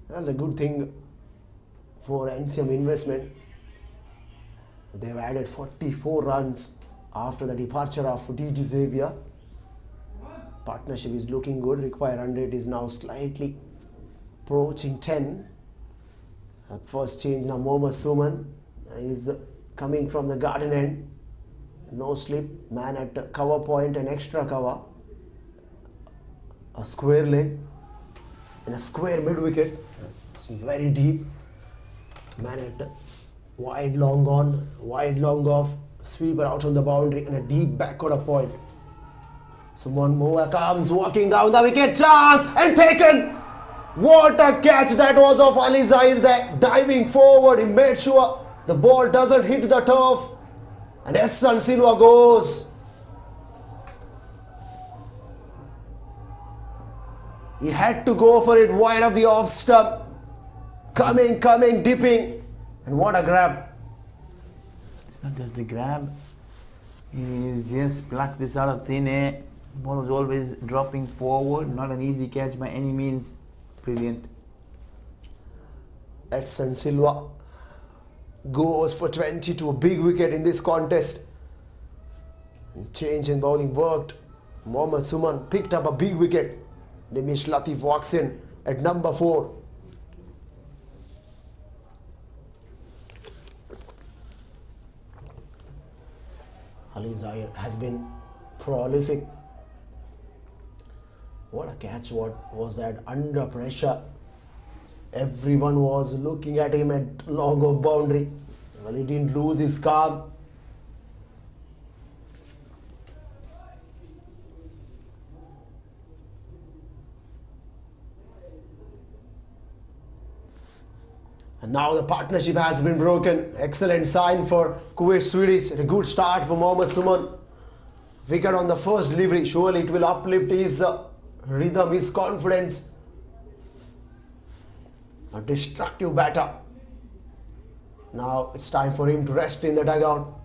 Well, the good thing for NCM investment, they've added 44 runs after the departure of DJ Xavier. Partnership is looking good. Required run rate is now slightly approaching 10. First change now, Mohammad Suman is coming from the garden end. No slip, man at cover point and extra cover. A square leg and a square mid wicket. It's very deep. Man at wide long on, wide long off. Sweeper out on the boundary and a deep back order point. Suman Moa comes walking down the wicket. Chance and taken. What a catch that was of Ali Zahir there. Diving forward, he made sure the ball doesn't hit the turf. And Edson Silva goes. He had to go for it wide of the off stump. Coming, dipping. And what a grab. It's not just the grab. He's just plucked this out of thin air. The ball was always dropping forward. Not an easy catch by any means. Brilliant. Edson Silva goes for 20 to a big wicket in this contest. And change in bowling worked. Mohammad Suman picked up a big wicket. Nimish Latif walks in at number 4. Ali Zahir has been prolific. What a catch, what was that, under pressure. Everyone was looking at him at long of boundary. Well, he didn't lose his calm. And now the partnership has been broken. Excellent sign for Kuwait Swedish. A good start for Mohammad Suman. Wicket on the first delivery. Surely it will uplift his rhythm, his confidence. A destructive batter. Now it's time for him to rest in the dugout.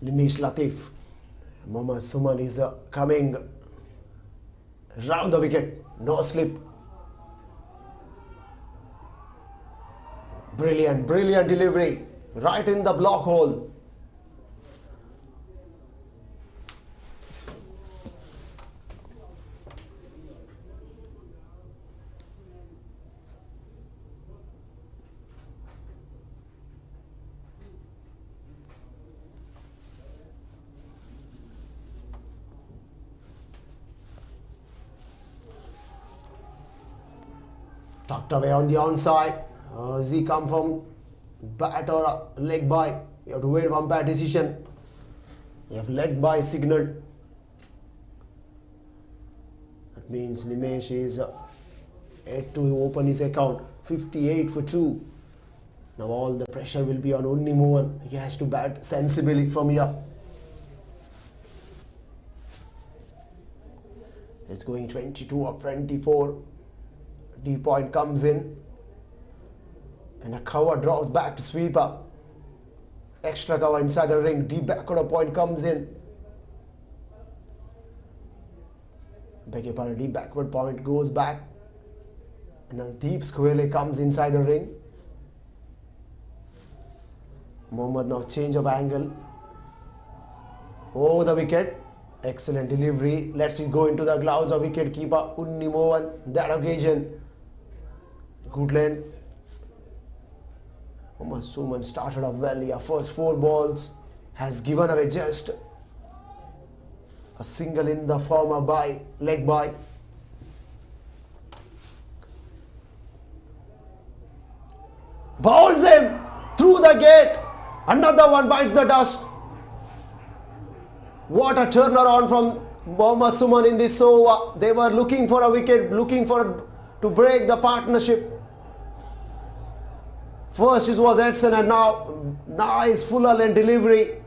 Nimesh Latif. Mohammad Suman is coming round the wicket. No slip. Brilliant, brilliant delivery. Right in the block hole. Tucked away on the onside. Does he come from bat or leg by? You have to wait for umpire decision. You have leg by signal. That means Nimesh is yet to open his account. 58 for 2. Now all the pressure will be on Unni Mohan. He has to bat sensibly from here. It's going 22 of 24. D point comes in. And a cover drops back to sweeper. Extra cover inside the ring. Deep backward point comes in. Beg your pardon, deep backward point goes back. And a deep square leg comes inside the ring. Mohammad now change of angle. Over the wicket. Excellent delivery. Lets it go into the gloves of wicket keeper Unni Mohan. That occasion. Good length. Mohammad Suman started off well. Her first 4 balls has given away just a single in the form of leg by. Bowls him through the gate. Another one bites the dust. What a turnaround from Mohammad Suman in this over. They were looking for a wicket, to break the partnership. First it was Edson and now nice full length delivery.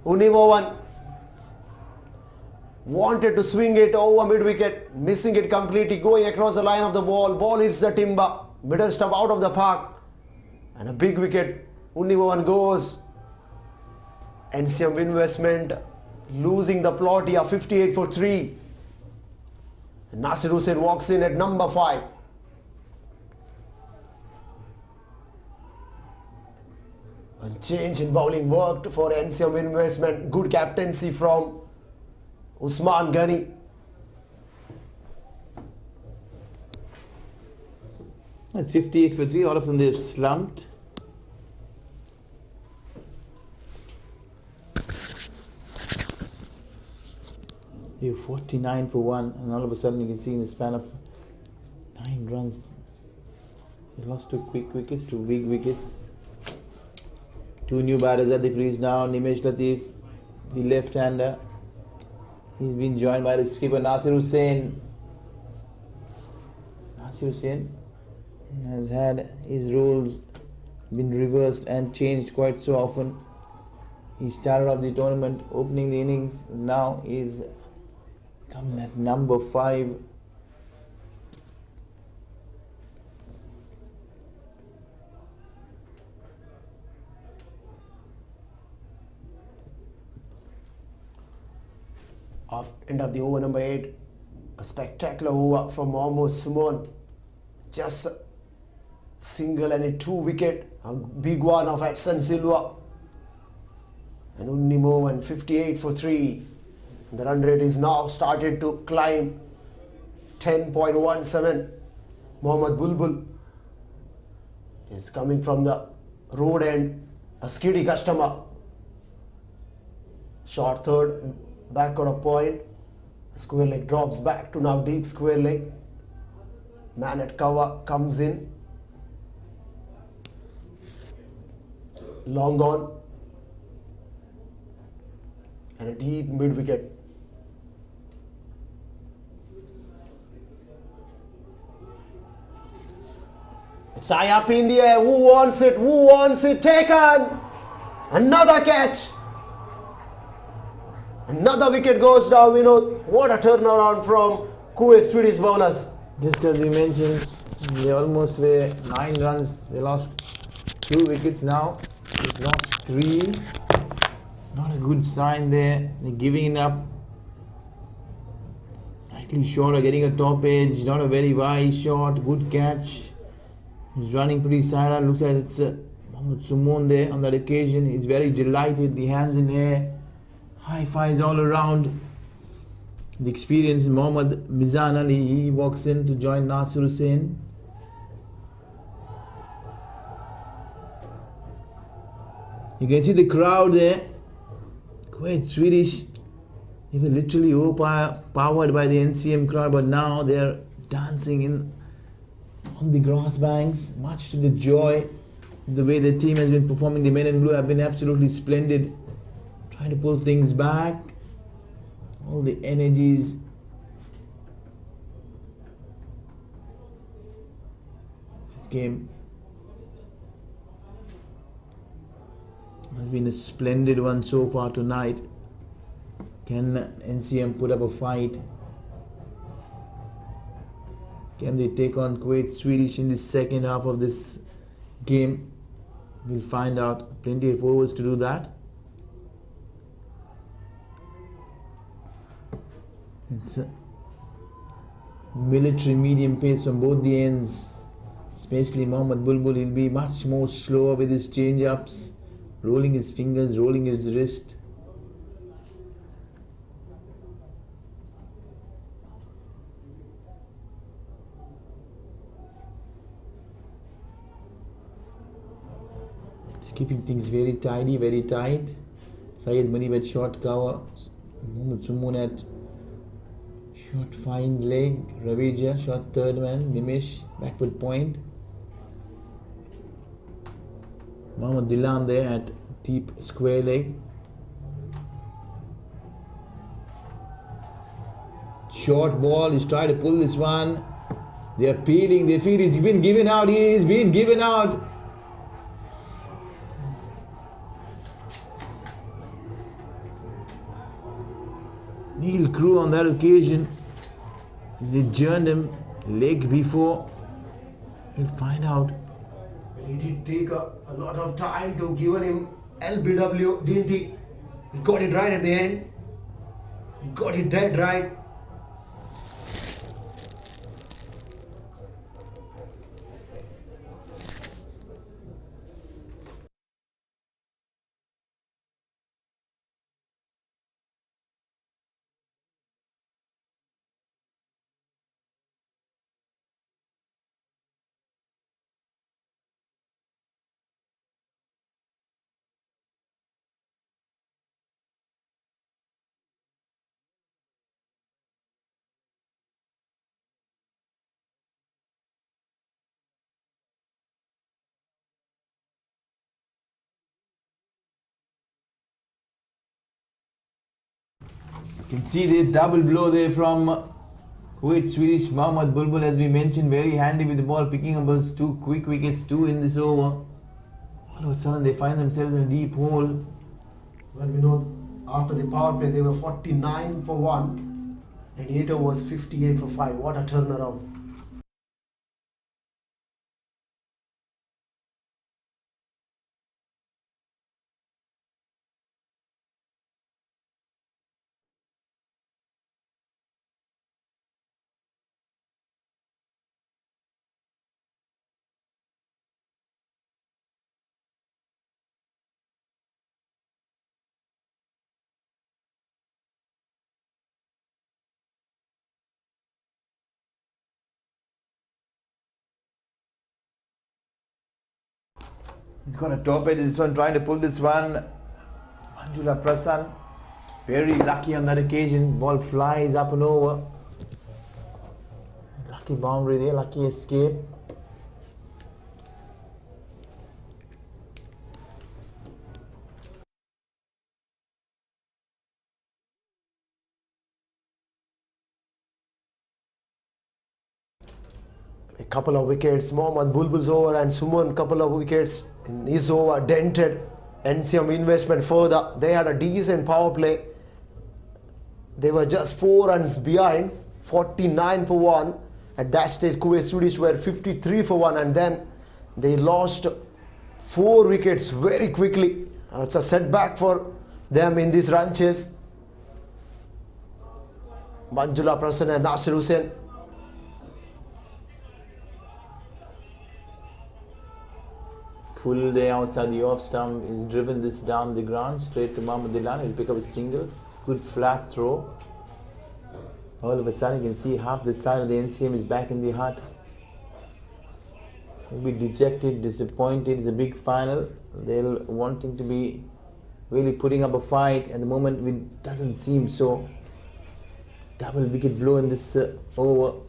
Unni Mohan wanted to swing it over mid wicket, missing it completely, going across the line of the ball. Ball hits the timber, middle stump out of the park, and a big wicket. Unni Mohan goes. NCM Investment losing the plot here, 58 for 3. Nasir Hussain walks in at number 5. A change in bowling worked for NCM Investment. Good captaincy from Usman Ghani. It's 58 for 3. All of a sudden they've slumped. You're 49 for 1, and all of a sudden you can see in the span of 9 runs, they lost 2 quick wickets, 2 big wickets. 2 new batters at the crease now. Nimesh Latif, the left-hander. He's been joined by the skipper Nasir Hussain. Nasir Hussain has had his roles been reversed and changed quite so often. He started off the tournament opening the innings. Now he's coming at number 5. End of the over number 8. A spectacular over from Mohammad Suman. Just a single and a 2 wicket. A big one of Edson Silva. And Unni Mohan, 58 for 3. The run rate is now started to climb 10.17. Mohammad Bulbul is coming from the road end, a skiddy customer. Short third, back on a point. Square leg drops back to now deep square leg. Man at cover comes in. Long on. And a deep mid wicket. It's high up in the air. Who wants it? Who wants it? Taken! Another catch. Another wicket goes down. What a turnaround from Kuwait Swedish bowlers. Just as we mentioned, they almost were 9 runs. They lost 2 wickets now. They lost 3. Not a good sign there. They're giving it up. Slightly short of getting a top edge. Not a very wide shot. Good catch. He's running pretty silent. Looks like it's Mohammad Sumoon there on that occasion. He's very delighted. The hands in air. High fives all around. The experienced Mohammad Mizan Ali, he walks in to join Nasir Hussain. You can see the crowd there. Quite Swedish. They were literally overpowered by the NCM crowd, but now they're dancing on the grass banks, much to the joy. The way the team has been performing, the men in blue have been absolutely splendid. Trying to pull things back. All the energies. This game has been a splendid one so far tonight. Can NCM put up a fight? Can they take on Kuwait Swedish in the second half of this game? We'll find out. Plenty of overs to do that. It's a military medium pace from both the ends. Especially Mohammad Bulbul. He'll be much more slower with his change-ups. Rolling his fingers, rolling his wrist. Just keeping things very tidy, very tight. Syed Munib at short cover. Mohammad Sumoon at short fine leg. Ravija, short third man. Nimish, backward point. Mohammad Dilan there at deep square leg. Short ball, he's trying to pull this one. They are peeling, they feel he's been given out. He is being given out. Neil Crew on that occasion, they adjourned him leg before. We'll find out. He did take a lot of time to give him LBW, didn't he? He got it right at the end. He got it dead right. You can see the double blow there from Kuwait Swedish. Mohammad Bulbul, as we mentioned, very handy with the ball, picking up those 2 quick wickets, 2 in this over. All of a sudden they find themselves in a deep hole. Well, we know after the power play they were 49 for 1 and 8 overs 58 for 5. What a turnaround. He's got a top edge. This one trying to pull this one. Manjula Prasanth, very lucky on that occasion. Ball flies up and over. Lucky boundary there, lucky escape. A couple of wickets. Mohammad Bulbul's over and Suman couple of wickets in his over dented NCM investment further. They had a decent power play. They were just 4 runs behind, 49 for 1. At that stage, Kuwait Swedish were 53 for 1, and then they lost 4 wickets very quickly. It's a setback for them in this run chase. Manjula Prasanth and Nasir Hussain. Full day outside the off stump. He's driven this down the ground straight to Mohammad Dilan. He'll pick up a single. Good flat throw. All of a sudden you can see half the side of the NCM is back in the hut. He'll be dejected, disappointed. It's a big final. They'll wanting to be really putting up a fight. At the moment it doesn't seem so. Double wicket blow in this over.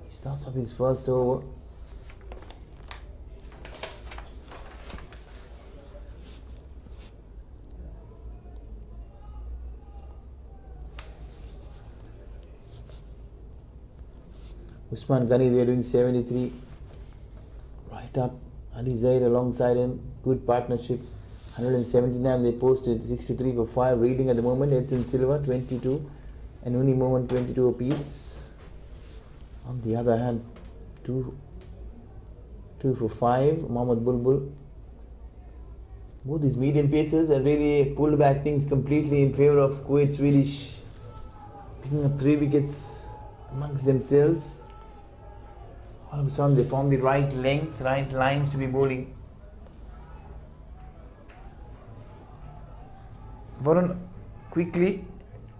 He starts off his first over. Usman Ghani, they are doing 73. Right up. Ali Zaid alongside him. Good partnership. 179. They posted 63 for 5. Reading at the moment. Edson Silva 22. And Uni Mohan 22 apiece. On the other hand, 2 for 5. Mohammad Bulbul. Both these medium pacers have really pulled back things completely in favour of Kuwait Swedish. Picking up 3 wickets amongst themselves. All of a sudden they found the right lengths, right lines to be bowling. Varun, quickly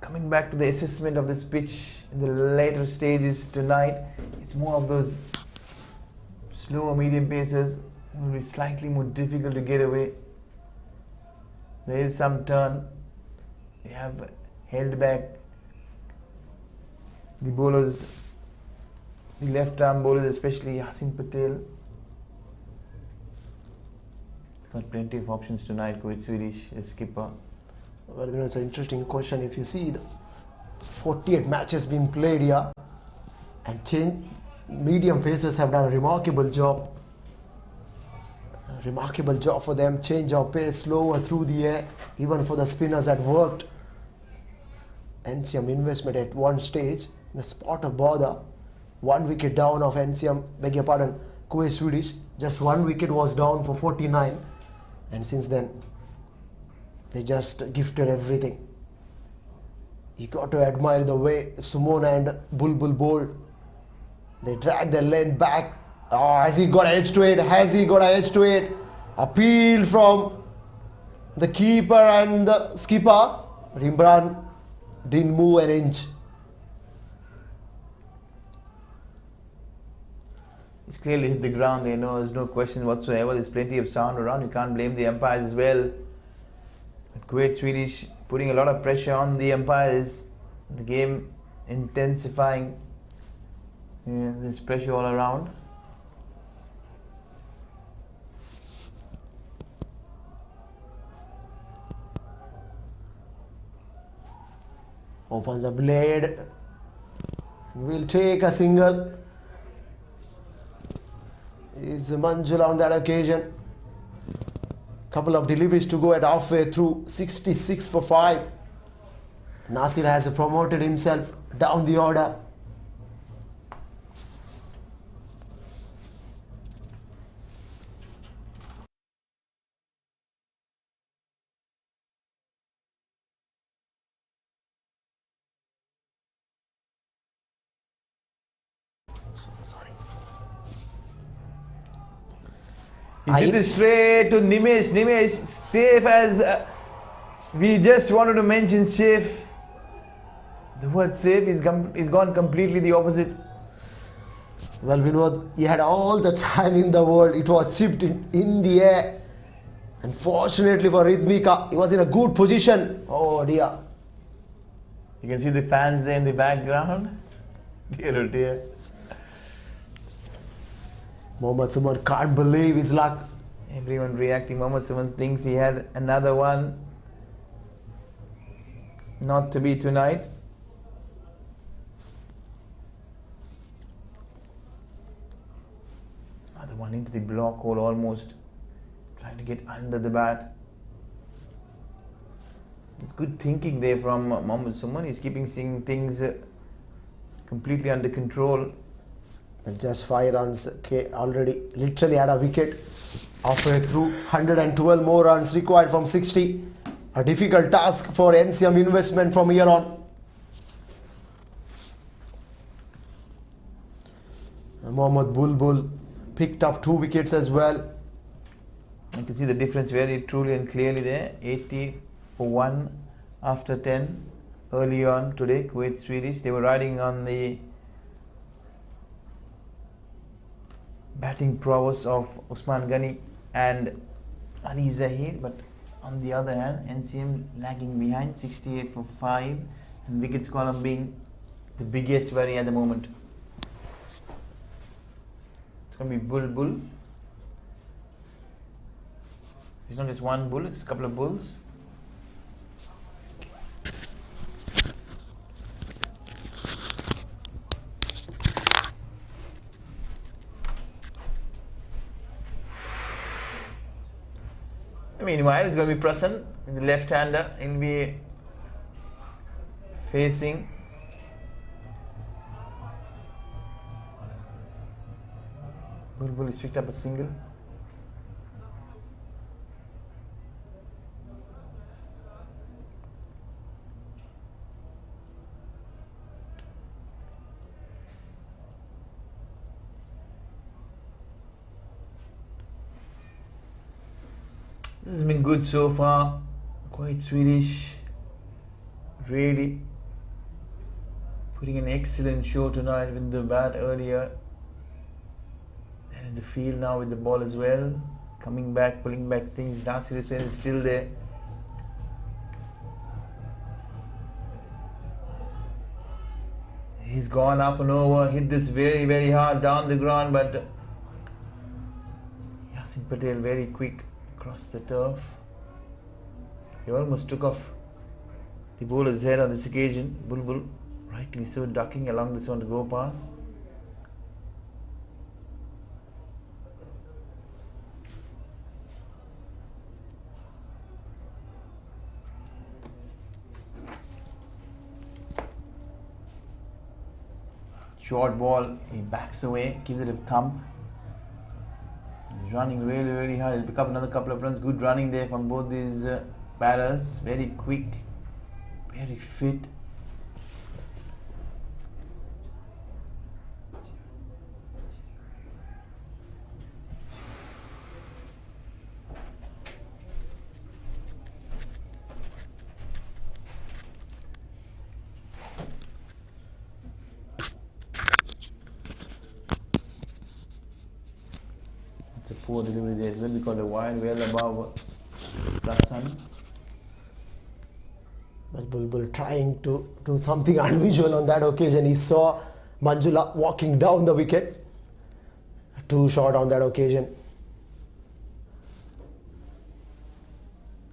coming back to the assessment of this pitch in the later stages tonight. It's more of those slower medium pacers. It will be slightly more difficult to get away. There is some turn. They have held back the bowlers. The left arm bowlers, especially Yasin Patel. Got plenty of options tonight, Kuwait Swedish skipper. Well, it's an interesting question. If you see the 48 matches being played here, and medium pacers have done a remarkable job. A remarkable job for them. Change of pace, slower through the air. Even for the spinners that worked. NCM investment at one stage in a spot of bother. 1 wicket down of NCM, beg your pardon, Kuwait Swedish. Just 1 wicket was down for 49, and since then they just gifted everything. You got to admire the way Sumon and Bulbul bowled. They dragged their length back. Oh, has he got an edge to it? Has he got an edge to it? Appeal from the keeper and the skipper. Rimran didn't move an inch. It's clearly hit the ground. They know there's no question whatsoever. There's plenty of sound around. You can't blame the umpires as well. But Kuwait Swedish putting a lot of pressure on the umpires. The game intensifying. Yeah, there's pressure all around. Opens the blade. Will take a single. Is Manjula on that occasion. Couple of deliveries to go at halfway through. 66 for 5. Nasir has promoted himself down the order. Sorry. He did this straight to Nimesh. Nimesh, safe as... we just wanted to mention safe. The word safe is gone completely the opposite. Well, Vinod, he had all the time in the world. It was chipped in the air. Unfortunately for Ridmika, he was in a good position. Oh dear. You can see the fans there in the background. Dear oh dear. Mohammad Suman can't believe his luck. Everyone reacting. Mohammad Suman thinks he had another one. Not to be tonight. Another one into the block hole almost. Trying to get under the bat. It's good thinking there from Mohammad Suman. He's keeping things completely under control. And just 5 runs, already literally had a wicket. Halfway through, 112 more runs required from 60. A difficult task for NCM Investment from here on. And Mohammad Bulbul picked up 2 wickets as well. You can see the difference very truly and clearly there. 80 for 1 after 10 early on today. Kuwait Swedish, they were riding on the batting prowess of Usman Ghani and Ali Zahir, but on the other hand, NCM lagging behind, 68 for 5, and wickets column being the biggest worry at the moment. It's going to be Bull. It's not just one bull, it's a couple of bulls. Meanwhile, it's going to be Prasan, the left-hander. He'll be facing Bulbul has picked up a single. This has been good so far. Quite Swedish. Really putting an excellent show tonight with the bat earlier. And in the field now with the ball as well. Coming back, pulling back things. Nasir Hussain is still there. He's gone up and over, hit this very, very hard down the ground, but Yasin Patel very quick across the turf. He almost took off the bowler's head on this occasion. Bulbul, rightly so, ducking along this one to go past. Short ball, he backs away, gives it a thump. He's running really, really hard. He'll pick up another couple of runs. Good running there from both these batters. Very quick, very fit. It's a poor delivery there as well because the wide well above Prasan. But Bulbul trying to do something unusual on that occasion. He saw Manjula walking down the wicket. Too short on that occasion.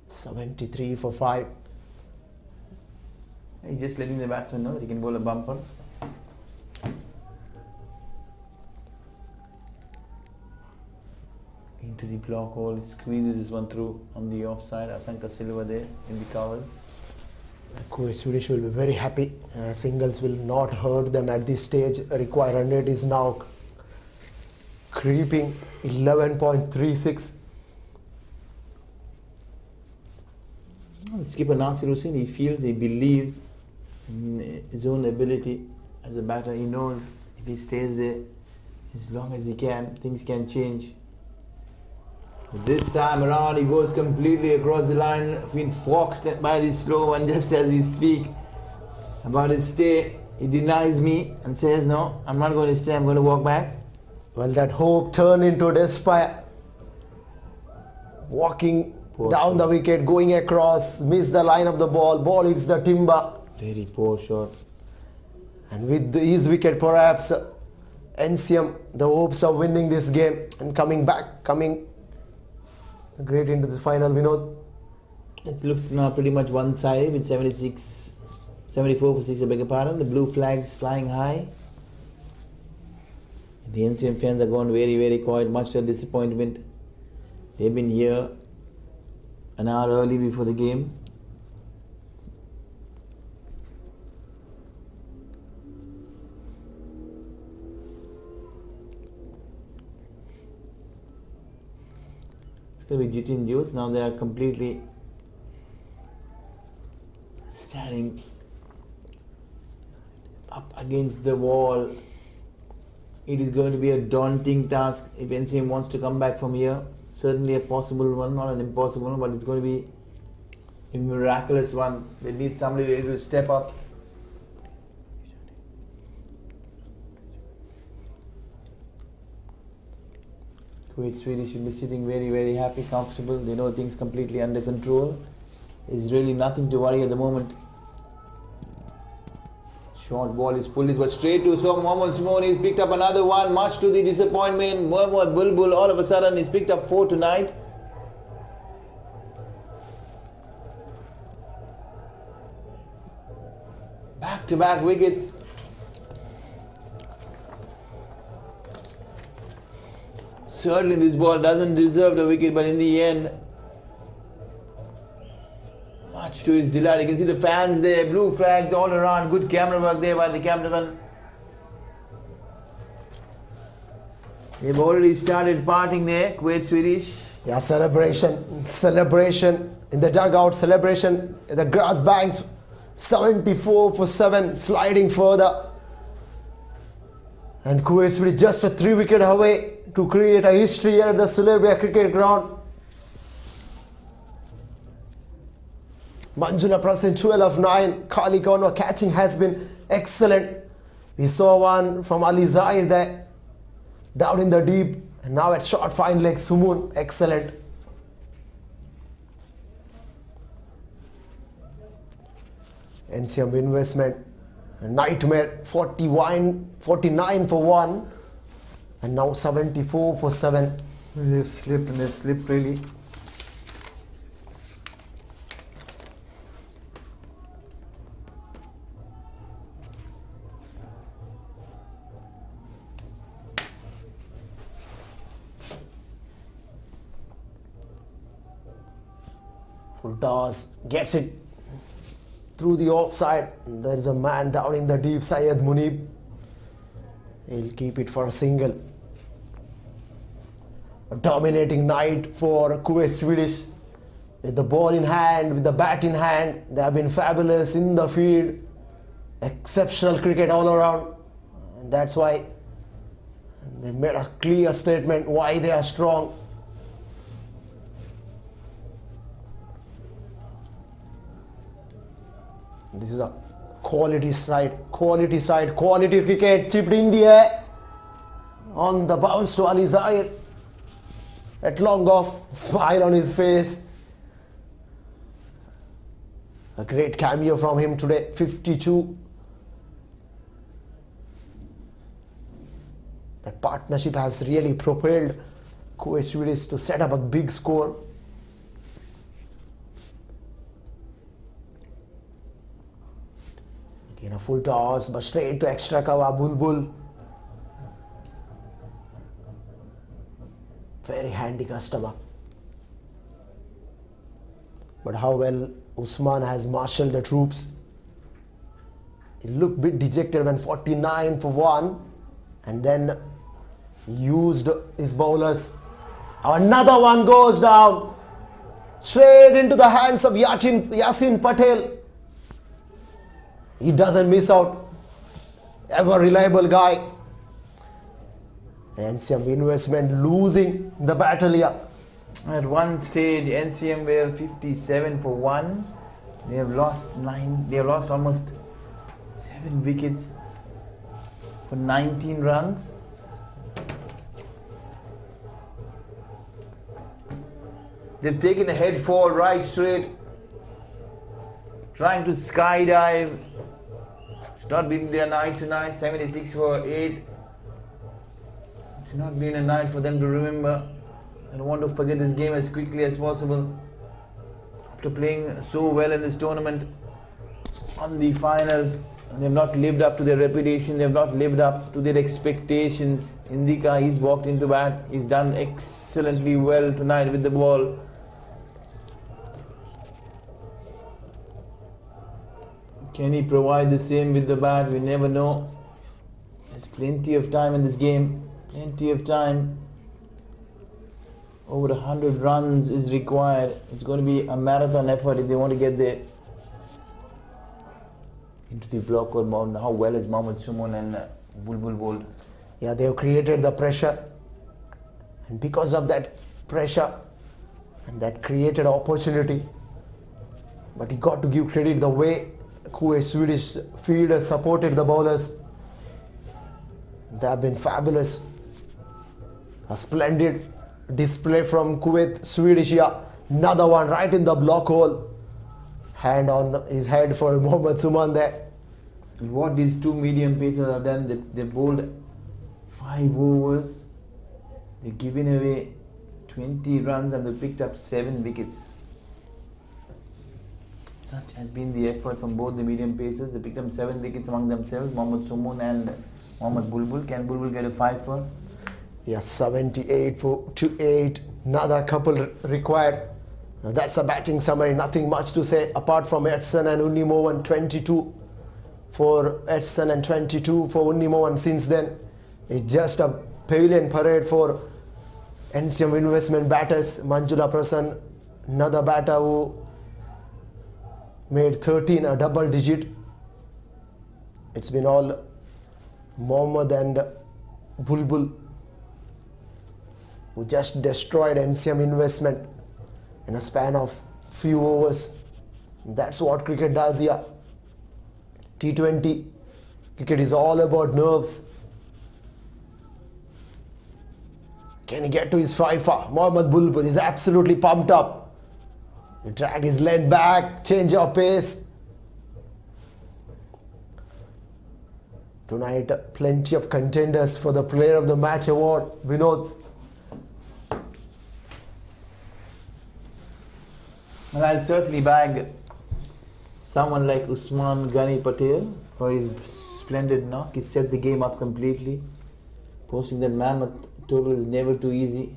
73 for 5. He's just letting the batsman know that he can bowl a bumper. Into the block hole, squeezes this one through on the offside. Asanka Silva there in the covers. Kuwait Swedish will be very happy. Singles will not hurt them at this stage. Required 100 is now creeping. 11.36. Skipper Nasir Hussain, he feels, he believes in his own ability as a batter. He knows if he stays there as long as he can, things can change. This time around, he goes completely across the line, being foxed by the slow one just as we speak. About his stay, he denies me and says, no, I'm not going to stay, I'm going to walk back. Well, that hope turned into despair. Walking Poor Down shot. the wicket, going across, missed the line of the ball. Ball hits the timber. Very poor shot. And with his wicket, perhaps NCM, the hopes of winning this game and coming great into the final. Vinod. It looks now pretty much one-sided with 74 for 6, I beg your pardon. The blue flags flying high. The NCM fans are gone very, very quiet, much to disappointment. They've been here an hour early before the game. It's going to be Jitin Juice. Now they are completely standing up against the wall. It is going to be a daunting task if NCM wants to come back from here. Certainly a possible one, not an impossible one, but it's going to be a miraculous one. They need somebody ready to step up. Kuwait Swedish should be sitting very, very happy, comfortable. They know things completely under control. There's really nothing to worry at the moment. Short ball is pulled, but straight to Mohammad Simon. He's picked up another one, much to the disappointment. Mohammad Bulbul all of a sudden he's picked up 4 tonight. Back-to-back wickets. Certainly this ball doesn't deserve the wicket, but in the end, much to his delight, you can see the fans there, blue flags all around. Good camera work there by the cameraman. They've already started partying there, Kuwait Swedish. Yeah, celebration in the dugout, celebration in the grass banks. 74 for 7, sliding further. And Kuwait Swedish just a 3 wicket away to create a history here at the sulabiya cricket ground. Manjula Prasin 12 of 9. Kali Konwa catching has been excellent. We saw one from Ali Zahir there, down in the deep. And now at short fine leg, Sumun, excellent. NCM investment, nightmare, 49 for 1. And now 74 for 7. They've slipped really. Full toss, gets it through the offside. There is a man down in the deep, Syed Munib. He'll keep it for a single. A dominating night for Kuwait Swedish. With the ball in hand, with the bat in hand, they have been fabulous in the field. Exceptional cricket all around. And that's why they made a clear statement why they are strong. This is a quality quality cricket, chipped in the air. On the bounce to Ali Zahir. At long off, smile on his face. A great cameo from him today, 52. That partnership has really propelled Kuwait Swedish to set up a big score. Again a full toss, but straight to extra cover, Bulbul. Very handy customer. But how well Usman has marshaled the troops. He looked a bit dejected when 49 for 1, and then used his bowlers. Another one goes down, straight into the hands of Yasin Patel. He doesn't miss out. Ever reliable guy. NCM investment losing the battle here. At one stage, NCM were 57 for 1. They have lost 9. They have lost almost 7 wickets for 19 runs. They've taken a head fall right straight, trying to skydive. It's not been their night tonight. 76 for 8. It's not been a night for them to remember. I want to forget this game as quickly as possible. After playing so well in this tournament, on the finals, they have not lived up to their reputation. They have not lived up to their expectations. Indika, he's walked into bat. He's done excellently well tonight with the ball. Can he provide the same with the bat? We never know. There's plenty of time in this game. Plenty of time. Over 100 runs is required. It's going to be a marathon effort if they want to get there. Into the block or mound. How well is Mohammad Sumon and Bulbul bowled? Yeah, they have created the pressure, and because of that pressure and that created opportunity, but you got to give credit the way Kuwait Swedish fielders supported the bowlers. They have been fabulous. A splendid display from Kuwait Swedish. Yeah, another one right in the block hole. Hand on his head for Mohammad Suman there. What these two medium pacers have done, they bowled 5 overs. They've given away 20 runs and they picked up 7 wickets. Such has been the effort from both the medium pacers. They picked up 7 wickets among themselves, Mohammad Suman and Mohammad Bulbul. Can Bulbul get a 5 for? Yes, 78 to 8. Another couple required. Now that's a batting summary. Nothing much to say apart from Edson and Unimovan. 22 for Edson and 22 for Unimovan. Since then, it's just a pavilion parade for NCM investment batters. Manjula Prasan, another batter who made 13, a double digit. It's been all Mohammad and Bulbul who just destroyed NCM investment in a span of few overs. That's what cricket does here. T20 cricket is all about nerves. Can he get to his 5? Mohammad Bulbul is absolutely pumped up. He dragged his length back, change of pace. Tonight, plenty of contenders for the Player of the Match award. Vinod. Well, I'll certainly bag someone like Usman Ghani Patel for his splendid knock. He set the game up completely. Posting that mammoth total is never too easy.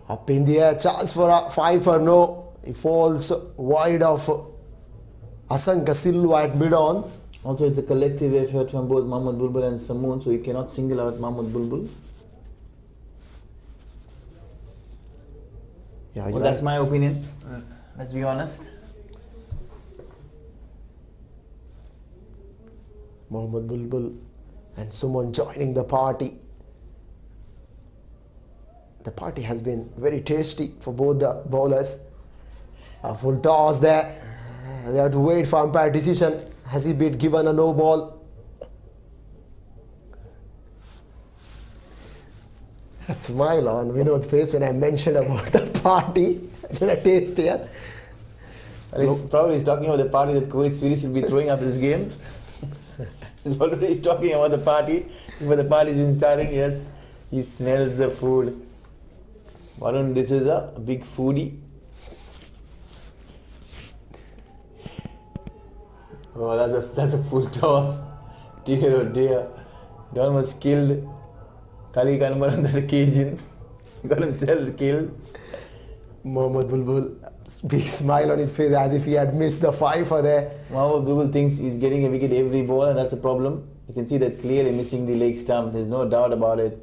Up in the air, chance for a 5 for no. He falls wide of Asanka Silva at mid-on. Also, it's a collective effort from both Mohammad Bulbul and Samoon, so you cannot single out Mohammad Bulbul. Yeah, well, that's my opinion. Let's be honest. Mohammad Bulbul and Suman joining the party. The party has been very tasty for both the bowlers. A full toss there. We have to wait for umpire decision. Has he been given a no ball? A smile on Vinod's face when I mentioned about the party. It's been a taste here. Well, probably he's talking about the party that Kuwait Swedish will be throwing up this game. He's already talking about the party. Before the party's been starting, yes, he smells the food. Varun, this is a big foodie. Oh, that's a full toss. Dear oh dear. Don was killed. Kali Kanmar on that occasion. Got himself killed. Mohammad Bulbul, big smile on his face as if he had missed the 5 for there. Mohammad Bulbul thinks he's getting a wicket every ball, and that's a problem. You can see that's clearly missing the leg stump. There's no doubt about it.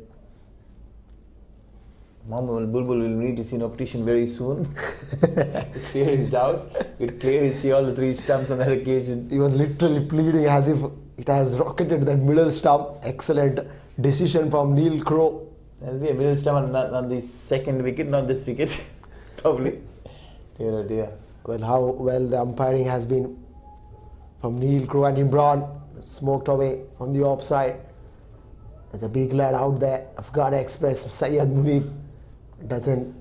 Mohammad Bulbul will need to see an optician very soon to clear his doubts. You could clearly see all the 3 stumps on that occasion. He was literally pleading as if it has rocketed that middle stump. Excellent decision from Neil Crow. There'll be a middle stump on the second wicket, not this wicket. Probably. Dear oh dear. Well, how well the umpiring has been from Neil Crow and Imran. Smoked away on the offside. There's a big lad out there. Afghan Express, Syed Munib, doesn't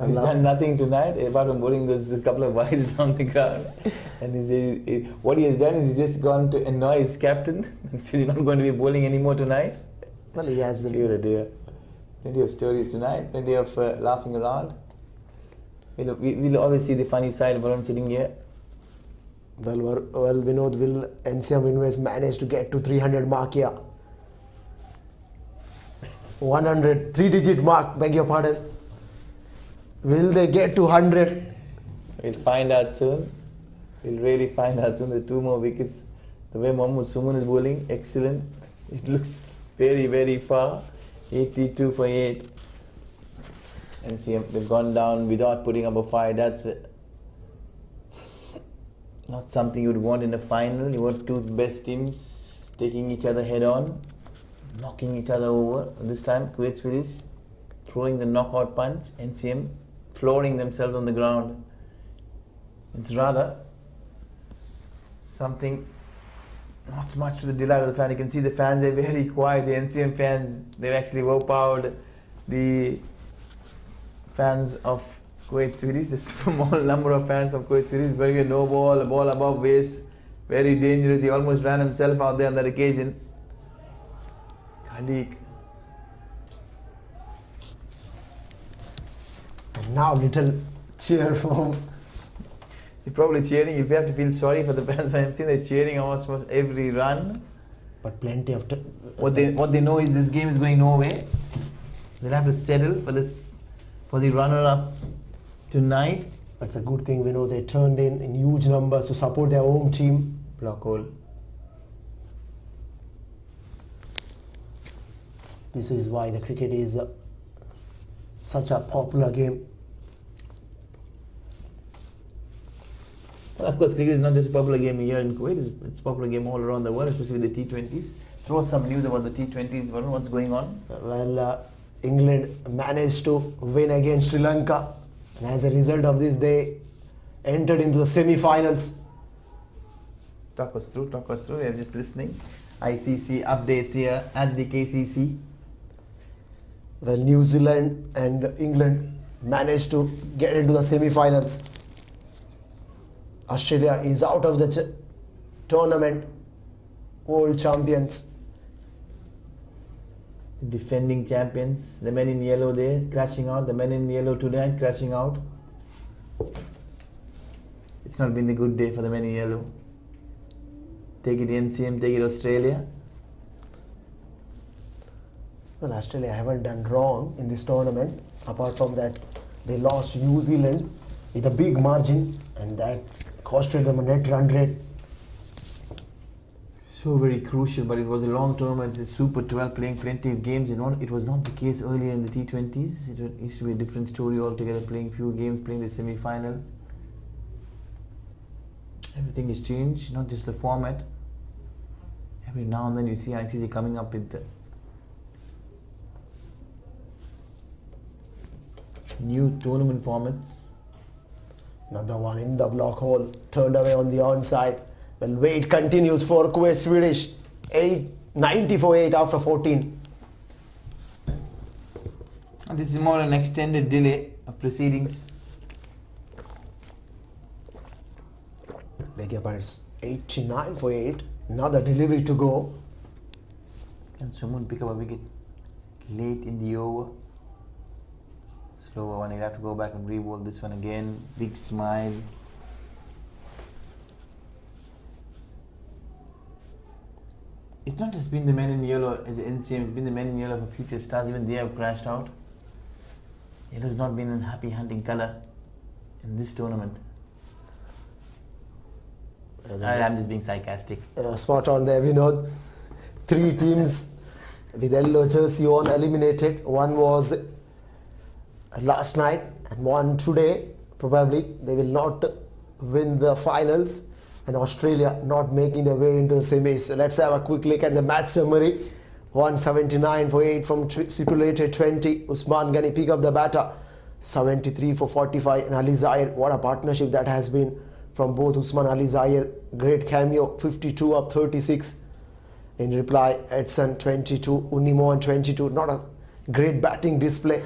He's done nothing tonight apart from bowling those couple of wides on the ground. And what he has done is he's just gone to annoy his captain. He says he's not going to be bowling anymore tonight. Well, he has Dear. Plenty of stories tonight, plenty of laughing around. We'll always see the funny side of Varun sitting here. Well, Vinod, will NCM Invest manage to get to 300 mark here? 100, 3-digit mark, beg your pardon. Will they get to 100? We'll find out soon. We'll really find out soon. The 2 more wickets. The way Mohammad Suman is bowling, excellent. It looks very, very far. 82 for 8. NCM, they've gone down without putting up a fight. That's not something you'd want in a final. You want 2 best teams taking each other head on, knocking each other over. This time, Kuwait Swedish throwing the knockout punch. NCM flooring themselves on the ground. It's rather something not much to the delight of the fan. You can see the fans are very quiet. The NCM fans, they've actually overpowered the fans of Kuwait Swedish. There's a small number of fans from Kuwait Swedish. Very no ball, a ball above waist. Very dangerous. He almost ran himself out there on that occasion. Khalik. And now little cheer from... They're probably cheering. If you have to feel sorry for the fans for MC, they're cheering almost every run. But plenty of... What they know is this game is going nowhere. They'll have to settle for the runner-up tonight. But it's a good thing, we know they turned in huge numbers to support their home team. Block hole. This is why the cricket is such a popular game. Well, of course, cricket is not just a popular game here in Kuwait, it's a popular game all around the world, especially with the T20s. Throw us some news about the T20s, Varun, what's going on? Well, England managed to win against Sri Lanka, and as a result of this, they entered into the semi-finals. Talk us through, we are just listening. ICC updates here at the KCC. Well, New Zealand and England managed to get into the semi-finals. Australia is out of the tournament, world champions. Defending champions, the men in yellow there crashing out, the men in yellow tonight crashing out. It's not been a good day for the men in yellow. Take it NCM, take it Australia. Well, Australia haven't done wrong in this tournament. Apart from that, they lost New Zealand with a big margin, and that costed them a net run rate. So very crucial, but it was a long tournament. It's Super 12 playing plenty of games. It was not the case earlier in the T20s. It used to be a different story altogether, playing few games, playing the semi-final. Everything has changed, not just the format. Every now and then you see ICC coming up with the new tournament formats. Another one in the block hole, turned away on the onside. Well, wait continues for Kuwait Swedish. 90 for 8 after 14. And this is more an extended delay of proceedings. Beg your pardon, 89 for 8. Another delivery to go. And someone pick up a wicket late in the over. Slower one, he'll have to go back and re-bowl this one again. Big smile. It's not just been the men in yellow as the NCM, it's been the men in yellow for future stars. Even they have crashed out. Yellow has not been a happy hunting colour in this tournament. I'm just being sarcastic. Spot on there, Vinod. 3 teams with yellow jersey all eliminated. One was last night and one today. Probably they will not win the finals, and Australia not making their way into the semis. Let's have a quick look at the match summary. 179 for 8 from stipulated 20. Usman Ghani pick up the batter. 73 for 45, and Ali Zahir. What a partnership that has been from both Usman Ali Zahir. Great cameo. 52 of 36. In reply, Edson 22, Unimohan 22. Not a great batting display.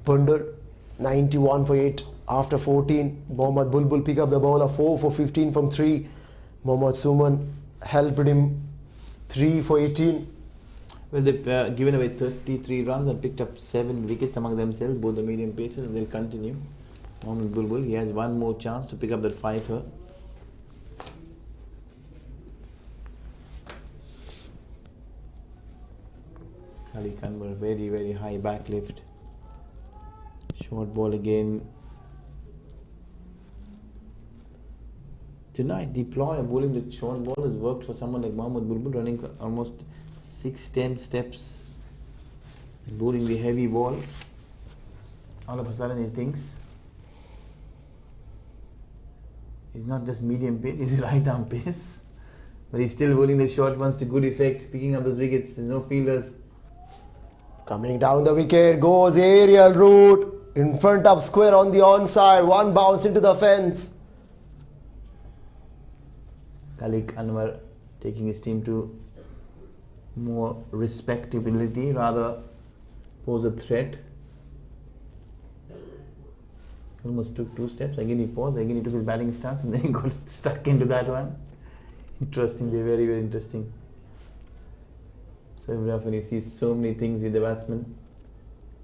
Pundur 91 for 8 after 14. Mohammad Bulbul pick up the ball of 4 for 15 from 3. Mohammad Suman helped him 3 for 18. Well, they've given away 33 runs and picked up 7 wickets among themselves, both the medium pacers, and they'll continue. Mohammad Bulbul, he has one more chance to pick up that 5 Ali Kanwar, very, very high back lift. Short ball again. Tonight, the ploy of bowling the short ball has worked for someone like Mohammad Bulbul, running almost 6-10 steps and bowling the heavy ball. All of a sudden, he thinks he's not just medium pace, he's right arm pace. But he's still bowling the short ones to good effect, picking up those wickets. There's no fielders. Coming down the wicket goes aerial route in front of square on the onside. One bounce into the fence. Kalik Anwar taking his team to more respectability, rather pose a threat. Almost took 2 steps. Again he paused. Again he took his batting stance and then he got stuck into that one. Interesting. They're very, very interesting. So every often you see so many things with the batsmen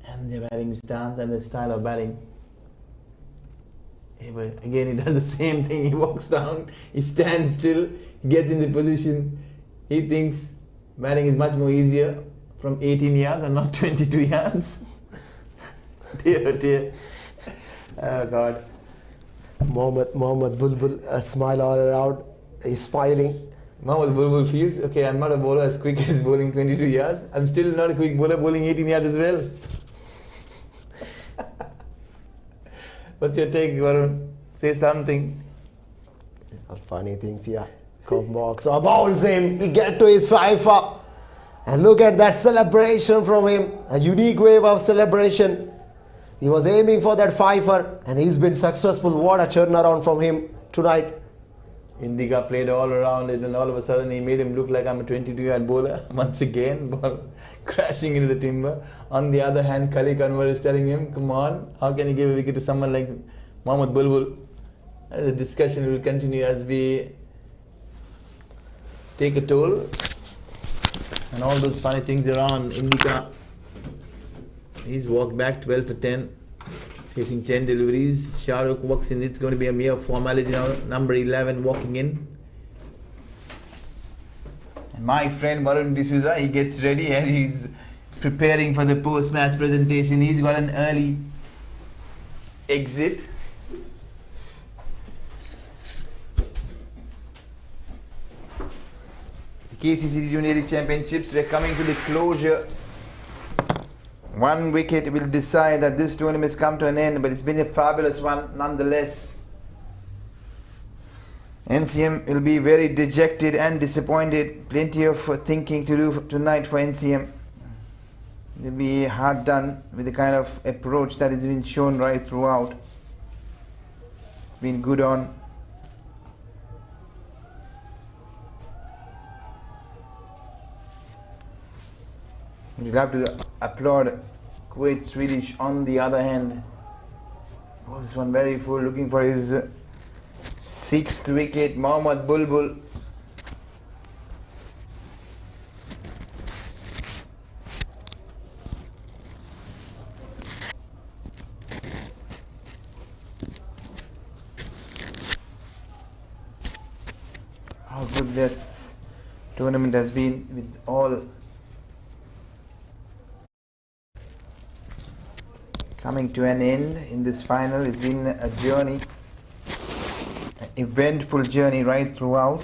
and their batting stance and their style of batting. But again, he does the same thing. He walks down, he stands still, he gets in the position. He thinks batting is much more easier from 18 yards and not 22 yards. Dear, oh dear. Oh God. Mohammad Bulbul, a smile all around. He's smiling. Mohammad Bulbul feels, okay, I'm not a bowler as quick as bowling 22 yards. I'm still not a quick bowler bowling 18 yards as well. What's your take, Varun? Say something. Funny things, yeah. Come box. So bowls him. He get to his 5 up. And look at that celebration from him. A unique wave of celebration. He was aiming for that 5-er and he's been successful. What a turnaround from him tonight. Indica played all around it and all of a sudden he made him look like I'm a 22-yard bowler. Once again, ball crashing into the timber. On the other hand, Kalik Anwar is telling him, come on, how can you give a wicket to someone like Mohammad Bulbul? The discussion will continue as we take a toll. And all those funny things around. Indica, he's walked back 12 for 10. Facing 10 deliveries. Shahrukh walks in. It's going to be a mere formality now. Number 11 walking in. And my friend Varun D'Souza, he gets ready as he's preparing for the post-match presentation. He's got an early exit. The Kcc T20 Elite Championships, we're coming to the closure. One wicket will decide that this tournament has come to an end, but it's been a fabulous one nonetheless. NCM will be very dejected and disappointed. Plenty of thinking to do tonight for NCM. They'll be hard done with the kind of approach that has been shown right throughout. Been good on. We'll have to applaud Kuwait Swedish on the other hand. Oh, this one very full, looking for his 6th wicket. Mohammad Bulbul. How good this tournament has been with all coming to an end in this final. It's been a journey, an eventful journey right throughout.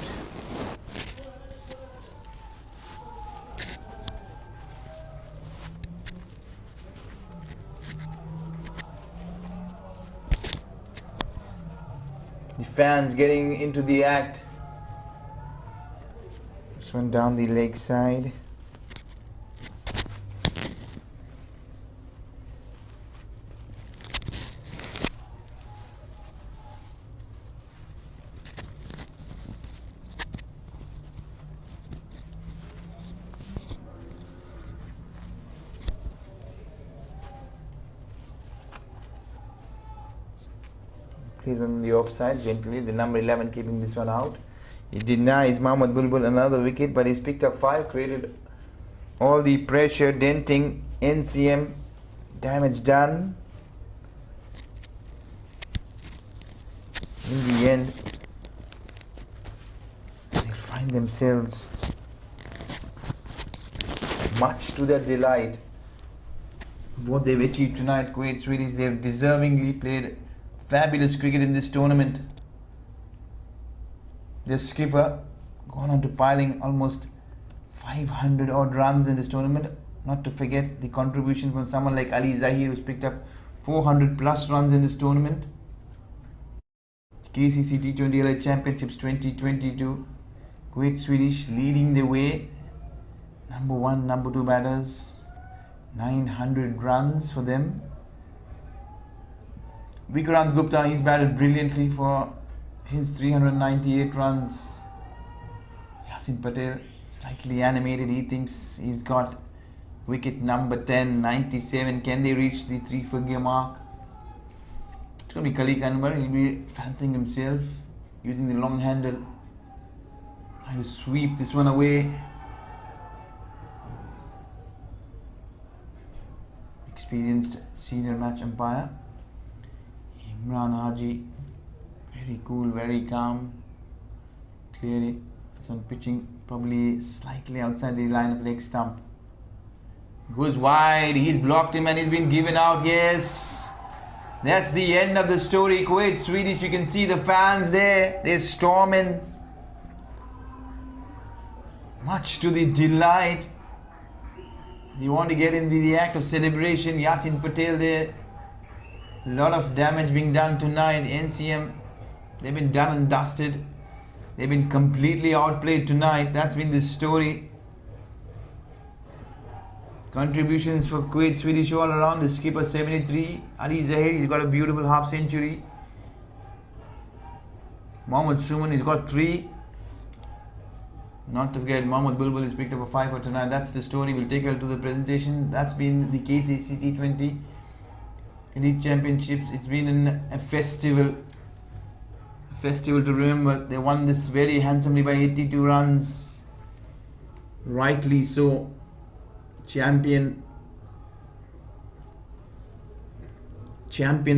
The fans getting into the act. This one down the leg side. He's on the offside gently. The number 11 keeping this one out. He denies Mohammad Bulbul another wicket, but he's picked up 5, created all the pressure, denting NCM, damage done. In the end, they find themselves, much to their delight, what they've achieved tonight. Kuwait Swedish, they've deservingly played fabulous cricket in this tournament. Their skipper gone on to piling almost 500 odd runs in this tournament. Not to forget the contribution from someone like Ali Zahir, who's picked up 400 plus runs in this tournament. Kcc T20 Elite Championships 2022. Kuwait Swedish leading the way. Number 1, number 2 batters. 900 runs for them. Vikrant Gupta, he's batted brilliantly for his 398 runs. Yasin Patel, slightly animated. He thinks he's got wicket number 10, 97. Can they reach the 3-figure mark? It's going to be Khalik Anwar. He'll be fancying himself, using the long handle. Trying to sweep this one away. Experienced senior match umpire Imran Haji, very cool, very calm. Clearly this one pitching probably slightly outside the line of leg stump. Goes wide, he's blocked him and he's been given out. Yes, that's the end of the story. Kuwait Swedish, you can see the fans there, they're storming, much to the delight. You want to get in the act of celebration. Yasin Patel there. A lot of damage being done tonight. NCM, they've been done and dusted. They've been completely outplayed tonight. That's been the story. Contributions for Kuwait Swedish all around. The skipper 73. Ali Zahir, he's got a beautiful half century. Mohammad Suman, he's got 3. Not to forget, Mohammad Bulbul has picked up a 5 for tonight. That's the story. We'll take her to the presentation. That's been the Kcc T20 Elite Championships. It's been a festival. A festival to remember. They won this very handsomely by 82 runs. Rightly so. Champion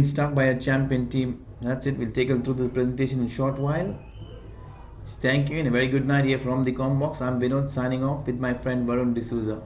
stuck by a champion team. That's it. We'll take her through the presentation in a short while. Thank you and a very good night here from the Combox. I'm Vinod signing off with my friend Varun D'Souza.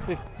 50.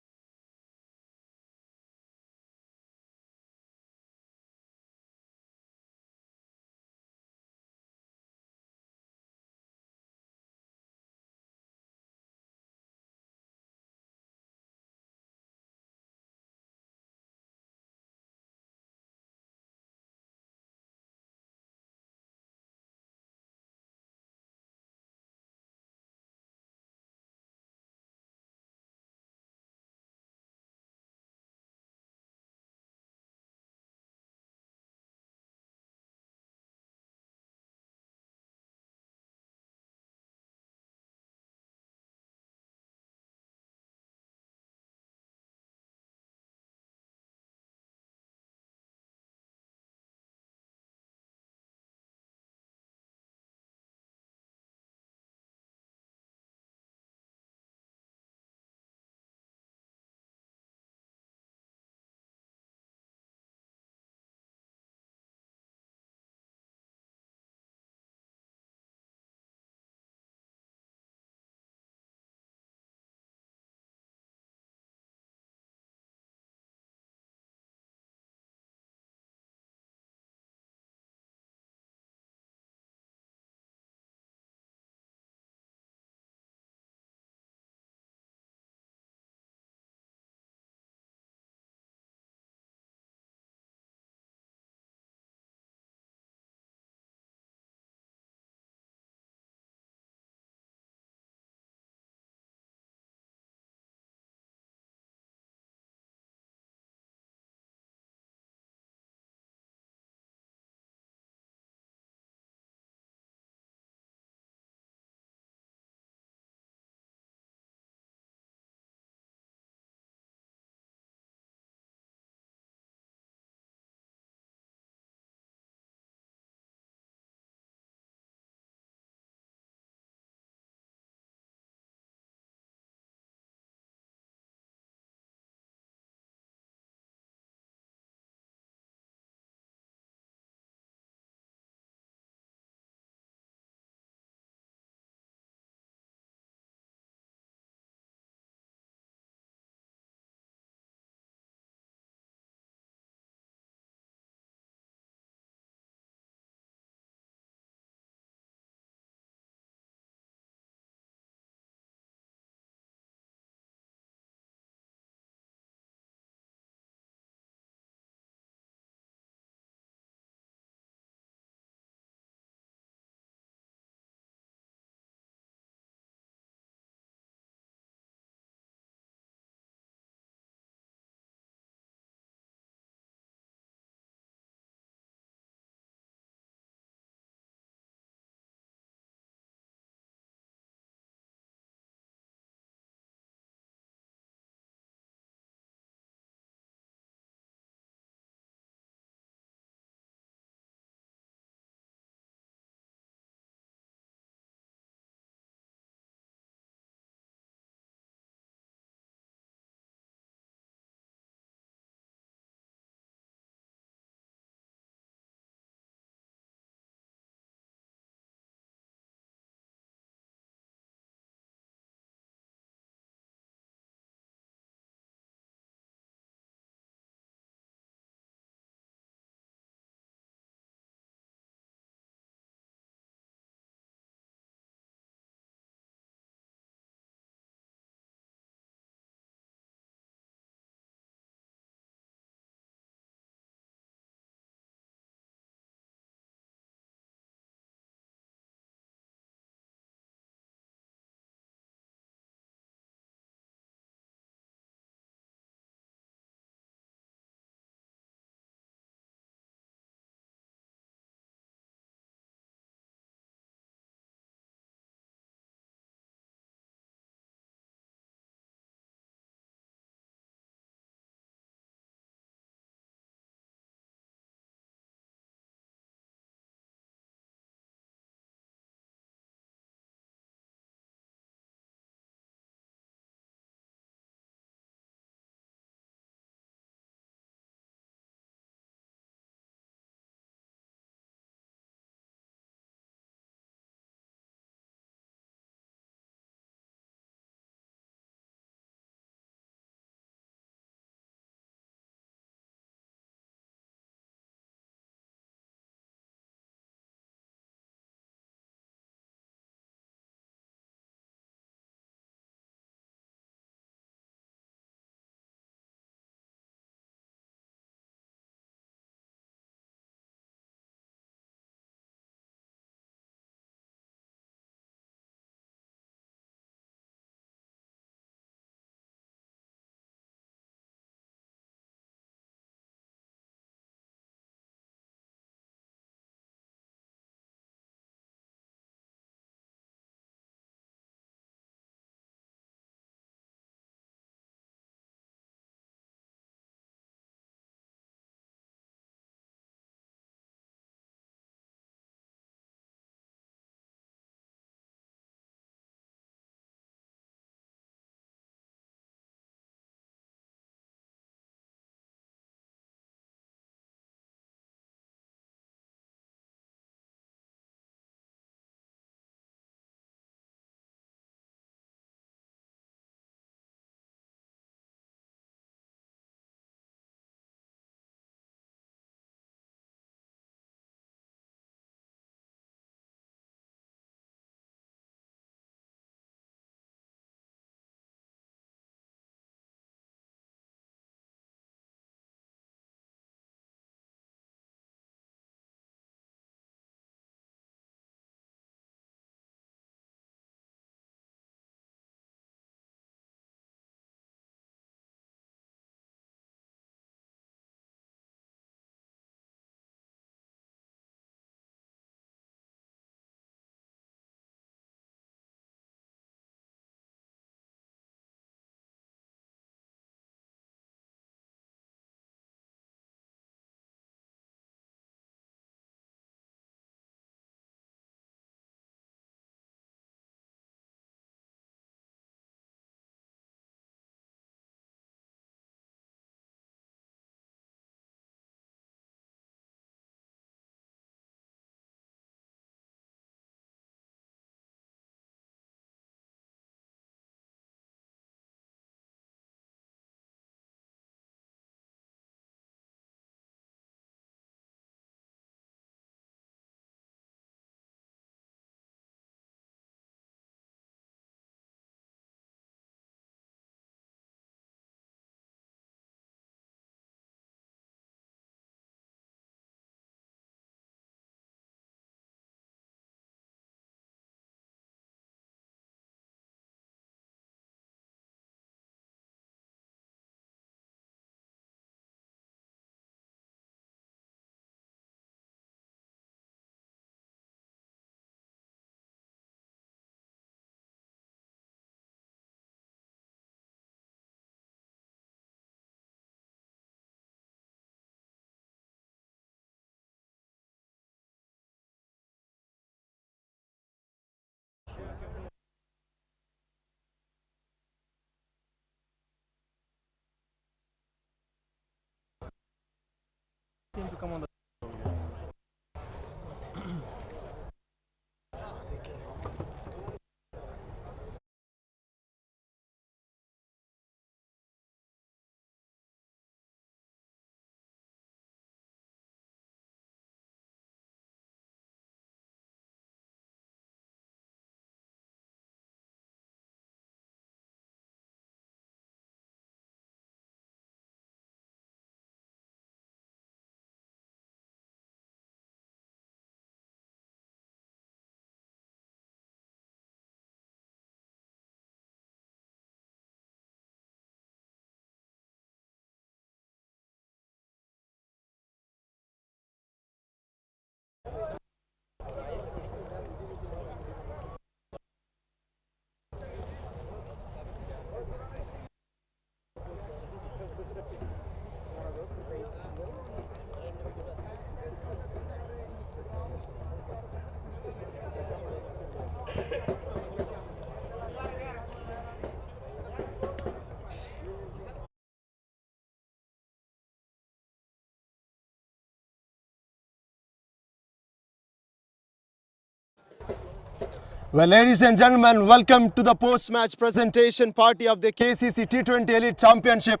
Well, ladies and gentlemen, welcome to the post-match presentation party of the Kcc T20 Elite Championship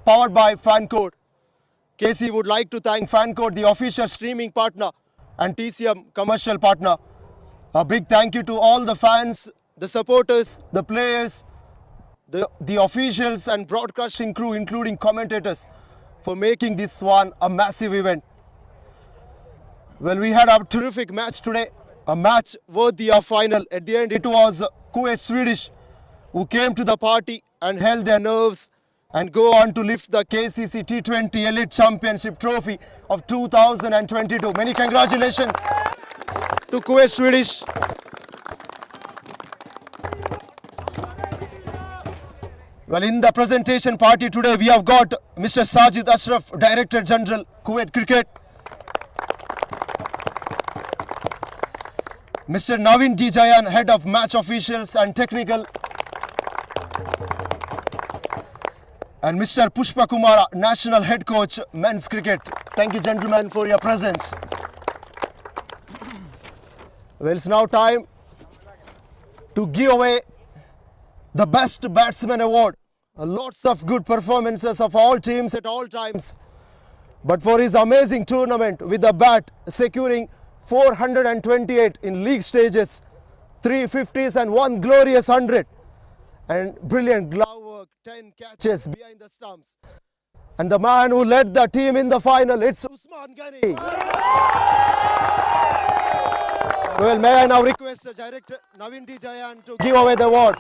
powered by FanCode. KC would like to thank FanCode, the official streaming partner, and TCM commercial partner. A big thank you to all the fans, the supporters, the players, the officials and broadcasting crew, including commentators, for making this one a massive event. Well, we had a terrific match today. A match worthy of final. At the end, it was Kuwait Swedish who came to the party and held their nerves and go on to lift the Kcc T20 Elite Championship trophy of 2022. Many congratulations to Kuwait Swedish. Well, in the presentation party today, we have got Mr. Sajid Ashraf, Director General, Kuwait Cricket. Mr. Navin D. Jayan, Head of Match Officials and Technical. And Mr. Pushpa Kumara, National Head Coach, Men's Cricket. Thank you, gentlemen, for your presence. Well, it's now time to give away the Best Batsman Award. Lots of good performances of all teams at all times. But for his amazing tournament with the bat, securing 428 in league stages, 350s and 1 glorious 100, and brilliant glove work, 10 catches behind the stumps. And the man who led the team in the final, it's Usman Ghani. Well, may I now request the Director Navin D. Jayan to give away the award.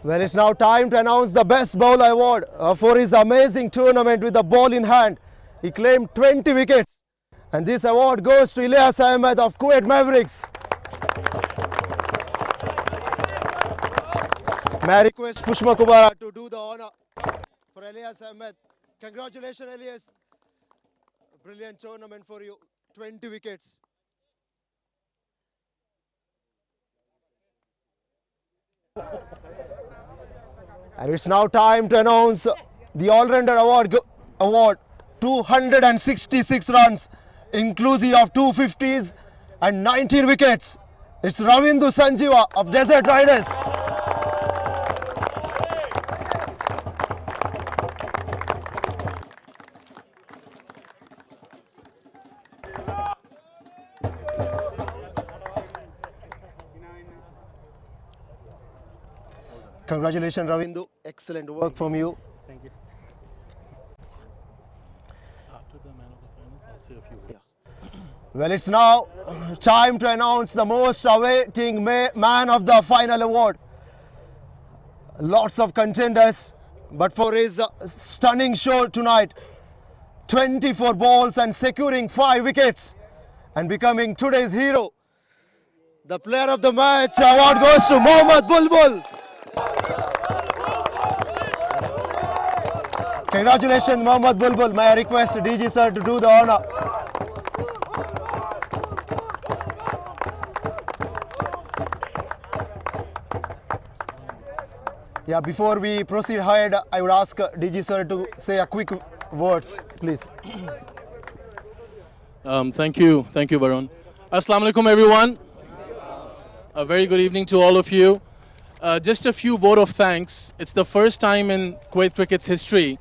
Well, it's now time to announce the Best Bowler Award for his amazing tournament with the ball in hand. He claimed 20 wickets. And this award goes to Ilyas Ahmed of Kuwait Mavericks. May I request Pushpa Kumara to do the honor for Ilyas Ahmed. Congratulations, Ilyas. Brilliant tournament for you. 20 wickets. And it's now time to announce the All-Rounder Award. 266 runs, inclusive of 250s and 19 wickets. It's Ravindu Sanjeeva of Desert Riders. Congratulations, Ravindu. Excellent work from you. Thank you. After the man of the finals, I'll say a few words. Well, it's now time to announce the most awaiting man of the final award. Lots of contenders, but for his stunning show tonight, 24 balls and securing 5 wickets and becoming today's hero. The player of the match award goes to Mohammad Bulbul. Congratulations, Mohammad Bulbul. May I request DG sir to do the honor. Yeah, before we proceed ahead, I would ask DG sir to say a quick words, please. Thank you, Varun. Assalamu alaikum, everyone. A very good evening to all of you. Just a few vote of thanks. It's the first time in Kuwait cricket's history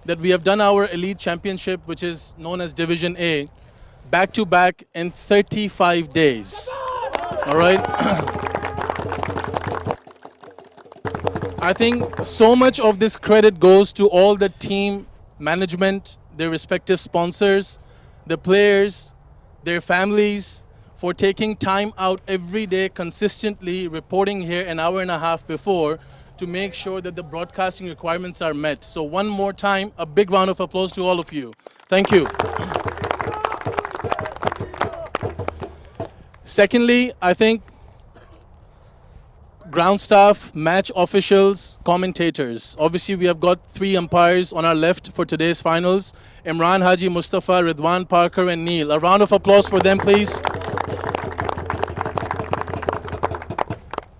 that we have done our Elite Championship, which is known as Division A, back to back in 35 days. All right. I think so much of this credit goes to all the team management, their respective sponsors, the players, their families, for taking time out every day consistently, reporting here an hour and a half before to make sure that the broadcasting requirements are met. So one more time, a big round of applause to all of you. Thank you. Secondly, I think ground staff, match officials, commentators. Obviously, we have got 3 umpires on our left for today's finals. Imran Haji, Mustafa, Ridwan Parker, and Neil. A round of applause for them, please.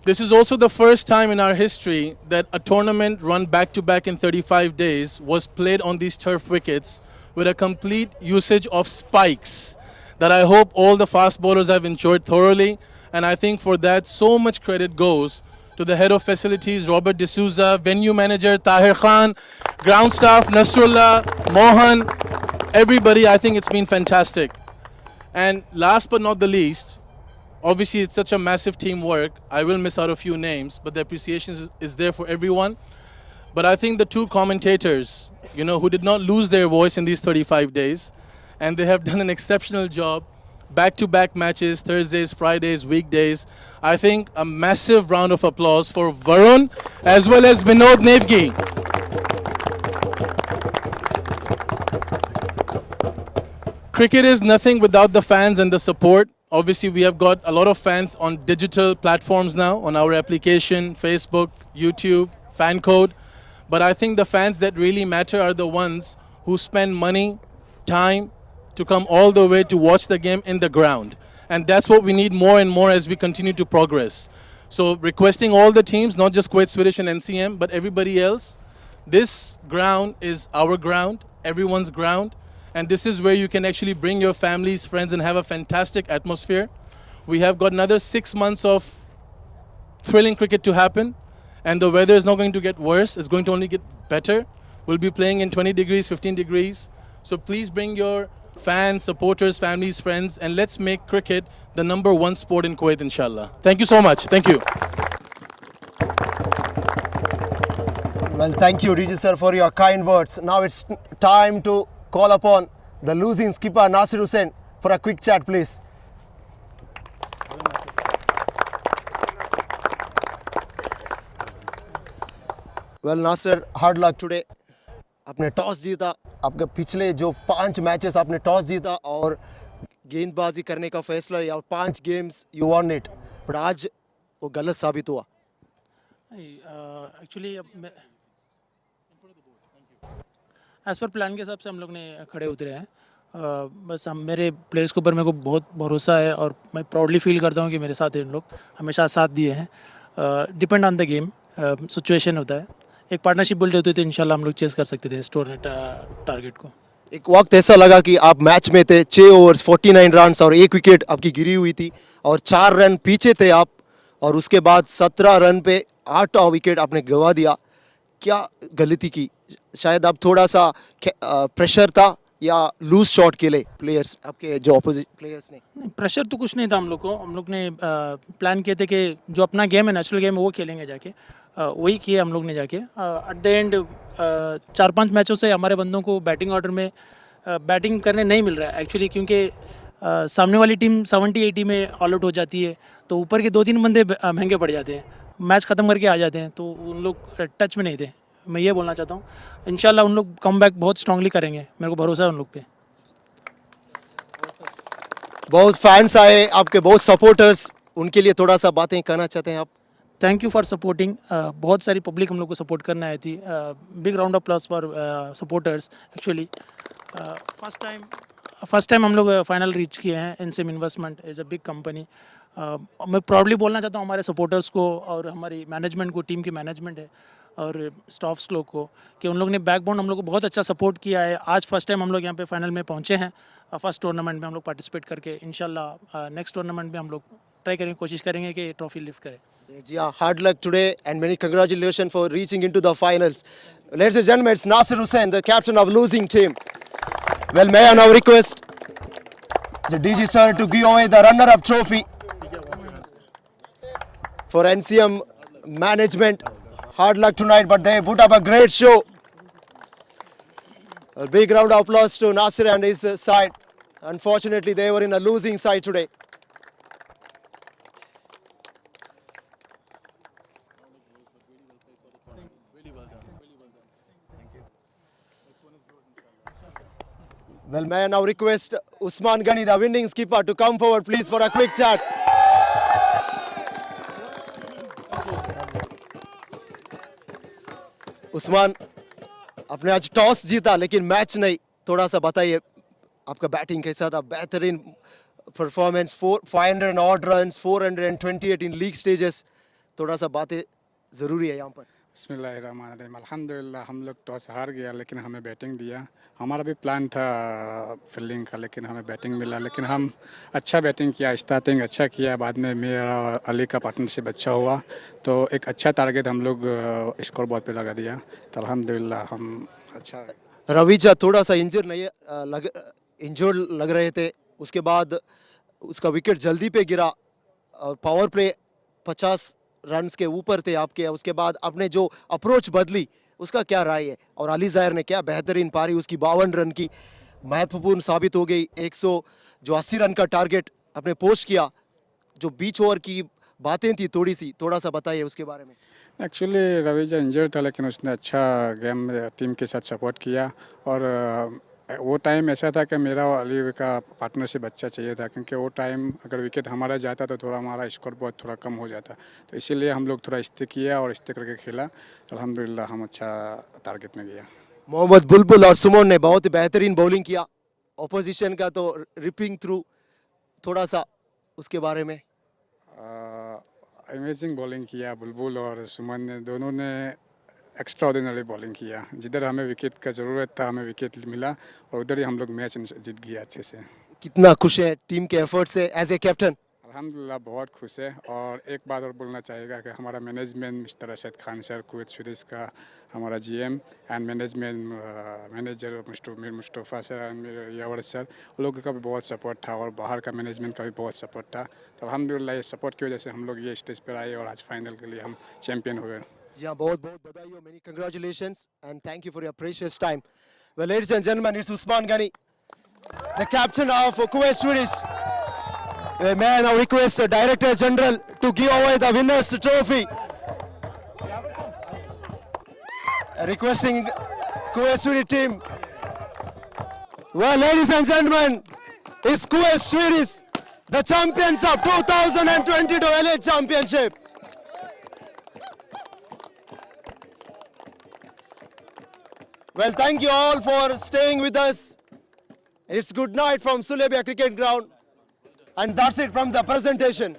This is also the first time in our history that a tournament run back-to-back in 35 days was played on these turf wickets with a complete usage of spikes that I hope all the fast bowlers have enjoyed thoroughly. And I think for that, so much credit goes to the head of facilities, Robert D'Souza, venue manager, Tahir Khan, ground staff, Nasrullah, Mohan, everybody. I think it's been fantastic. And last but not the least, obviously it's such a massive teamwork. I will miss out a few names, but the appreciation is there for everyone. But I think the 2 commentators, who did not lose their voice in these 35 days, and they have done an exceptional job. Back-to-back matches, Thursdays, Fridays, weekdays. I think a massive round of applause for Varun as well as Vinod Nevgi. Cricket is nothing without the fans and the support. Obviously, we have got a lot of fans on digital platforms now, on our application, Facebook, YouTube, fan code. But I think the fans that really matter are the ones who spend money, time, to come all the way to watch the game in the ground. And that's what we need more and more as we continue to progress. So requesting all the teams, not just Kuwait, Swedish and NCM, but everybody else, this ground is our ground, everyone's ground. And this is where you can actually bring your families, friends, and have a fantastic atmosphere. We have got another 6 months of thrilling cricket to happen. And the weather is not going to get worse, it's going to only get better. We'll be playing in 20 degrees, 15 degrees. So please bring your fans, supporters, families, friends, and let's make cricket the #1 sport in Kuwait, inshallah. Thank you so much. Thank you. Well, thank you, DG sir, for your kind words. Now it's time to call upon the losing skipper, Nasir Hussain, for a quick chat, please. Well, Nasir, hard luck today. आपने toss जीता, आपके पिछले जो 5 matches आपने toss जीता और गेंदबाजी करने का फैसला लिया और 5 games you won it, but आज वो गलत साबित हुआ. एक्चुअली एज़ पर प्लान के हिसाब से हम लोग ने खड़े उतरे हैं. बस मेरे प्लेयर्स के ऊपर मेरे को बहुत भरोसा है और मैं प्राउडली फील करता हूँ कि मेरे साथ इन लोग हमेशा साथ दिए हैं. Depend on the game situation होता है. एक पार्टनरशिप बिल्ड होती तो इंशाल्लाह हम लोग चेस कर सकते थे इस टूर्नामेंट टारगेट को. एक वक्त ऐसा लगा कि आप मैच में थे, 6 ओवर्स 49 रन्स और 1 विकेट आपकी गिरी हुई थी और 4 रन पीछे थे आप, और उसके बाद 17 रन पे 8 विकेट आपने गंवा दिया. क्या गलती की? शायद आप थोड़ा सा प्रेशर था या लूज शॉट के लिए प्लेयर्स आपके जो अपोजिट प्लेयर्स ने? प्रेशर तो कुछ नहीं था हम लोग को. हम लोग ने प्लान किए थे कि जो अपना गेम है, नेचुरल गेम है, वो खेलेंगे जाके. वही किए हम लोग ने जाके. एट द एंड 4-5 मैचों से हमारे बंदों को बैटिंग ऑर्डर में बैटिंग करने नहीं मिल रहा है एक्चुअली, क्योंकि सामने वाली टीम 70-80 में ऑल आउट हो जाती है, तो ऊपर के 2-3 बंदे महंगे पड़ जाते हैं, मैच ख़त्म करके आ जाते हैं, तो उन लोग टच में नहीं थे. मैं ये बोलना चाहता हूँ, इंशाल्लाह उन लोग कम बैक बहुत स्ट्रांगली करेंगे, मेरे को भरोसा है उन लोग पे. बहुत फैंस आए आपके, बहुत सपोर्टर्स, उनके लिए थोड़ा सा बातें कहना चाहते हैं आप? Thank you for supporting. बहुत सारी पब्लिक हम लोग को सपोर्ट करने आई थी. Big round of applause for supporters. Actually first time हम लोग फाइनल रीच किए हैं. NCM investment is a big company. मैं प्राउडली बोलना चाहता हूँ हमारे सपोर्टर्स को और हमारी मैनेजमेंट को, टीम की मैनेजमेंट है, और स्टाफ्स लोग को कि उन लोग ने बैकबोन हम लोग को बहुत अच्छा सपोर्ट किया है। आज फर्स्ट टाइम हम लोग यहाँ पे फाइनल में पहुँचे हैं, फर्स्ट टूर्नामेंट में हम लोग पार्टिसिपेट करके। इंशाल्लाह नेक्स्ट टूर्नामेंट में हम लोग ट्राई करेंगे, कोशिश करेंगे कि ट्रॉफी लिफ्ट करें। Yeah, hard luck today and many congratulations for reaching into the finals. Ladies and gentlemen, it's Nasir Hussain, the captain of losing team. Well, may I now request the DG sir to give away the runner-up trophy for NCM management. Hard luck tonight, but they put up a great show. A big round of applause to Nasir and his side. Unfortunately, they were in a losing side today. Well, may I now request Usman Ghani, the winning skipper, to come forward, please, for a quick chat. Usman, आपने आज toss जीता लेकिन match नहीं, थोड़ा सा बताइए आपका batting कैसा था? बेहतरीन परफॉर्मेंस, 500 ऑड रन्स, 428 इन लीग स्टेजेस, थोड़ा सा बातें ज़रूरी है यहाँ पर। बिस्मिल्लाहिर्रहमानिर्रहीम। अल्हम्दुलिल्लाह हम लोग टॉस हार गया लेकिन हमें बैटिंग दिया। हमारा भी प्लान था फील्डिंग का, लेकिन हमें बैटिंग मिला। लेकिन हम अच्छा बैटिंग किया, स्टार्टिंग अच्छा किया, बाद में मेरा और अली का पार्टनरशिप अच्छा हुआ, तो एक अच्छा टारगेट हम लोग स्कोर बोर्ड पे लगा दिया, तो अल्हम्दुलिल्लाह हम अच्छा। रवीजा थोड़ा सा इंजर्ड लग रहे थे, उसके बाद उसका विकेट जल्दी पे गिरा और पावर प्ले 50 रन्स के ऊपर थे आपके, उसके बाद आपने जो अप्रोच बदली उसका क्या राय है? और अली ज़ाहिर ने क्या बेहतरीन पारी उसकी 52 रन की महत्वपूर्ण साबित हो गई। 180 रन का टारगेट आपने पोस्ट किया, जो बीच ओवर की बातें थी थोड़ा सा बताइए उसके बारे में। एक्चुअली रवीजा इंजर्ड था लेकिन उसने अच्छा गेम टीम के साथ सपोर्ट किया, और वो टाइम ऐसा था कि मेरा और अली का पार्टनरशिप अच्छा चाहिए था, क्योंकि वो टाइम अगर विकेट हमारा जाता तो थोड़ा हमारा स्कोर बहुत थोड़ा कम हो जाता, तो इसीलिए हम लोग थोड़ा स्टिक किया और स्टिक करके खेला, तो अल्हम्दुलिल्लाह हम अच्छा टारगेट में गया। मोहम्मद बुलबुल और सुमन ने बहुत ही बेहतरीन बॉलिंग किया, ऑपोजिशन का तो रिपिंग थ्रू, थोड़ा सा उसके बारे में। अमेजिंग बॉलिंग किया बुलबुल और सुमन ने, दोनों ने एक्स्ट्रा ऑर्डिनरी बॉलिंग किया। जिधर हमें विकेट का ज़रूरत था हमें विकेट मिला, और उधर ही हम लोग मैच जीत गया अच्छे से। कितना खुश है टीम के एफर्ट से एज ए कैप्टन? अल्हम्दुलिल्लाह बहुत खुश है, और एक बात और बोलना चाहेगा कि हमारा management mister Asad Khan sir, Kuwait Swedish का हमारा GM and manager Mir Mustafa sir and Mir Yavar sir, उन लोगों का भी बहुत सपोर्ट था, और बाहर का मैनेजमेंट का भी बहुत सपोर्ट था, तो अल्हम्दुलिल्लाह ये सपोर्ट की वजह से हम लोग ये स्टेज पर आए और आज फाइनल के लिए हम चैम्पियन हुए। जी हाँ, बहुत बहुत बधाई हो, many congratulations and thank you for your precious time. Well ladies and gentleman, it's Usman Gani, the captain of Kuwait Swedish. May I now request the Director General to give away the winners trophy. Requesting Kuwait Swedish team. Well, ladies and gentlemen, it's Kuwait Swedish, the champions of 2022 Elite Championship. Well, thank you all for staying with us. It's good night from Sulabiya Cricket Ground. And that's it from the presentation.